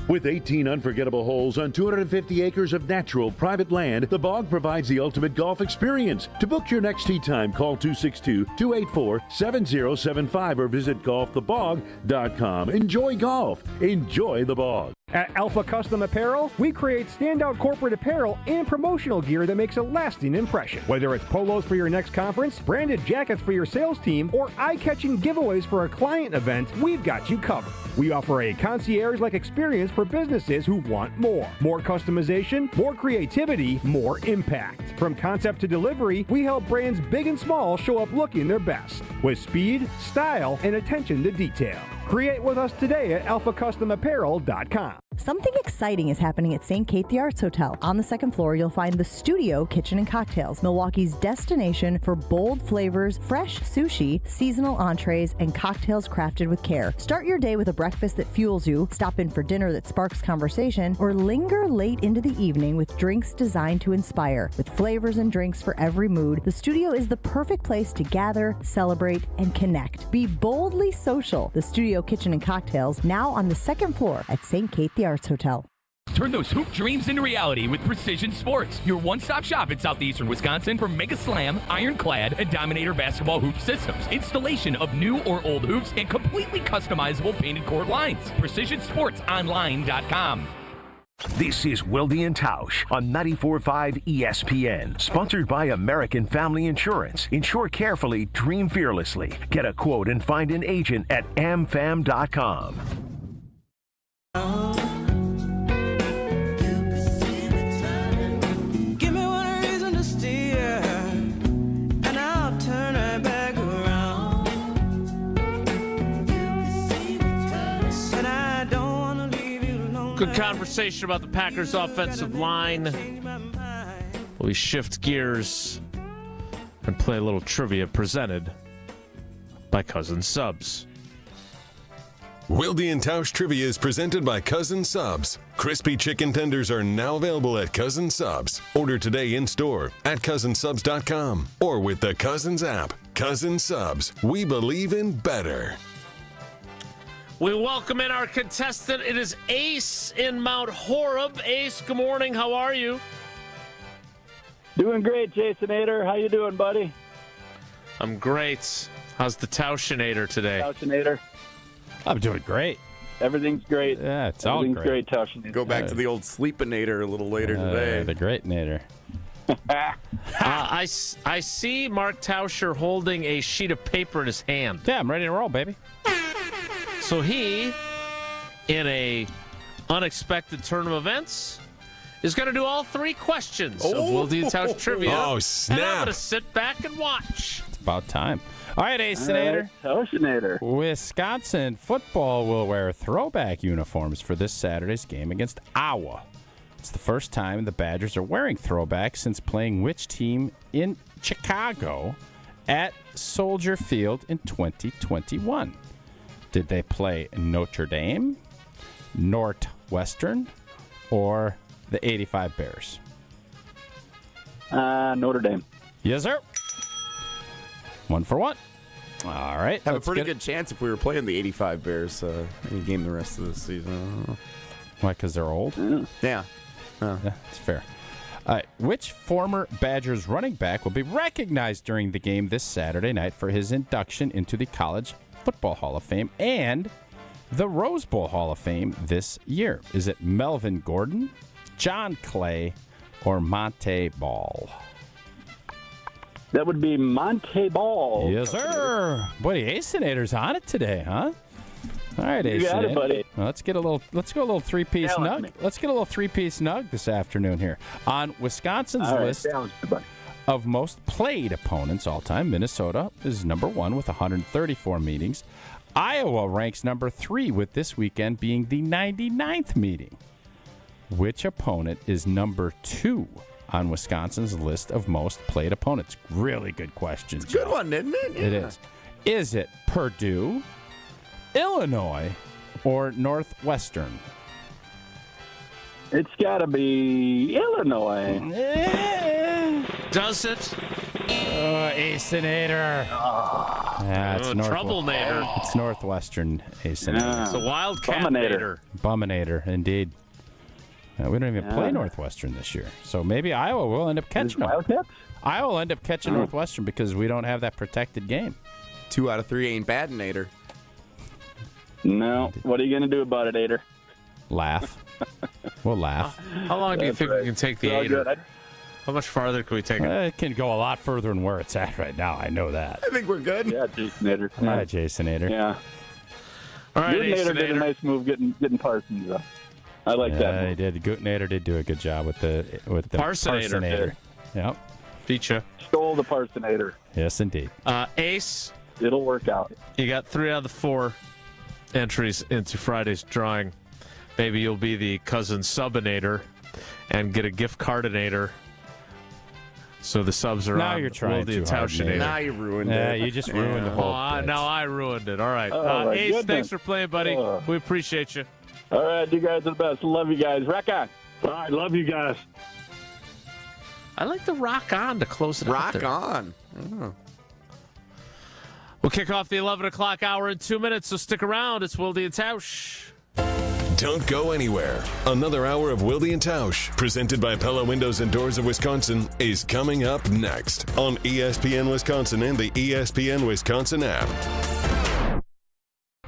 With 18 unforgettable holes on 250 acres of natural private land, the Bog provides the ultimate golf experience. To book your next tee time, call 262-284-7075 or visit golfthebog.com. Enjoy golf. Enjoy the Bog. At Alpha Custom Apparel, we create standout corporate apparel and promotional gear that makes a lasting impression. Whether it's polos for your next conference, branded jackets for your sales team, or eye-catching giveaways for a client event, we've got you covered. We offer a concierge-like experience for businesses who want more. More customization, more creativity, more impact. From concept to delivery, we help brands big and small show up looking their best with speed, style, and attention to detail. Create with us today at alphacustomapparel.com. Something exciting is happening at St. Kate the Arts Hotel. On the second floor, you'll find the Studio Kitchen and Cocktails, Milwaukee's destination for bold flavors, fresh sushi, seasonal entrees, and cocktails crafted with care. Start your day with a breakfast that fuels you, stop in for dinner that sparks conversation, or linger late into the evening with drinks designed to inspire. With flavors and drinks for every mood, the Studio is the perfect place to gather, celebrate, and connect. Be boldly social. The Studio Kitchen and Cocktails, now on the second floor at St. Kate the Arts Hotel. Turn those hoop dreams into reality with Precision Sports, your one-stop shop in southeastern Wisconsin for Mega Slam, Ironclad, and Dominator basketball hoop systems. Installation of new or old hoops and completely customizable painted court lines. PrecisionSportsOnline.com. This is Wilde Tausch on 94.5 ESPN, sponsored by American Family Insurance. Insure carefully, dream fearlessly. Get a quote and find an agent at amfam.com. Give me one reason to steer, and I'll turn right back around. And I don't want to leave you alone. Good conversation about the Packers' offensive line. We shift gears and play a little trivia presented by Cousin Subs. Wilde Tausch Trivia is presented by Cousin Subs. Crispy chicken tenders are now available at Cousin Subs. Order today in store at cousinsubs.com or with the Cousins app. Cousin Subs, we believe in better. We welcome in our contestant. It is Ace in Mount Horeb. Ace, good morning. How are you? Doing great, Jasonator. How you doing, buddy? I'm great. How's the Tauschinator today? Tauschinator. I'm doing great. Everything's great. Yeah, it's all Everything's great. Tauschinator. Go back to the old Sleepinator a little later today. The Great Nader. I see Mark Tauscher holding a sheet of paper in his hand. Yeah, I'm ready to roll, baby. So he, in a unexpected turn of events, is going to do all three questions of Wilde Tausch Trivia. Oh, snap. And I'm going to sit back and watch. It's about time. All right, Ace-inator. Tauschinator. Wisconsin football will wear throwback uniforms for this Saturday's game against Iowa. It's the first time the Badgers are wearing throwbacks since playing which team in Chicago at Soldier Field in 2021? Did they play Notre Dame, Northwestern, or the 85 Bears? Notre Dame. Yes, sir. 1 for 1. All right. Have a pretty good chance if we were playing the 85 Bears any game the rest of the season. Why, because they're old? Yeah. Yeah, it's fair. Which former Badgers running back will be recognized during the game this Saturday night for his induction into the College Football Hall of Fame and the Rose Bowl Hall of Fame this year? Is it Melvin Gordon, John Clay, or Monte Ball? That would be Monte Ball. Yes, sir. Boy, the Acenator's on it today, huh? All right, You got it, buddy. Well, let's go a little three-piece nug. Let's get a little three-piece nug this afternoon here on Wisconsin's list of most played opponents all time. Minnesota is number 1 with 134 meetings. Iowa ranks number 3 with this weekend being the 99th meeting. Which opponent is number 2 on Wisconsin's list of most played opponents? Really good question. It's a good one, isn't it? Yeah. It is. Is it Purdue, Illinois, or Northwestern? It's got to be Illinois. Does it? Acenator. It's Troublemaker. It's Northwestern Acenator. It's a Wildcat-nator. Buminator, indeed. We don't even play Northwestern this year, so maybe Iowa will end up catching them. Iowa will end up catching Northwestern because we don't have that protected game. 2 out of 3 ain't bad, Nader. No. What are you going to do about it, Ader? Laugh. We'll laugh. How long do you think we can take the Ader? How much farther can we take it? It can go a lot further than where it's at right now. I know that. I think we're good. Yeah, Jason Ader. Come on. Jason Ader. Yeah. All right, Nader did a nice move getting Parsons, though. I like that. He did. Nader did do a good job with the Parsonator. Yep. Beat you. Stole the Parsonator. Yes, indeed. Ace. It'll work out. You got 3 out of the 4 entries into Friday's drawing. Maybe you'll be the cousin Subinator and get a gift cardinator. So the subs are now on. you're trying too hard. Now you ruined it. You just ruined the whole now I ruined it. All right. Oh, Ace, goodness. thanks for playing, buddy. We appreciate you. All right, you guys are the best. Love you guys. Rock on. All right, love you guys. I like the rock on to close it out Rock there. on. Oh. We'll kick off the 11 o'clock hour in 2 minutes, so stick around. It's Wilde Tausch. Don't go anywhere. Another hour of Wilde Tausch, presented by Pella Windows and Doors of Wisconsin, is coming up next on ESPN Wisconsin and the ESPN Wisconsin app.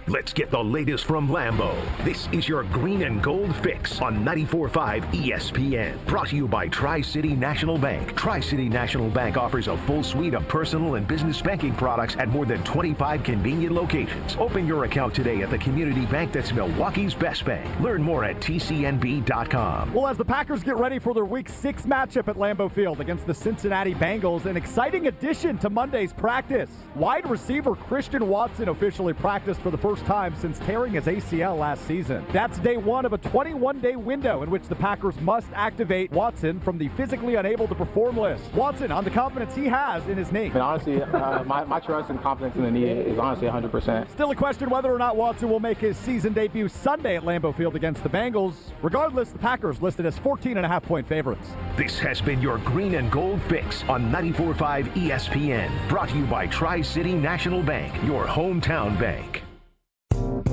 Let's get the latest from Lambeau. This is your green and gold fix on 94.5 ESPN. Brought to you by Tri-City National Bank. Tri-City National Bank offers a full suite of personal and business banking products at more than 25 convenient locations. Open your account today at the community bank that's Milwaukee's best bank. Learn more at tcnb.com. Well, as the Packers get ready for their Week 6 matchup at Lambeau Field against the Cincinnati Bengals, an exciting addition to Monday's practice. Wide receiver Christian Watson officially practiced for the first time since tearing his ACL last season. That's day 1 of a 21-day window in which the Packers must activate Watson from the physically unable to perform list. Watson on the confidence he has in his knee. And honestly, my trust and confidence in the knee is honestly 100%. Still a question whether or not Watson will make his season debut Sunday at Lambeau Field against the Bengals. Regardless, the Packers listed as 14.5-point favorites. This has been your green and gold fix on 94.5 ESPN. Brought to you by Tri-City National Bank, your hometown bank.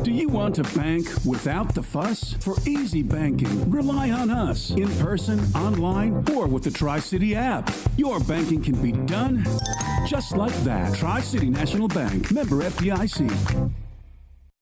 Do you want to bank without the fuss? For easy banking, rely on us. In person, online, or with the Tri-City app. Your banking can be done just like that. Tri-City National Bank. Member FDIC.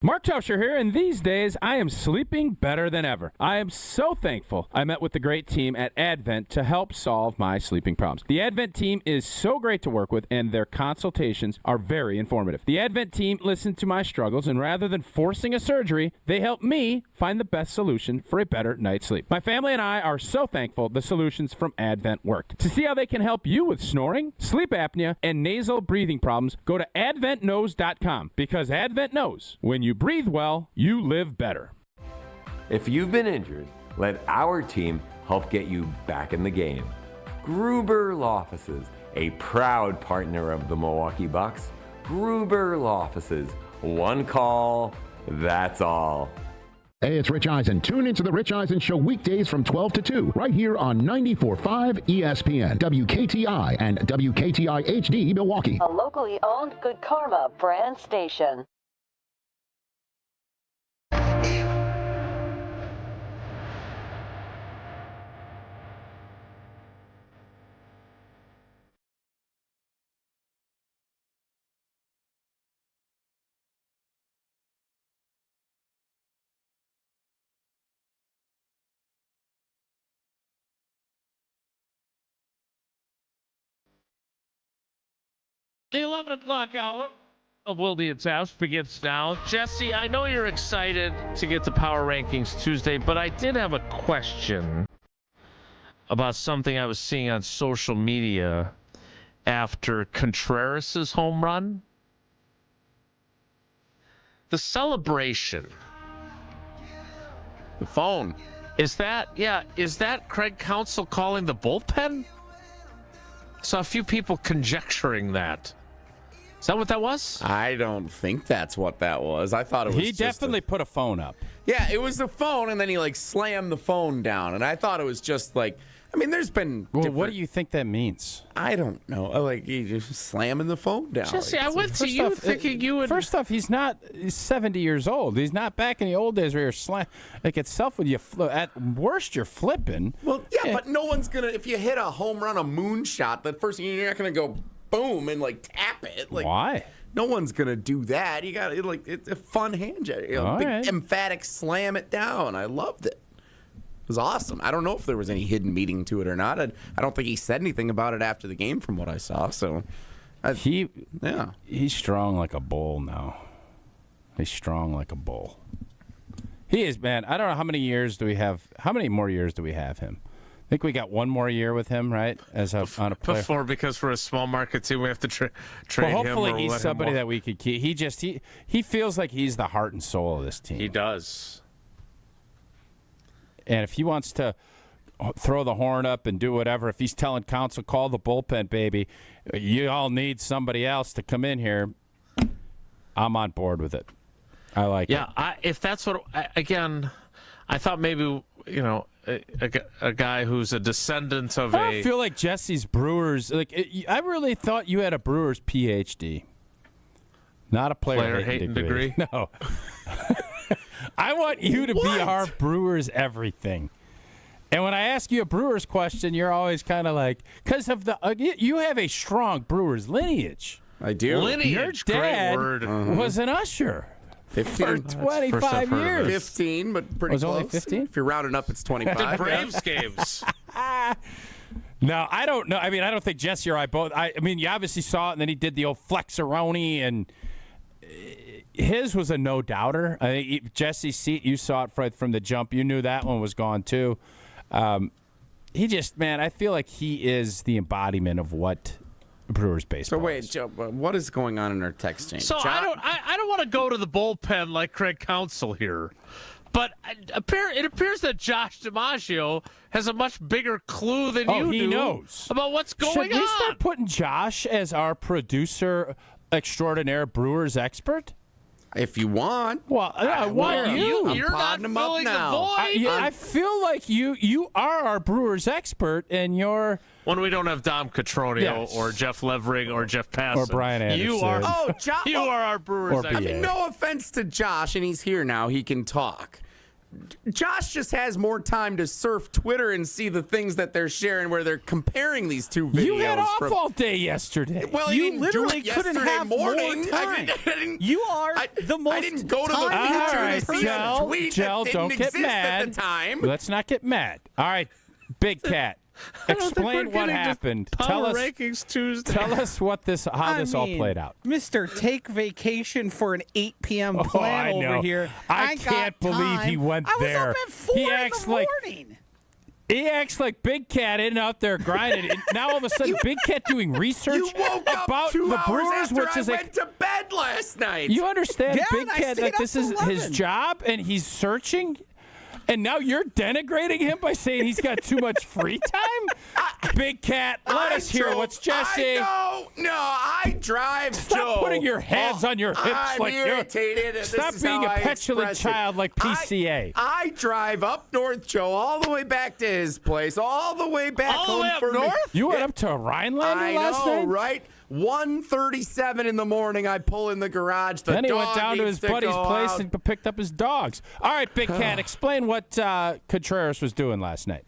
Mark Tauscher here, and these days I am sleeping better than ever. I am so thankful I met with the great team at Advent to help solve my sleeping problems. The Advent team is so great to work with, and their consultations are very informative. The Advent team listened to my struggles, and rather than forcing a surgery, they helped me find the best solution for a better night's sleep. My family and I are so thankful the solutions from Advent worked. To see how they can help you with snoring, sleep apnea, and nasal breathing problems, go to adventknows.com, because Advent knows when you breathe well, you live better. If you've been injured, let our team help get you back in the game. Gruber Law Offices, a proud partner of the Milwaukee Bucks. Gruber Law Offices, one call, that's all. Hey, it's Rich Eisen. Tune into the Rich Eisen Show weekdays from 12 to 2, right here on 94.5 ESPN, WKTI, and WKTI HD Milwaukee. A locally owned Good Karma brand station. The 11 o'clock hour of Wilde Tausch begins now. Jesse, I know you're excited to get to Power Rankings Tuesday, but I did have a question about something I was seeing on social media after Contreras' home run. The celebration. The phone. Is that Craig Counsell calling the bullpen? Saw a few people conjecturing that. Is that what that was? I don't think that's what that was. I thought it was. He definitely put a phone up. Yeah, it was the phone, and then he slammed the phone down, and I thought it was just there's been. Well, what do you think that means? I don't know. He's just slamming the phone down. Jesse, I went to you thinking you would. First off, he's 70 years old. He's not back in the old days where you're itself when you at worst you're flipping. Well, yeah, but no one's gonna. If you hit a home run, a moonshot, the first thing you're not gonna go boom and tap it. Why? No one's gonna do that. You got it's a fun hand gesture. Big emphatic slam it down. I loved it. It was awesome. I don't know if there was any hidden meaning to it or not. I don't think he said anything about it after the game from what I saw. So he's strong like a bull now. He's strong like a bull. He is, man. I don't know how many years do we have. How many more years do we have him? I think we got one more year with him, right? On a player. Before, because we're a small market team, we have to trade him. Hopefully, he's somebody that we could keep. He feels like he's the heart and soul of this team. He does. And if he wants to throw the horn up and do whatever, if he's telling Counsell, call the bullpen, baby, you all need somebody else to come in here, I'm on board with it. I like it. Yeah, if that's what, again, I thought maybe, a guy who's a descendant of I feel like Jesse's Brewers, I really thought you had a Brewers PhD. Not a player hating degree. No. I want you to be our Brewers everything. And when I ask you a Brewers question, you're always kind of because of you have a strong Brewers lineage. I do. Lineage, your dad great word. was an usher. 15. For 25 years. 15, but pretty close. Only 15? If you're rounding up, it's 25. The Braves games. No, I don't know. I mean, I don't think Jesse or I both. You obviously saw it, and then he did the old flexeroni, and his was a no-doubter. I think Jesse's seat, you saw it from the jump. You knew that one was gone, too. He just, man, I feel like he is the embodiment of what Brewers baseball. So wait, Joe, what is going on in our text chain? So I don't want to go to the bullpen like Craig Counsell here, but it appears that Josh DiMaggio has a much bigger clue than you do. He knows about what's going on. Should we start putting Josh as our producer extraordinaire Brewers expert? If you want. Well, I want you. You're not filling the void. I feel like you are our Brewers expert, and you're... When we don't have Dom Catronio or Jeff Levering or Jeff Passan. Or Brian Anderson. You are our Brewers expert. No offense to Josh, and he's here now. He can talk. Josh just has more time to surf Twitter and see the things that they're sharing where they're comparing these two videos. You had off all day yesterday. Well, you literally couldn't have morning. more time. You are the most. I didn't go to the feature to see a tweet that didn't exist at the time. Let's not get mad. All right, Big Cat. Explain what happened. Power Rankings Tuesday. Tell us how this all played out. Mr. Take vacation for an 8 p.m. plan over here. I can't believe he went there. I was up at 4 in the morning. He acts like Big Cat isn't out there grinding. And now all of a sudden, Big Cat doing research about the Brewers, which is I went to bed last night. You understand, Big Cat, that this is his job and he's searching? And now you're denigrating him by saying he's got too much free time? Big Cat, let us hear what's Jesse. I drive. Stop putting your hands on your hips I'm like irritated. you're. Stop being a petulant child like PCA. I drive up north, Joe, all the way back to his place, all the way back home way up for north? me. You went up to Rhinelander last night? I know, right? 1:37 in the morning, I pull in the garage. Then he went down to his buddy's place and picked up his dogs. All right, Big Cat, explain what Contreras was doing last night.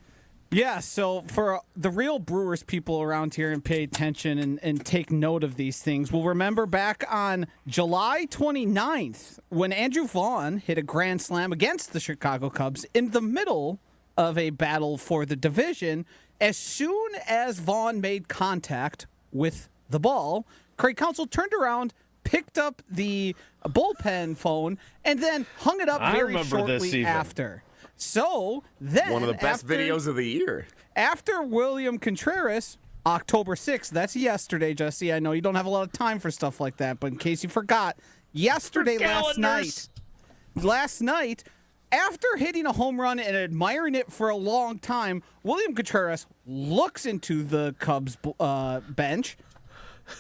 Yeah, so for the real Brewers people around here and pay attention and take note of these things, we'll remember back on July 29th when Andrew Vaughn hit a grand slam against the Chicago Cubs in the middle of a battle for the division. As soon as Vaughn made contact with the ball, Craig Counsell turned around, picked up the bullpen phone, and then hung it up very shortly after. So then, one of the best videos of the year. After William Contreras, October 6th, that's yesterday, Jesse. I know you don't have a lot of time for stuff like that, but in case you forgot, yesterday, last night, after hitting a home run and admiring it for a long time, William Contreras looks into the Cubs bench,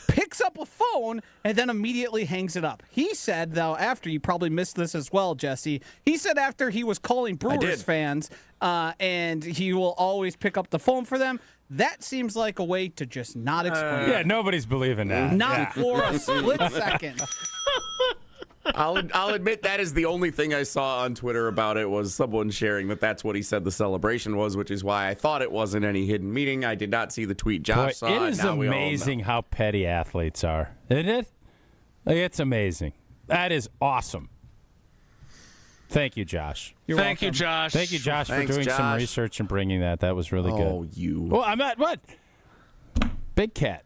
picks up a phone, and then immediately hangs it up. He said, though, after, you probably missed this as well, Jesse, he said after he was calling Brewers fans, and he will always pick up the phone for them, that seems like a way to just not explain it. Yeah, nobody's believing that. Not for a split second. I'll admit that is the only thing I saw on Twitter about it was someone sharing that that's what he said the celebration was, which is why I thought it wasn't any hidden meeting. I did not see the tweet Josh saw. It is amazing how petty athletes are, isn't it? Like, it's amazing. That is awesome. Thank you, Josh. Thank you, Josh. Thank you, Josh, for doing some research and bringing that. That was really good. Oh, you. Well, I'm at what? Big Cat.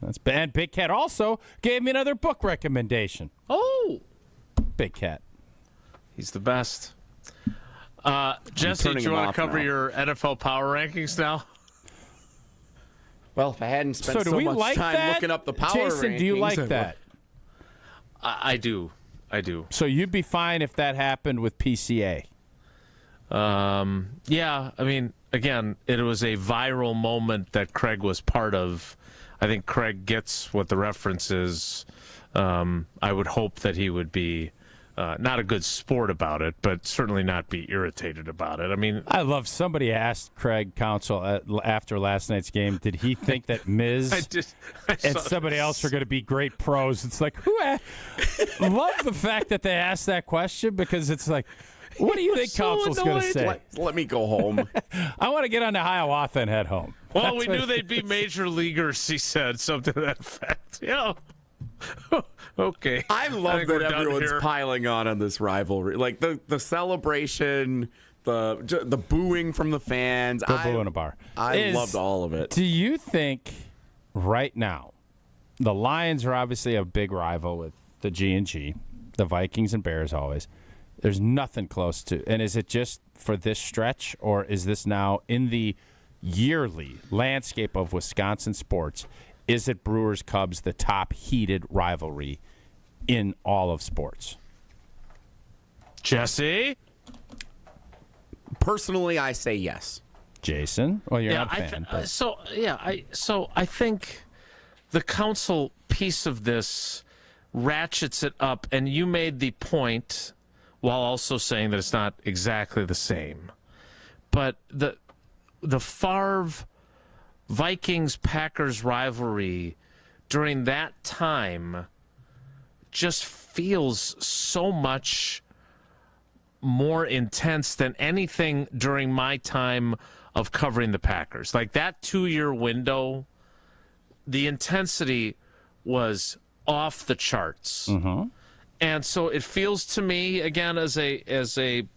That's bad. Big Cat also gave me another book recommendation. Oh, Big Cat. He's the best. Jesse, do you want to cover your NFL power rankings now? Well, if I hadn't spent so much time looking up the power Jason, rankings. Do you like that? I do. So you'd be fine if that happened with PCA? Yeah. I mean, again, it was a viral moment that Craig was part of. I think Craig gets what the reference is. I would hope that he would be not a good sport about it, but certainly not be irritated about it. I mean, I love somebody asked Craig Counsell after last night's game, did he think that Miz and somebody else are going to be great pros? It's like, love the fact that they asked that question because it's like, what do you think Counsell's going to say? Let me go home. I want to get on to Hiawatha and head home. Well, we knew they'd be major leaguers, he said, something to that effect. Yeah. Okay. I love that everyone's piling on this rivalry. Like the celebration, the booing from the fans. Go boo in a bar. I loved all of it. Do you think right now, the Lions are obviously a big rival with the G&G, the Vikings and Bears always. There's nothing close to. And is it just for this stretch, or is this now in the yearly landscape of Wisconsin sports? Is it Brewers Cubs the top heated rivalry in all of sports? Jesse? Personally, I say yes. Jason? Well, you're not a fan. I think the Counsell piece of this ratchets it up, and you made the point while also saying that it's not exactly the same. But the Favre Vikings-Packers rivalry during that time just feels so much more intense than anything during my time of covering the Packers. Like that 2-year window, the intensity was off the charts. Mm-hmm. And so it feels to me, again, I'm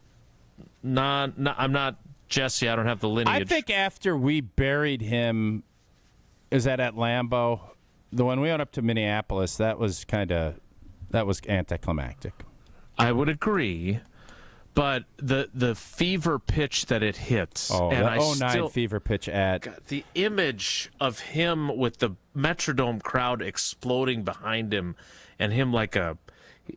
not Jesse, I don't have the lineage. I think after we buried him, is that at Lambeau? When we went up to Minneapolis, that was anticlimactic. I would agree, but the fever pitch that it hits. Oh, and the 09 fever pitch at. The image of him with the Metrodome crowd exploding behind him and him like a.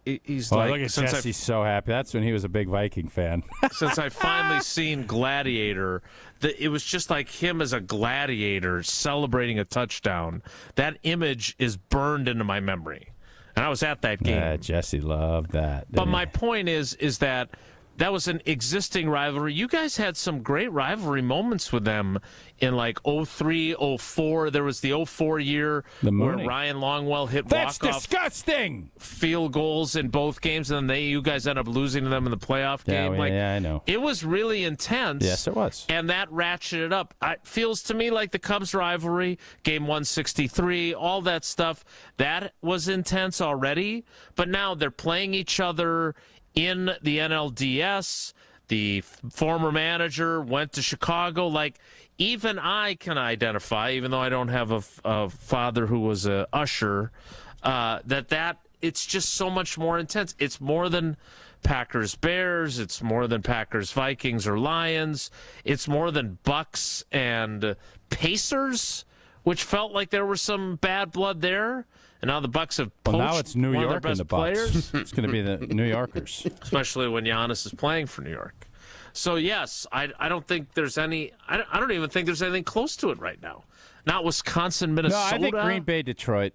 He's like, look at Jesse, he's so happy. That's when he was a big Viking fan. Since I finally seen Gladiator, it was just like him as a gladiator celebrating a touchdown. That image is burned into my memory, and I was at that game. Jesse loved that. But my point is that was an existing rivalry. You guys had some great rivalry moments with them in like 03, 04. There was the 04 year where Ryan Longwell hit That's walk-off disgusting. Field goals in both games, and then you guys end up losing to them in the playoff game. Yeah, I know. It was really intense. Yes, it was. And that ratcheted up. It feels to me like the Cubs rivalry, game 163, all that stuff, that was intense already. But now they're playing each other in the NLDS. the former manager went to Chicago. Like, even I can identify, even though I don't have a father who was a usher, that it's just so much more intense. It's more than Packers Bears. It's more than Packers Vikings or Lions. It's more than Bucks and Pacers, which felt like there was some bad blood there. And now the Bucks have poached now it's New one York of their best and the Bucks. players. It's going to be the New Yorkers, especially when Giannis is playing for New York. So yes, I don't think there's any. I don't even think there's anything close to it right now. Not Wisconsin, Minnesota. No, I think Green Bay, Detroit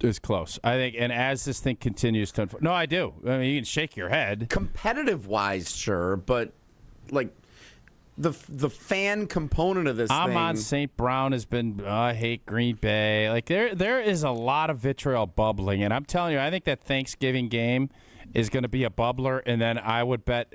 is close. I think, and as this thing continues to unfold, no, I do. I mean, you can shake your head. Competitive wise, sure, but like the fan component of this Amon St. Brown has been, I hate Green Bay. Like there is a lot of vitriol bubbling, and I'm telling you, I think that Thanksgiving game is going to be a bubbler, and then I would bet.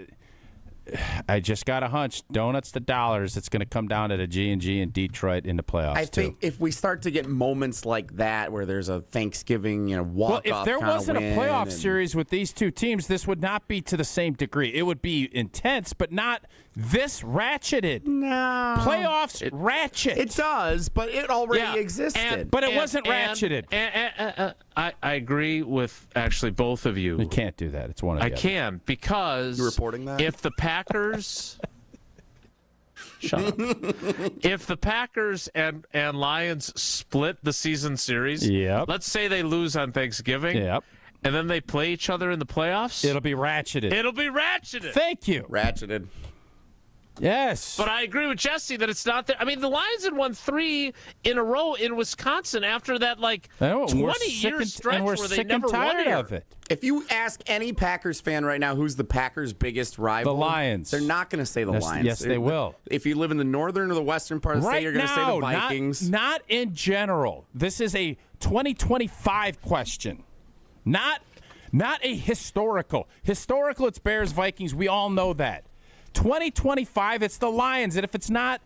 I just got a hunch. Donuts to dollars. It's going to come down to the G&G in Detroit in the playoffs. I think if we start to get moments like that, where there's a Thanksgiving, walk-off if there wasn't a playoff series with these two teams, this would not be to the same degree. It would be intense, but not this ratcheted. No, playoffs ratchet. It does, but it already existed. But it wasn't ratcheted. I agree with actually both of you. You can't do that. It's one of the I other. can, because you're reporting that? If the Packers shut up. If the Packers and Lions split the season series, let's say they lose on Thanksgiving, and then they play each other in the playoffs, it'll be ratcheted. It'll be ratcheted. Thank you. Ratcheted. Yes. But I agree with Jesse that it's not there. I mean, the Lions had won 3 in a row in Wisconsin after that, 20-year stretch where they never won of it. If you ask any Packers fan right now who's the Packers' biggest rival, the Lions. They're not going to say the Lions. Yes, they will. If you live in the northern or the western part of the state, you're going to say the Vikings. Not in general. This is a 2025 question. Not a historical. Historical, it's Bears, Vikings. We all know that. 2025, it's the Lions. And if it's not,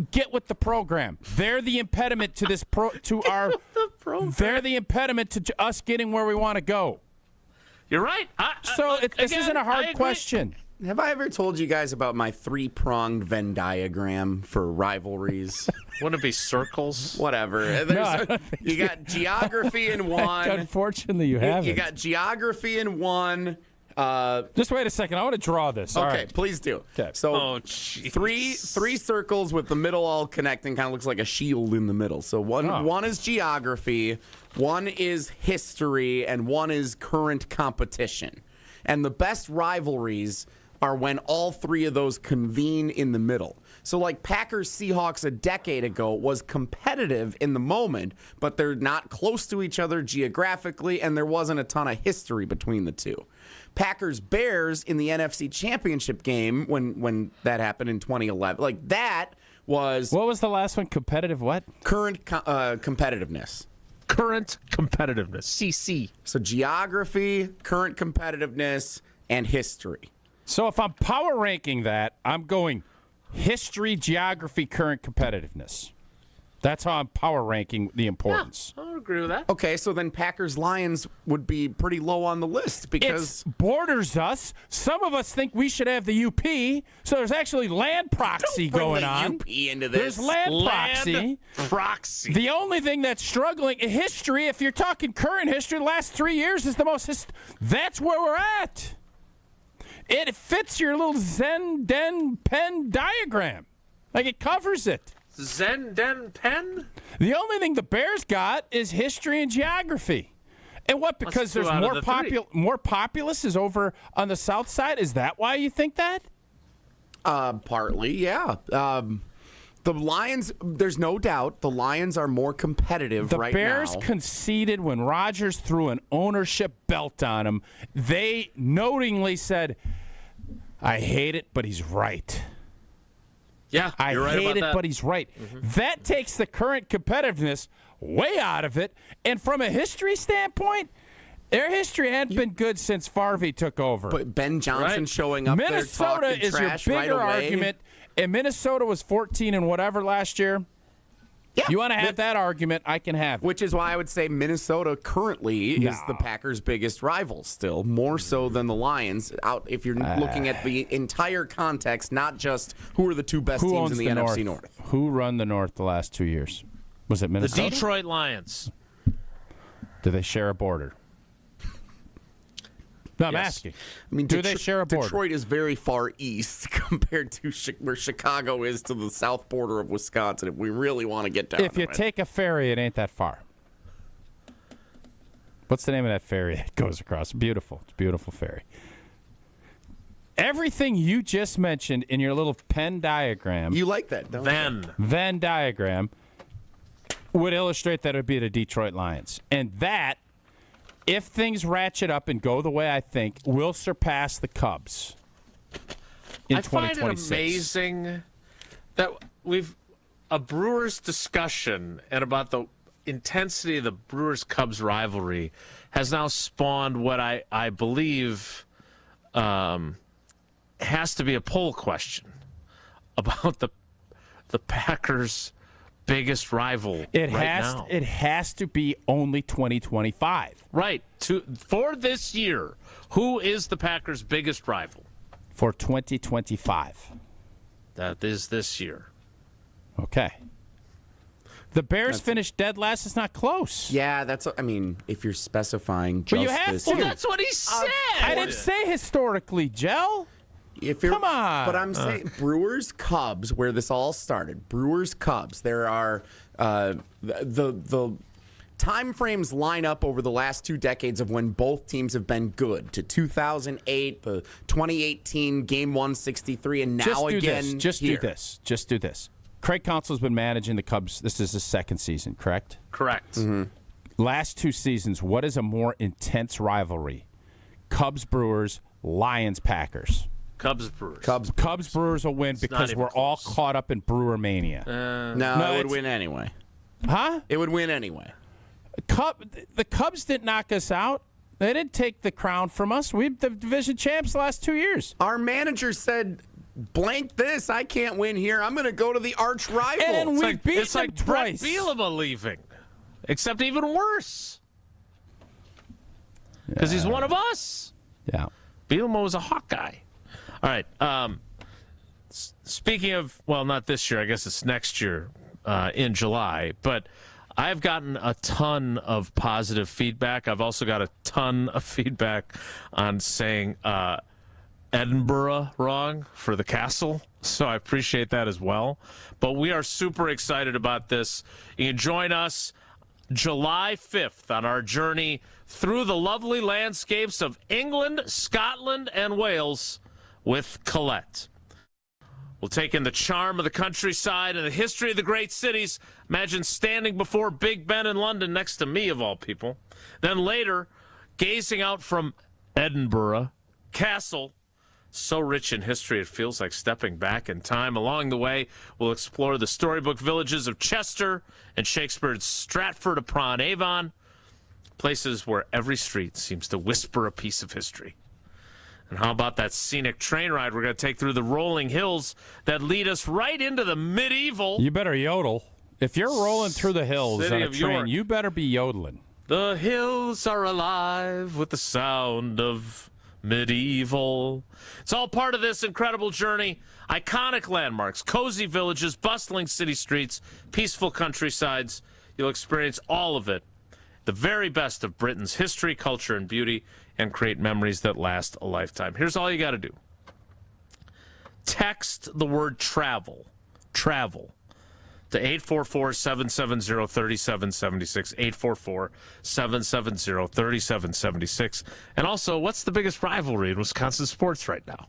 get with the program. They're the impediment to this they're the impediment to us getting where we want to go. You're right. This isn't a hard question. Have I ever told you guys about my 3-pronged Venn diagram for rivalries? Wouldn't it be circles? Whatever. You got geography in one. Unfortunately, you haven't. You got geography in one. Just wait a second. I want to draw this. Okay, right. Please do. Okay. So three circles with the middle all connecting, kind of looks like a shield in the middle. So one is geography, one is history, and one is current competition. And the best rivalries are when all 3 of those convene in the middle. So like Packers-Seahawks a decade ago was competitive in the moment, but they're not close to each other geographically, and there wasn't a ton of history between the two. Packers-Bears in the NFC Championship game when that happened in 2011, like that was... What was the last one? Competitive what? Current competitiveness. Current competitiveness, CC. So geography, current competitiveness, and history. So if I'm power ranking that, I'm going history, geography, current competitiveness. That's how I'm power ranking the importance. Yeah, I would agree with that. Okay, so then Packers-Lions would be pretty low on the list because... It borders us. Some of us think we should have the UP, so there's actually land proxy going on. UP into this. There's land proxy. The only thing that's struggling, history, if you're talking current history, the last 3 years is the most... That's where we're at. It fits your little Zen, Den, Pen diagram. Like it covers it. Zen, Den, Pen? The only thing the Bears got is history and geography. And what, because there's more populace is over on the south side? Is that why you think that? Partly, yeah. The Lions, there's no doubt, the Lions are more competitive right now. The Bears conceded when Rodgers threw an ownership belt on him. They notingly said, I hate it, but he's right. Yeah, I right hate it, about that. but he's right. Mm-hmm. That takes the current competitiveness way out of it. And from a history standpoint, their history hadn't been good since Favre took over. But Ben Johnson showing up Minnesota there talking is trash your right bigger away. argument. And Minnesota was 14 and whatever last year. Yeah. You want to have that argument, I can have it. Which is why I would say Minnesota currently is the Packers' biggest rival still, more so than the Lions. If you're looking at the entire context, not just who are the two best teams in the NFC North. Who run the North the last 2 years? Was it Minnesota? The Detroit Lions. Do they share a border? No, I'm asking. I mean, do they share a border? Detroit is very far east compared to where Chicago is to the south border of Wisconsin. If we really want to get down if you take a ferry, it ain't that far. What's the name of that ferry that goes across? Beautiful. It's a beautiful ferry. Everything you just mentioned in your little Venn diagram. You like that, don't you? Venn diagram would illustrate that it would be the Detroit Lions. And that, if things ratchet up and go the way I think, will surpass the Cubs in 2026. I find it amazing that we've a Brewers discussion and about the intensity of the Brewers-Cubs rivalry has now spawned what I believe has to be a poll question about the Packers' biggest rival now. It has to be only 2025. Right. For this year, who is the Packers' biggest rival? For 2025. That is this year. Okay. The Bears finished dead last. It's not close. Yeah, if you're specifying just you have this to. year. Well, that's what he said. I didn't say historically, Gel. Come on. But I'm saying Brewers, Cubs, where this all started. Brewers, Cubs. There are the time frames line up over the last 2 decades of when both teams have been good. To 2008, the 2018 Game 163, and now again. Just do this. Craig Counsell's been managing the Cubs. This is his second season, correct? Correct. Mm-hmm. Last 2 seasons, what is a more intense rivalry? Cubs, Brewers, Lions, Packers. Cubs Brewers. Cubs Brewers will win because we're all caught up in Brewer mania. No, it would win anyway. Huh? It would win anyway. The Cubs didn't knock us out. They didn't take the crown from us. We're the division champs the last 2 years. Our manager said, blank this. I can't win here. I'm going to go to the arch rival. And we beat it's them like twice. Brett Bielema leaving, except even worse. Because he's one of us. Yeah. Bielema was a Hawkeye. All right. Speaking of, well, not this year. I guess it's next year in July. But I've gotten a ton of positive feedback. I've also got a ton of feedback on saying Edinburgh wrong for the castle. So I appreciate that as well. But we are super excited about this. You can join us July 5th on our journey through the lovely landscapes of England, Scotland, and Wales with Colette. We'll take in the charm of the countryside and the history of the great cities. Imagine standing before Big Ben in London next to me, of all people. Then later, gazing out from Edinburgh Castle, so rich in history it feels like stepping back in time. Along the way, we'll explore the storybook villages of Chester and Shakespeare's Stratford-upon-Avon, places where every street seems to whisper a piece of history. And how about that scenic train ride we're going to take through the rolling hills that lead us right into the medieval... You better yodel. If you're rolling through the hills City on a of train, York. you better be yodeling. The hills are alive with the sound of medieval. It's all part of this incredible journey. Iconic landmarks, cozy villages, bustling city streets, peaceful countrysides. You'll experience all of it. The very best of Britain's history, culture, and beauty, and create memories that last a lifetime. Here's all you got to do. Text the word travel to 844-770-3776, 844-770-3776. And also, what's the biggest rivalry in Wisconsin sports right now?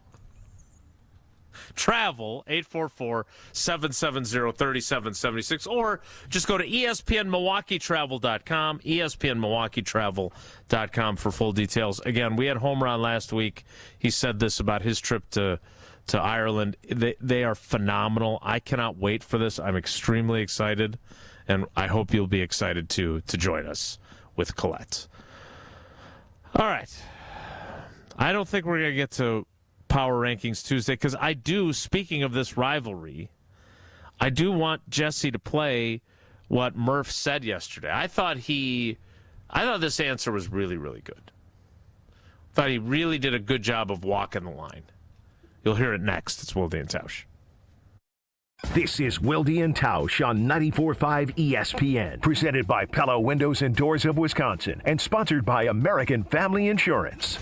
Travel, 844-770-3776, or just go to ESPNMilwaukeeTravel.com, ESPNMilwaukeeTravel.com for full details. Again, we had Homer on last week. He said this about his trip to Ireland. They are phenomenal. I cannot wait for this. I'm extremely excited, and I hope you'll be excited too to join us with Colette. All right. I don't think we're going to get to Power Rankings Tuesday because speaking of this rivalry, I do want Jesse to play what Murph said yesterday. I thought this answer was really, really good. I thought he really did a good job of walking the line. You'll hear it next. It's Wilde Tausch. This is Wilde Tausch on 94.5 ESPN, presented by Pella Windows and Doors of Wisconsin, and sponsored by American Family Insurance.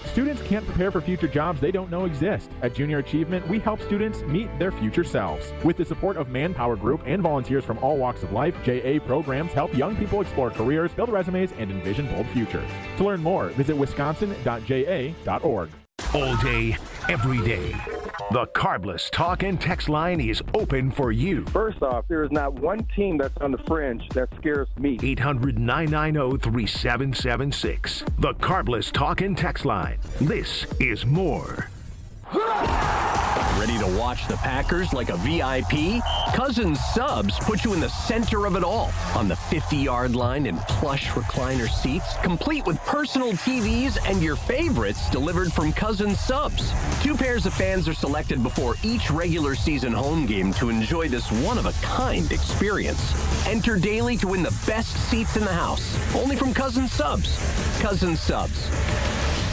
Students can't prepare for future jobs they don't know exist. At Junior Achievement, we help students meet their future selves. With the support of Manpower Group and volunteers from all walks of life, JA programs help young people explore careers, build resumes, and envision bold futures. To learn more, visit wisconsin.ja.org. All day, every day. The Carbless Talk and Text line is open for you. First off, there is not one team that's on the fringe that scares me. 800-990-3776. The Carbless Talk and Text line. This is more. Ready to watch the Packers like a VIP? Cousins Subs put you in the center of it all on the 50-yard line in plush recliner seats, complete with personal TVs and your favorites delivered from Cousins Subs. 2 pairs of fans are selected before each regular season home game to enjoy this one-of-a-kind experience. Enter daily to win the best seats in the house, only from Cousins Subs. Cousins Subs.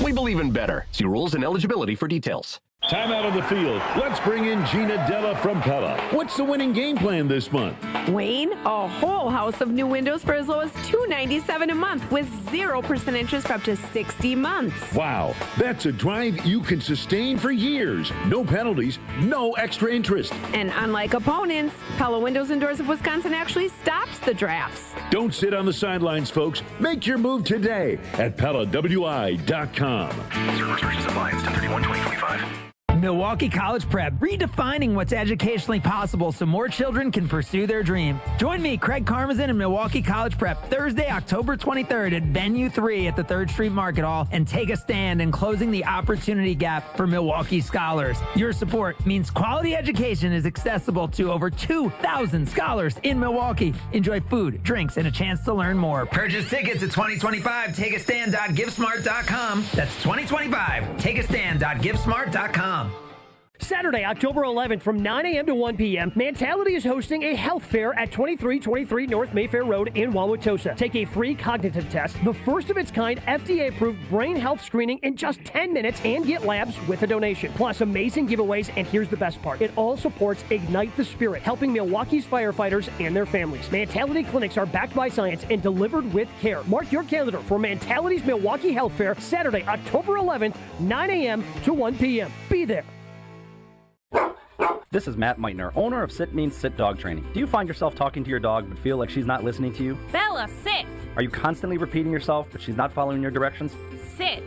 We believe in better. See rules and eligibility for details. Time out on the field. Let's bring in Gina Della from Pella. What's the winning game plan this month? Wayne, a whole house of new windows for as low as $297 a month with 0% interest for up to 60 months. Wow, that's a drive you can sustain for years. No penalties, no extra interest. And unlike opponents, Pella Windows and Doors of Wisconsin actually stops the drafts. Don't sit on the sidelines, folks. Make your move today at PellaWI.com. Zero restrictions apply. It's 10/31/2025. Milwaukee College Prep, redefining what's educationally possible so more children can pursue their dream. Join me, Craig Karmazin, and Milwaukee College Prep Thursday, October 23rd at Venue 3 at the 3rd Street Market Hall, and take a stand in closing the opportunity gap for Milwaukee scholars. Your support means quality education is accessible to over 2,000 scholars in Milwaukee. Enjoy food, drinks, and a chance to learn more. Purchase tickets at 2025 takeastand.givesmart.com. That's 2025 takeastand.givesmart.com. Saturday, October 11th from 9 a.m. to 1 p.m., Mentality is hosting a health fair at 2323 North Mayfair Road in Wauwatosa. Take a free cognitive test, the first of its kind FDA-approved brain health screening in just 10 minutes, and get labs with a donation. Plus amazing giveaways, and here's the best part. It all supports Ignite the Spirit, helping Milwaukee's firefighters and their families. Mentality clinics are backed by science and delivered with care. Mark your calendar for Mentality's Milwaukee Health Fair, Saturday, October 11th, 9 a.m. to 1 p.m. Be there. This is Matt Meitner, owner of Sit Means Sit Dog Training. Do you find yourself talking to your dog but feel like she's not listening to you? Bella, sit! Are you constantly repeating yourself but she's not following your directions? Sit!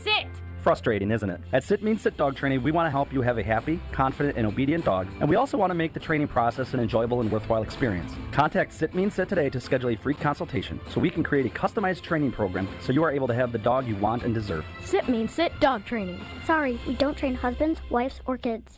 Sit! Frustrating, isn't it? At Sit Means Sit Dog Training, we want to help you have a happy, confident, and obedient dog, and we also want to make the training process an enjoyable and worthwhile experience. Contact Sit Means Sit today to schedule a free consultation so we can create a customized training program so you are able to have the dog you want and deserve. Sit Means Sit Dog Training. Sorry, we don't train husbands, wives, or kids.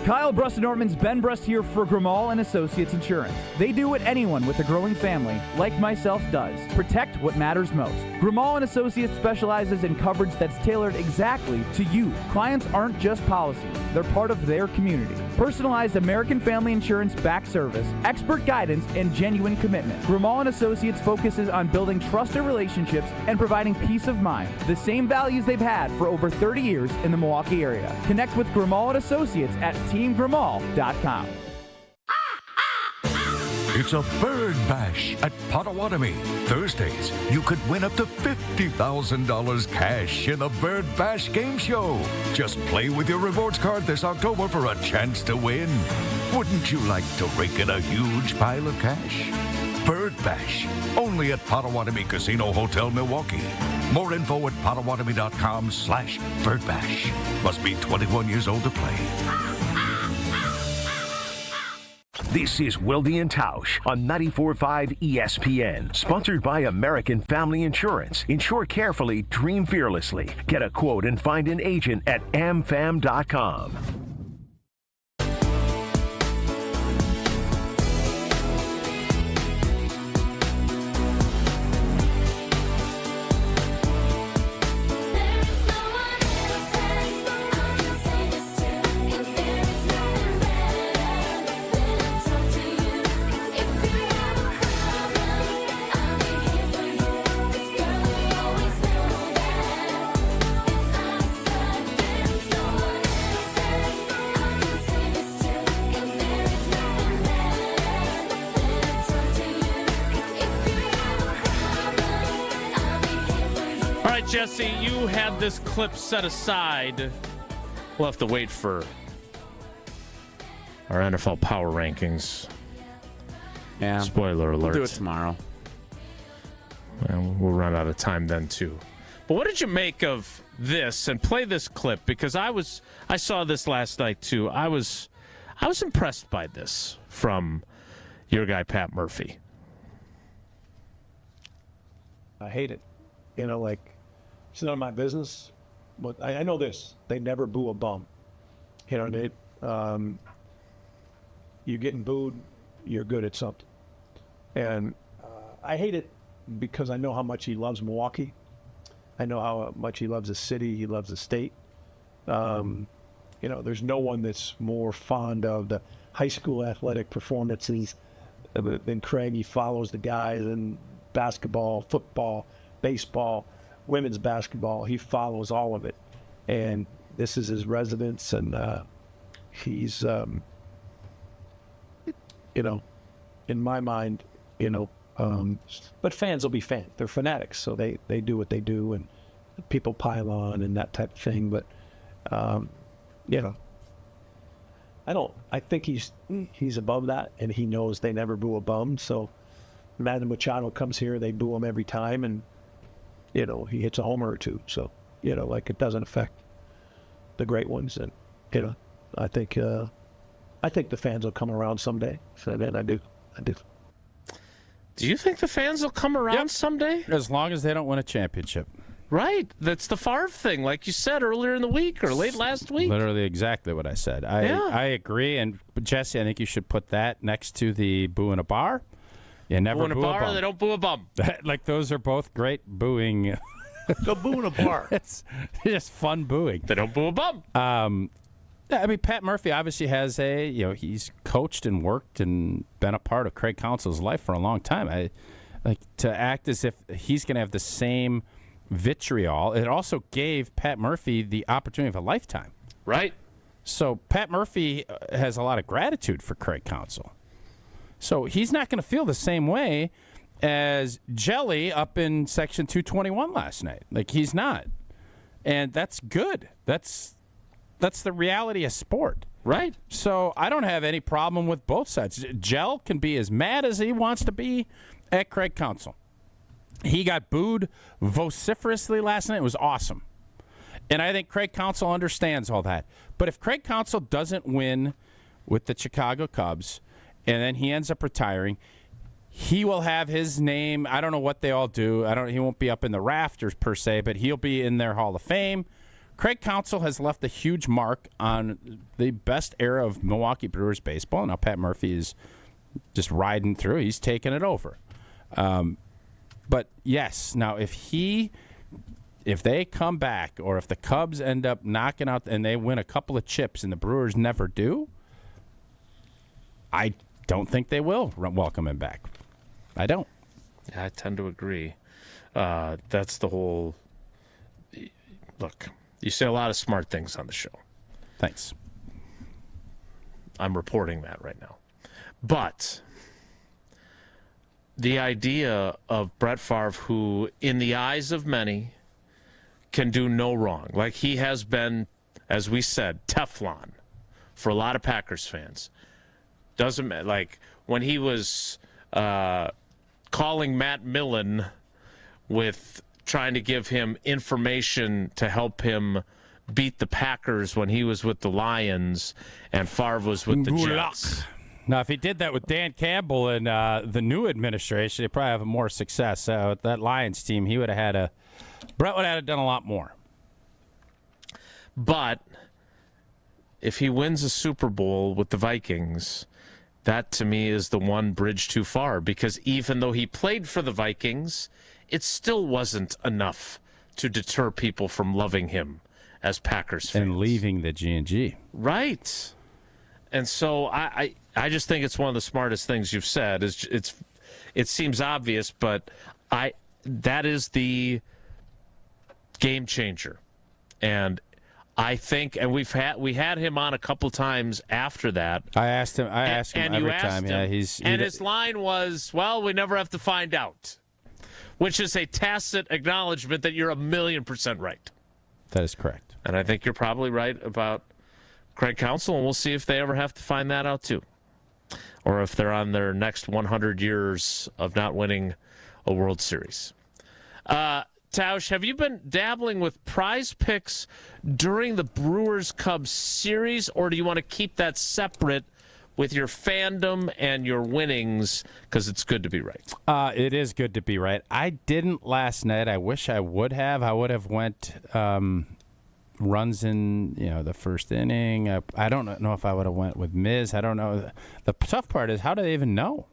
Kyle Brust-Nortman's Ben Brust here for Grimal & Associates Insurance. They do what anyone with a growing family, like myself, does. Protect what matters most. Grimal & Associates specializes in coverage that's tailored exactly to you. Clients aren't just policies, they're part of their community. Personalized American Family Insurance back service, expert guidance, and genuine commitment. Grimal & Associates focuses on building trusted relationships and providing peace of mind, the same values they've had for over 30 years in the Milwaukee area. Connect with Grimal & Associates at teamgrimal.com. It's a bird bash at Potawatomi. Thursdays, you could win up to $50,000 cash in the Bird Bash game show. Just play with your rewards card this October for a chance to win. Wouldn't you like to rake in a huge pile of cash? Bird Bash, only at Potawatomi Casino Hotel, Milwaukee. More info at potawatomi.com/birdbash. Must be 21 years old to play. This is Wilde Tausch on 94.5 ESPN. Sponsored by American Family Insurance. Insure carefully, dream fearlessly. Get a quote and find an agent at amfam.com. Jesse, you had this clip set aside. We'll have to wait for our NFL power rankings. Yeah. Spoiler alert. We'll do it tomorrow. Well, we'll run out of time then, too. But what did you make of this? And play this clip, because I saw this last night, too. I was impressed by this from your guy, Pat Murphy. I hate it. It's none of my business. But I know this. They never boo a bum. You're getting booed, you're good at something. And I hate it because I know how much he loves Milwaukee. I know how much he loves the city. He loves the state. There's no one that's more fond of the high school athletic performances than Craig. He follows the guys in basketball, football, baseball, women's basketball. He follows all of it. And this is his residence, and he's, in my mind, but fans will be fans. They're fanatics, so they do what they do, and people pile on and that type of thing. But, I think he's above that, and he knows they never boo a bum. So, Manny Machado comes here, they boo him every time, and, he hits a homer or two. So, it doesn't affect the great ones. And, I think the fans will come around someday. So then I do. Do you think the fans will come around someday? As long as they don't win a championship. Right. That's the Favre thing, like you said earlier in the week or late last week. Literally exactly what I said. I agree. And, Jesse, I think you should put that next to the boo in a bar. You never boo in a bar, or they don't boo a bum. Like, those are both great booing. Go boo in a bar. It's just fun booing. They don't boo a bum. Pat Murphy obviously has he's coached and worked and been a part of Craig Counsell's life for a long time. To act as if he's going to have the same vitriol, it also gave Pat Murphy the opportunity of a lifetime. Right. So Pat Murphy has a lot of gratitude for Craig Counsell. So he's not going to feel the same way as Jelly up in Section 221 last night. He's not. And that's good. That's the reality of sport. Right. So I don't have any problem with both sides. Gel can be as mad as he wants to be at Craig Counsell. He got booed vociferously last night. It was awesome. And I think Craig Counsell understands all that. But if Craig Counsell doesn't win with the Chicago Cubs and then he ends up retiring, he will have his name. I don't know what they all do. He won't be up in the rafters per se, but he'll be in their Hall of Fame. Craig Counsell has left a huge mark on the best era of Milwaukee Brewers baseball. Now Pat Murphy is just riding through. He's taking it over. But yes, now if they come back, or if the Cubs end up knocking out and they win a couple of chips and the Brewers never do, I don't think they will welcome him back. I don't. I tend to agree. That's the whole. Look, you say a lot of smart things on the show. Thanks. I'm reporting that right now. But the idea of Brett Favre, who, in the eyes of many, can do no wrong. Like he has been, as we said, Teflon for a lot of Packers fans. Doesn't matter. Like when he was calling Matt Millen with trying to give him information to help him beat the Packers when he was with the Lions and Favre was with the Jets. Now, if he did that with Dan Campbell and the new administration, he'd probably have more success. With that Lions team, he would have had Brett would have done a lot more. But if he wins a Super Bowl with the Vikings, that to me is the one bridge too far, because even though he played for the Vikings, it still wasn't enough to deter people from loving him as Packers fans. And leaving the G&G. Right. And so I just think it's one of the smartest things you've said. It seems obvious, but that is the game changer. And I think, and we had him on a couple times after that. I asked him every time. Yeah, his line was, "Well, we never have to find out." which is a tacit acknowledgement that you're 1,000,000% right. That is correct. And I think you're probably right about Craig Counsell, and we'll see if they ever have to find that out too. Or if they're on their next 100 years of not winning a World Series. Tausch, have you been dabbling with Prize Picks during the Brewers-Cubs series, or do you want to keep that separate with your fandom and your winnings because it's good to be right? It is good to be right. I didn't last night. I wish I would have. I would have went runs in the first inning. I don't know if I would have went with Miz. I don't know. The tough part is, how do they even know?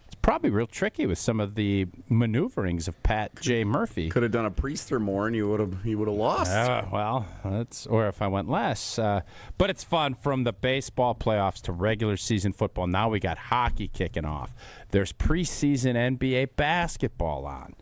It's probably real tricky with some of the maneuverings of Pat J. Murphy. Could have done a Priester more, and you would have lost. Well, or if I went less. But it's fun from the baseball playoffs to regular season football. Now we got hockey kicking off. There's preseason NBA basketball on.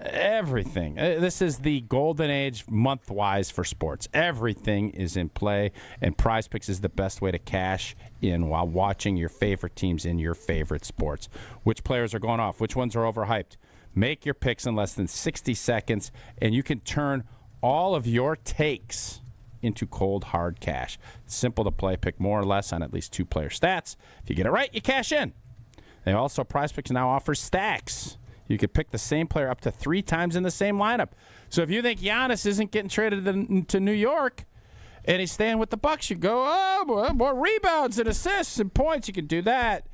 Everything. This is the golden age month-wise for sports. Everything is in play, and Prize Picks is the best way to cash in while watching your favorite teams in your favorite sports. Which players are going off? Which ones are overhyped? Make your picks in less than 60 seconds, and you can turn all of your takes into cold, hard cash. It's simple to play. Pick more or less on at least 2 player stats. If you get it right, you cash in. They also, Prize Picks now offers stacks. You could pick the same player up to 3 times in the same lineup. So if you think Giannis isn't getting traded to New York and he's staying with the Bucks, you go, more rebounds and assists and points. You can do that.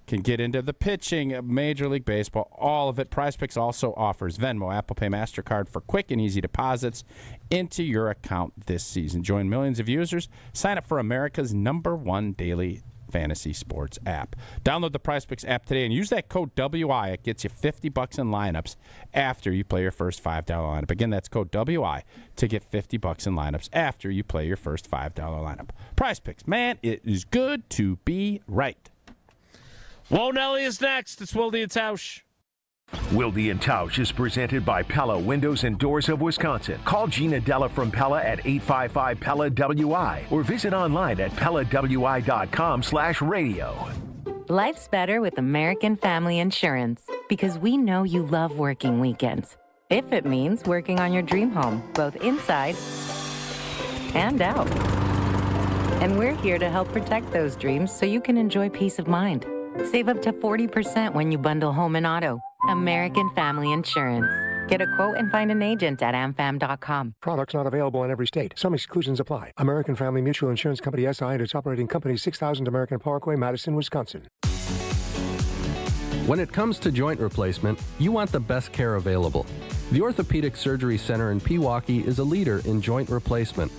Can get into the pitching of Major League Baseball, all of it. Prize Picks also offers Venmo, Apple Pay, MasterCard for quick and easy deposits into your account this season. Join millions of users. Sign up for America's #1 daily fantasy sports app. Download the Prize Picks app today and use that code WI. It gets you $50 in lineups after you play your first $5 lineup. Again, that's code WI to get $50 in lineups after you play your first $5 lineup. Prize Picks, man, it is good to be right. Whoa, Nelly is next. It's Wilde Tausch. Wilde Tausch is presented by Pella Windows and Doors of Wisconsin. Call Gina Della from Pella at 855-PELLA-WI or visit online at PellaWI.com/radio. Life's better with American Family Insurance because we know you love working weekends. If it means working on your dream home, both inside and out. And we're here to help protect those dreams so you can enjoy peace of mind. Save up to 40% when you bundle home and auto. American Family Insurance. Get a quote and find an agent at amfam.com. Products not available in every state. Some exclusions apply. American Family Mutual Insurance Company SI and its operating company 6000 American Parkway, Madison, Wisconsin. When it comes to joint replacement, you want the best care available. The Orthopedic Surgery Center in Pewaukee is a leader in joint replacement,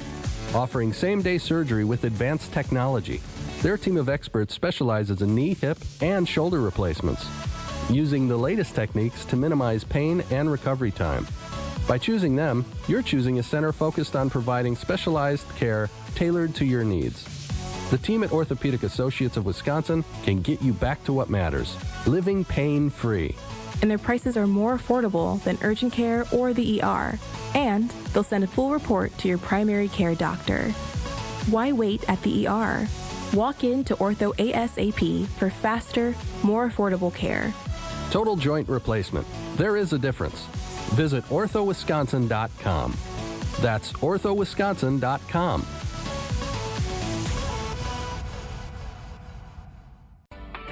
offering same-day surgery with advanced technology. Their team of experts specializes in knee, hip, and shoulder replacements, using the latest techniques to minimize pain and recovery time. By choosing them, you're choosing a center focused on providing specialized care tailored to your needs. The team at Orthopedic Associates of Wisconsin can get you back to what matters, living pain-free. And their prices are more affordable than urgent care or the ER. And they'll send a full report to your primary care doctor. Why wait at the ER? Walk in to Ortho ASAP for faster, more affordable care. Total joint replacement. There is a difference. Visit orthowisconsin.com. That's orthowisconsin.com.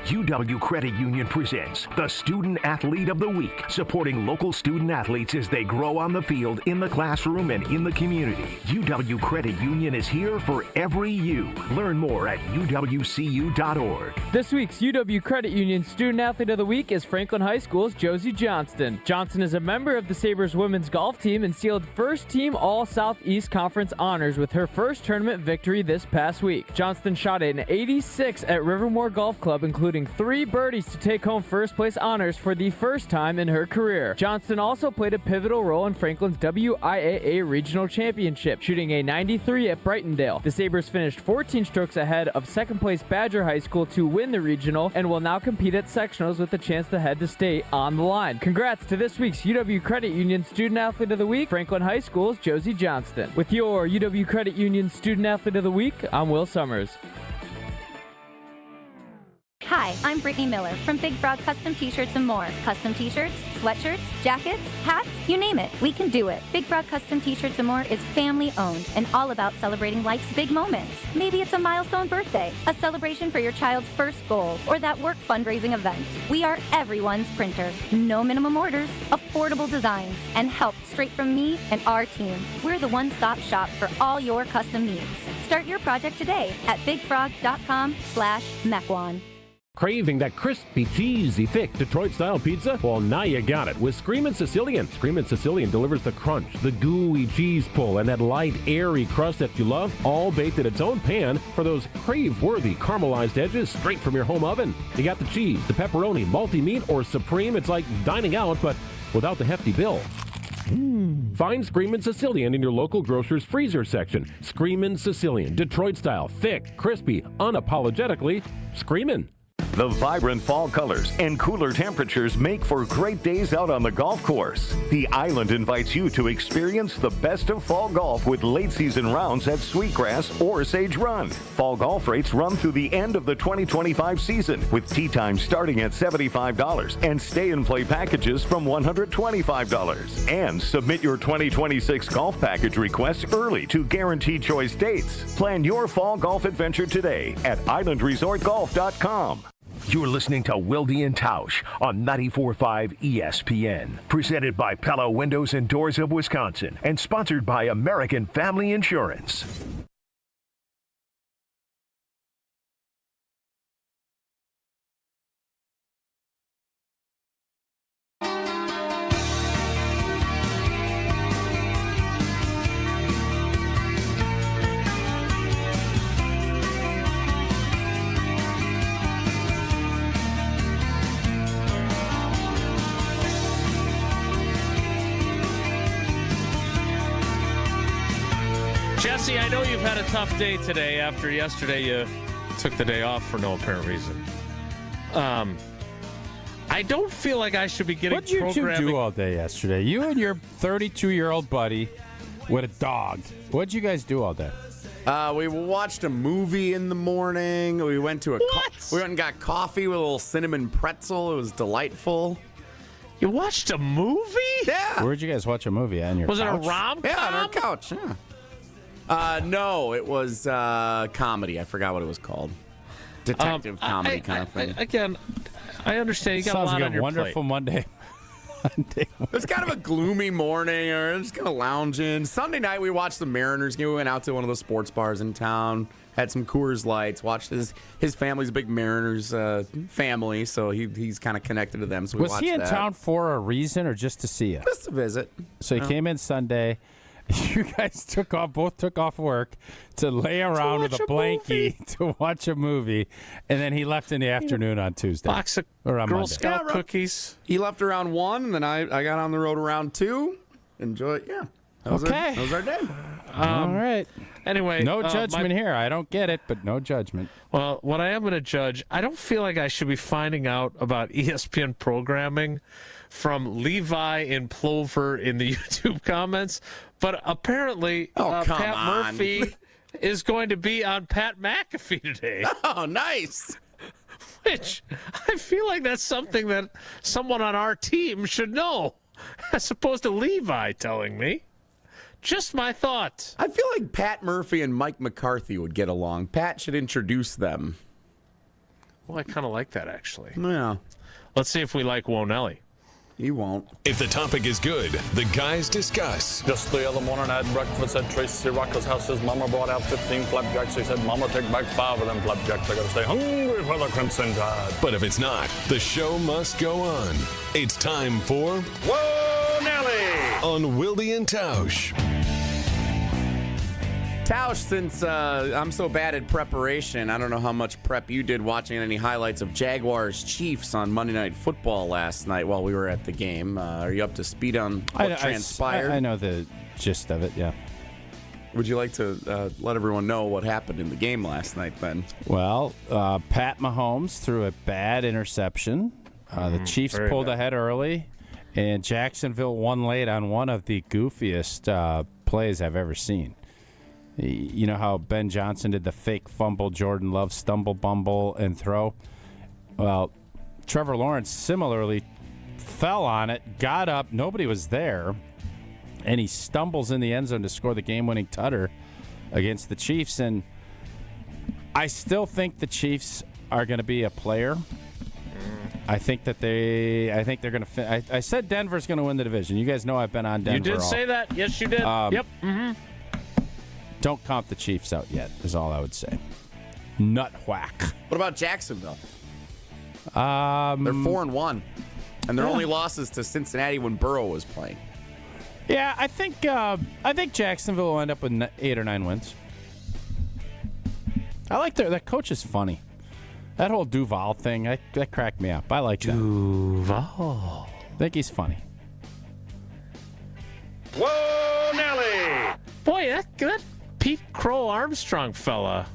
UW Credit Union presents the Student Athlete of the Week, supporting local student athletes as they grow on the field, in the classroom, and in the community. UW Credit Union is here for every you. Learn more at uwcu.org. This week's UW Credit Union Student Athlete of the Week is Franklin High School's Josie Johnston. Johnston is a member of the Sabres women's golf team and sealed first-team All-Southeast Conference honors with her first tournament victory this past week. Johnston shot an 86 at Rivermore Golf Club, including 3 birdies to take home first-place honors for the first time in her career. Johnston also played a pivotal role in Franklin's WIAA Regional Championship, shooting a 93 at Brightondale. The Sabres finished 14 strokes ahead of second-place Badger High School to win the regional and will now compete at sectionals with a chance to head to state on the line. Congrats to this week's UW Credit Union Student Athlete of the Week, Franklin High School's Josie Johnston. With your UW Credit Union Student Athlete of the Week, I'm Will Summers. Hi, I'm Brittany Miller from Big Frog Custom T-Shirts and more. Custom T-shirts, sweatshirts, jackets, hats, you name it, we can do it. Big Frog Custom T-Shirts and more is family-owned and all about celebrating life's big moments. Maybe it's a milestone birthday, a celebration for your child's first goal, or that work fundraising event. We are everyone's printer. No minimum orders, affordable designs, and help straight from me and our team. We're the one-stop shop for all your custom needs. Start your project today at bigfrog.com/Mequon. Craving that crispy, cheesy, thick Detroit-style pizza? Well, now you got it with Screamin' Sicilian. Screamin' Sicilian delivers the crunch, the gooey cheese pull, and that light, airy crust that you love, all baked in its own pan for those crave-worthy caramelized edges straight from your home oven. You got the cheese, the pepperoni, multi-meat, or supreme. It's like dining out, but without the hefty bill. Find Screamin' Sicilian in your local grocer's freezer section. Screamin' Sicilian, Detroit-style, thick, crispy, unapologetically screamin'. The vibrant fall colors and cooler temperatures make for great days out on the golf course. The Island invites you to experience the best of fall golf with late season rounds at Sweetgrass or Sage Run. Fall golf rates run through the end of the 2025 season, with tee times starting at $75 and stay and play packages from $125. And submit your 2026 golf package requests early to guarantee choice dates. Plan your fall golf adventure today at islandresortgolf.com. You're listening to Wilde Tausch on 94.5 ESPN. Presented by Pella Windows and Doors of Wisconsin and sponsored by American Family Insurance. Jesse, I know you've had a tough day today after yesterday you took the day off for no apparent reason. I don't feel like I should be getting What did you two do all day yesterday? You and your 32-year-old buddy with a dog. What did you guys do all day? We watched a movie in the morning. We went to we went and got coffee with a little cinnamon pretzel. It was delightful. You watched a movie? Yeah. Where'd you guys watch a movie? On your Was couch? it a rom-com? Yeah, on our couch. Yeah. No, it was comedy. I forgot what it was called. Detective comedy kind of thing. Again, I understand you got Sounds a lot like on your wonderful plate. Monday. It was kind of a gloomy morning, or just kind of lounging. Sunday night, we watched the Mariners game. We went out to one of the sports bars in town, had some Coors Lights, watched his family's a big Mariners family, so he's kind of connected to them. So we Was watched he in that. town for a reason or just to see you? Just to visit. So he came in Sunday. You guys both took off work to lay around with a blankie to watch a movie, and then he left in the afternoon on Tuesday. Box of or on Girl Monday. Scout cookies. He left around 1, and then I got on the road around 2. Enjoy it. Yeah. That was our day. All right. Anyway. No judgment here. I don't get it, but no judgment. Well, what I am going to judge, I don't feel like I should be finding out about ESPN programming from Levi and Plover in the YouTube comments, but apparently Pat Murphy is going to be on Pat McAfee today. Oh, nice. Which I feel like that's something that someone on our team should know, as opposed to Levi telling me. Just my thought. I feel like Pat Murphy and Mike McCarthy would get along. Pat should introduce them. Well, I kind of like that, actually. Yeah. Let's see if we like Wonelli. He won't. If the topic is good, the guys discuss. Just the other morning I had breakfast at Tracy Rocker's house. His mama brought out 15 flapjacks. He said, Mama, take back 5 of them flapjacks. I gotta stay hungry for the Crimson Tide. But if it's not, the show must go on. It's time for Whoa, Nelly! On Wilde Tausch. Tausch, since I'm so bad at preparation, I don't know how much prep you did watching any highlights of Jaguars-Chiefs on Monday Night Football last night while we were at the game. Are you up to speed on what transpired? I know the gist of it, yeah. Would you like to let everyone know what happened in the game last night, Ben? Well, Pat Mahomes threw a bad interception. The Chiefs pulled ahead early, and Jacksonville won late on one of the goofiest plays I've ever seen. You know how Ben Johnson did the fake fumble, Jordan Love stumble, bumble, and throw? Well, Trevor Lawrence similarly fell on it, got up, nobody was there, and he stumbles in the end zone to score the game-winning tutter against the Chiefs. And I still think the Chiefs are going to be a player. I think that they're going to. I said Denver's going to win the division. You guys know I've been on Denver. You did say that. Yes, you did. Yep. Mm-hmm. Don't count the Chiefs out yet. Is all I would say. Nut whack. What about Jacksonville? They're 4-1, and their only losses to Cincinnati when Burrow was playing. Yeah, I think Jacksonville will end up with 8 or 9 wins. I like that coach is funny. That whole Duval thing, that cracked me up. I like that. Duval. I think he's funny. Whoa, Nelly! Boy, that Pete Crow Armstrong fella.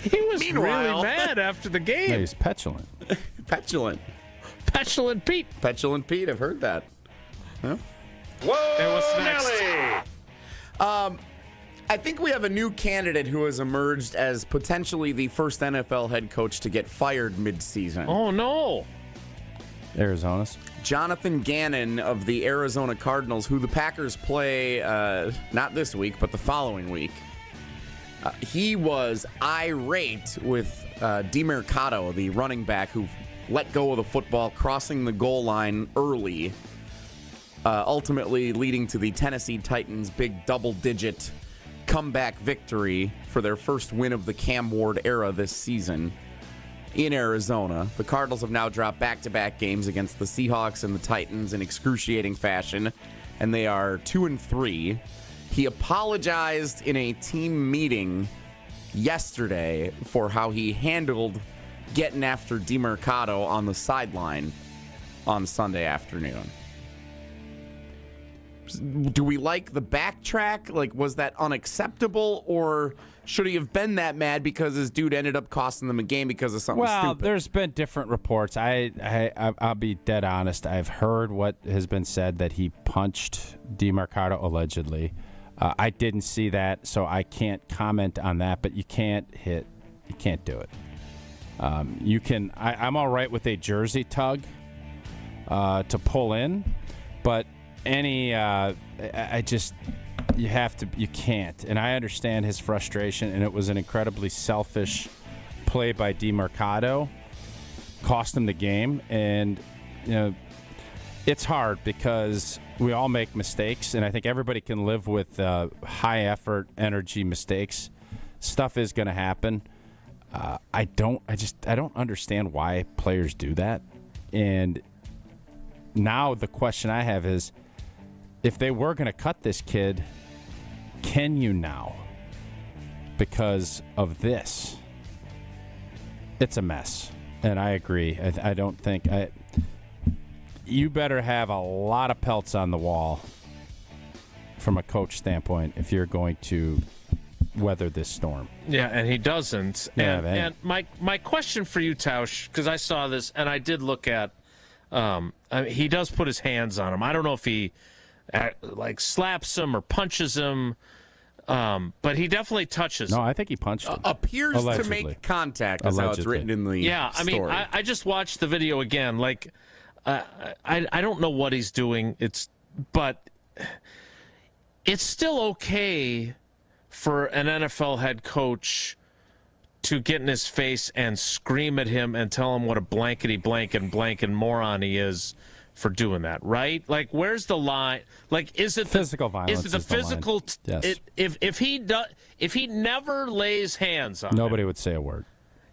He was really mad after the game. Yeah, he's petulant. Petulant Pete. Petulant Pete, I've heard that. Huh? Whoa, and what's next? Nelly! I think we have a new candidate who has emerged as potentially the first NFL head coach to get fired mid-season. Oh, no. Arizona's. Jonathan Gannon of the Arizona Cardinals, who the Packers play not this week, but the following week. He was irate with DeMercado, the running back who let go of the football, crossing the goal line early, ultimately leading to the Tennessee Titans' big double-digit comeback victory for their first win of the Cam Ward era this season in Arizona. The Cardinals have now dropped back-to-back games against the Seahawks and the Titans in excruciating fashion, and they are 2-3. He apologized in a team meeting yesterday for how he handled getting after DeMercado on the sideline on Sunday afternoon. Do we like the backtrack? Like, was that unacceptable, or should he have been that mad because his dude ended up costing them a game because of something stupid? Well, there's been different reports. I'll be dead honest. I've heard what has been said that he punched DeMercado allegedly. I didn't see that, so I can't comment on that. But you can't do it. You can. I'm all right with a jersey tug to pull in, but you can't. And I understand his frustration, and it was an incredibly selfish play by DeMercado, cost him the game. And it's hard because we all make mistakes, and I think everybody can live with high effort, energy mistakes. Stuff is going to happen. I don't understand why players do that. And now the question I have is, if they were going to cut this kid, can you now? Because of this. It's a mess. And I agree. I don't think... You better have a lot of pelts on the wall from a coach standpoint if you're going to weather this storm. Yeah, and he doesn't. Yeah, and my question for you, Tausch, because I saw this, and I did look at... he does put his hands on him. I don't know if he... slaps him or punches him, but he definitely touches him. No, I think he punched him. Appears Allegedly. to make contact, is how it's written in the story. I mean, I just watched the video again. I don't know what he's doing. But it's still okay for an NFL head coach to get in his face and scream at him and tell him what a blankety blank and moron he is for doing that, right? Like, where's the line? Like, is it physical violence? Is it the physical? Yes. If he never lays hands on nobody him, would say a word.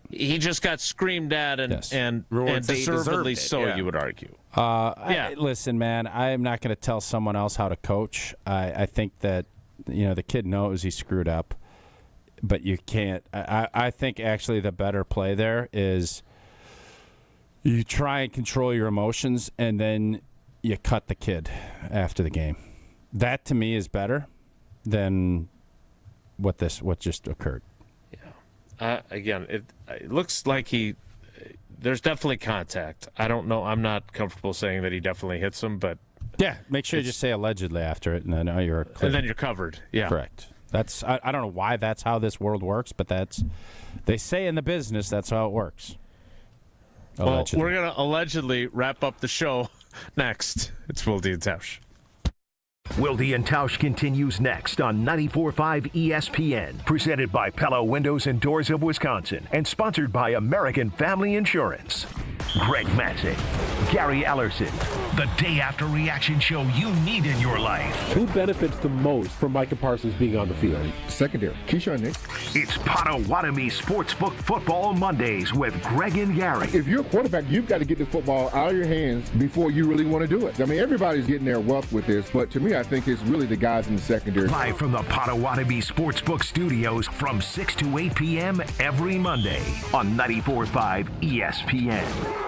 He just got screamed at and deservedly so. Yeah. You would argue. Listen, man, I am not going to tell someone else how to coach. I think that the kid knows he screwed up, but you can't. I think actually the better play there is. You try and control your emotions, and then you cut the kid after the game. That, to me, is better than what just occurred. Yeah. Again, it looks like there's definitely contact. I don't know. I'm not comfortable saying that he definitely hits him, but... Yeah, make sure you just say allegedly after it, and then you're clear. And then you're covered. Yeah. Correct. I don't know why that's how this world works, but they say in the business that's how it works. Allegedly. Well, we're going to allegedly wrap up the show next. It's Wilde Tausch. Wilde and Tausch continues next on 94.5 ESPN, presented by Pella Windows and Doors of Wisconsin, and sponsored by American Family Insurance. Greg Matzek, Gary Ellerson, the day after reaction show you need in your life. Who benefits the most from Micah Parsons being on the field? Secondary. Keyshawn Nix. It's Potawatomi Sportsbook Football Mondays with Greg and Gary. If you're a quarterback, you've got to get the football out of your hands before you really want to do it. I mean, everybody's getting their wealth with this, but to me, I think it's really the guys in the secondary. Live from the Potawatomi Sportsbook Studios from 6 to 8 p.m. every Monday on 94.5 ESPN.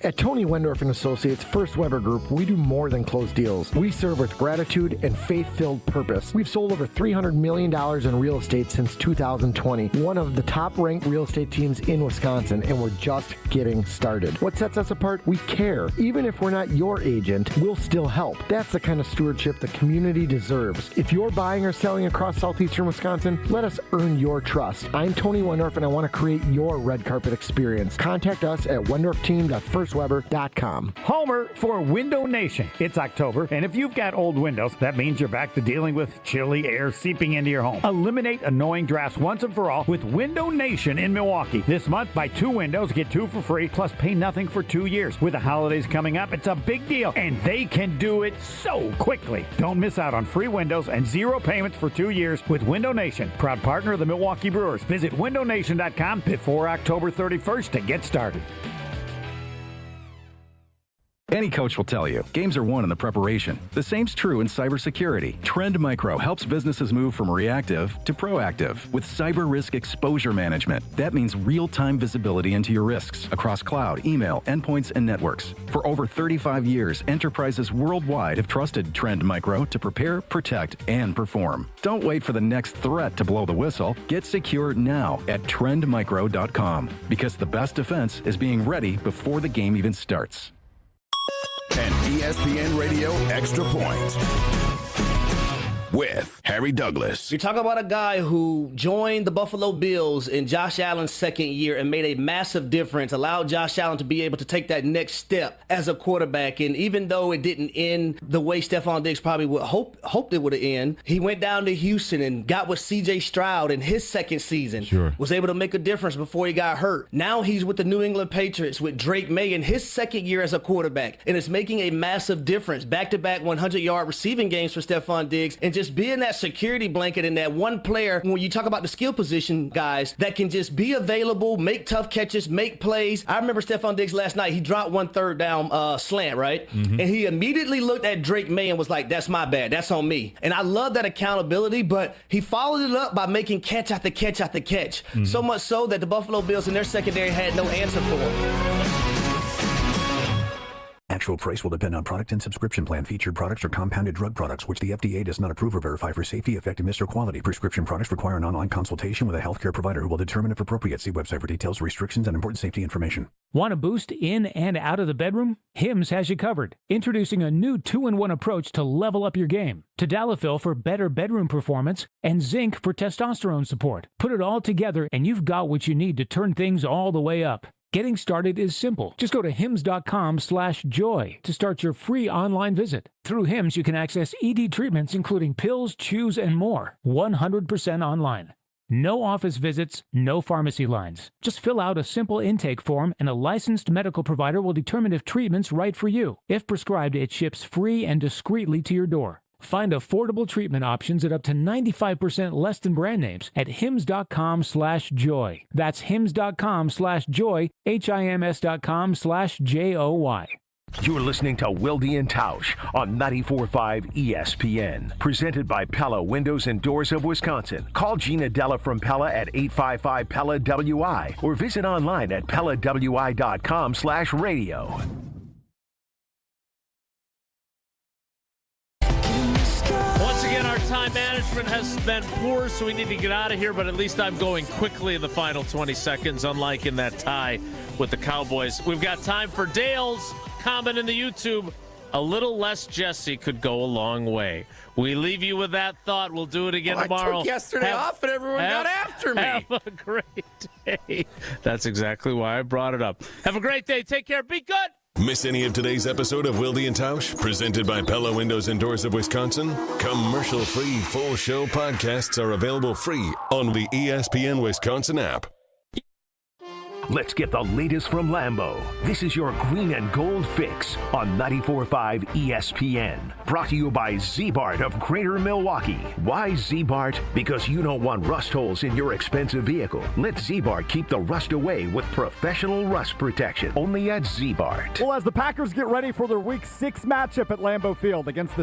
At Tony Wendorf & Associates First Weber Group, we do more than close deals. We serve with gratitude and faith-filled purpose. We've sold over $300 million in real estate since 2020, one of the top-ranked real estate teams in Wisconsin, and we're just getting started. What sets us apart? We care. Even if we're not your agent, we'll still help. That's the kind of stewardship the community deserves. If you're buying or selling across southeastern Wisconsin, let us earn your trust. I'm Tony Wendorf, and I want to create your red carpet experience. Contact us at wendorfteam.firstweber.com. Homer for Window Nation. It's October, and if you've got old windows, that means you're back to dealing with chilly air seeping into your home. Eliminate annoying drafts once and for all with Window Nation in Milwaukee. This month, buy 2 windows, get 2 for free, plus pay nothing for 2 years. With the holidays coming up, it's a big deal, and they can do it so quickly. Don't miss out on free windows and 0 payments for 2 years with Window Nation, proud partner of the Milwaukee Brewers. Visit windownation.com before October 31st to get started. Any coach will tell you, games are won in the preparation. The same's true in cybersecurity. Trend Micro helps businesses move from reactive to proactive with cyber risk exposure management. That means real-time visibility into your risks across cloud, email, endpoints, and networks. For over 35 years, enterprises worldwide have trusted Trend Micro to prepare, protect, and perform. Don't wait for the next threat to blow the whistle. Get secure now at trendmicro.com, because the best defense is being ready before the game even starts. An ESPN Radio Extra Point with Harry Douglas. You're talking about a guy who joined the Buffalo Bills in Josh Allen's second year and made a massive difference, allowed Josh Allen to be able to take that next step as a quarterback. And even though it didn't end the way Stephon Diggs probably would hoped it would have ended, he went down to Houston and got with C.J. Stroud in his second season. Sure. Was able to make a difference before he got hurt. Now he's with the New England Patriots with Drake May in his second year as a quarterback. And it's making a massive difference. Back-to-back 100-yard receiving games for Stephon Diggs, and just being that security blanket and that one player, when you talk about the skill position guys, that can just be available, make tough catches, make plays. I remember Stephon Diggs last night, he dropped 1 third down slant, right? Mm-hmm. And he immediately looked at Drake May and was like, that's my bad, that's on me. And I love that accountability, but he followed it up by making catch after catch after catch. Mm-hmm. So much so that the Buffalo Bills in their secondary had no answer for him. Actual price will depend on product and subscription plan. Featured products are compounded drug products, which the FDA does not approve or verify for safety, effectiveness, or quality. Prescription products require an online consultation with a healthcare provider who will determine if appropriate. See website for details, restrictions, and important safety information. Want a boost in and out of the bedroom? Hims has you covered. Introducing a new 2-in-1 approach to level up your game. Tadalafil for better bedroom performance and zinc for testosterone support. Put it all together and you've got what you need to turn things all the way up. Getting started is simple. Just go to hims.com/joy to start your free online visit. Through Hims, you can access ED treatments including pills, chews, and more. 100% online. No office visits, no pharmacy lines. Just fill out a simple intake form and a licensed medical provider will determine if treatment's right for you. If prescribed, it ships free and discreetly to your door. Find affordable treatment options at up to 95% less than brand names at hims.com/joy. That's hims.com/joy, hims.com/joy. You're listening to Wilde and Tausch on 94.5 ESPN. Presented by Pella Windows and Doors of Wisconsin. Call Gina Della from Pella at 855-PELLA-WI or visit online at PellaWI.com/radio. Time management has been poor, so we need to get out of here, but at least I'm going quickly in the final 20 seconds, unlike in that tie with the Cowboys. We've got time for Dale's comment in the YouTube. A little less Jesse could go a long way. We leave you with that thought. We'll do it again tomorrow. I took yesterday off and everyone got after me. Have a great day. That's exactly why I brought it up. Have a great day. Take care. Be good. Miss any of today's episode of Wilde Tausch, presented by Pella Windows and Doors of Wisconsin? Commercial-free full show podcasts are available free on the ESPN Wisconsin app. Let's get the latest from Lambeau. This is your green and gold fix on 94.5 ESPN. Brought to you by Z-Bart of Greater Milwaukee. Why Z-Bart? Because you don't want rust holes in your expensive vehicle. Let Z-Bart keep the rust away with professional rust protection. Only at Z-Bart. Well, as the Packers get ready for their Week 6 matchup at Lambeau Field against the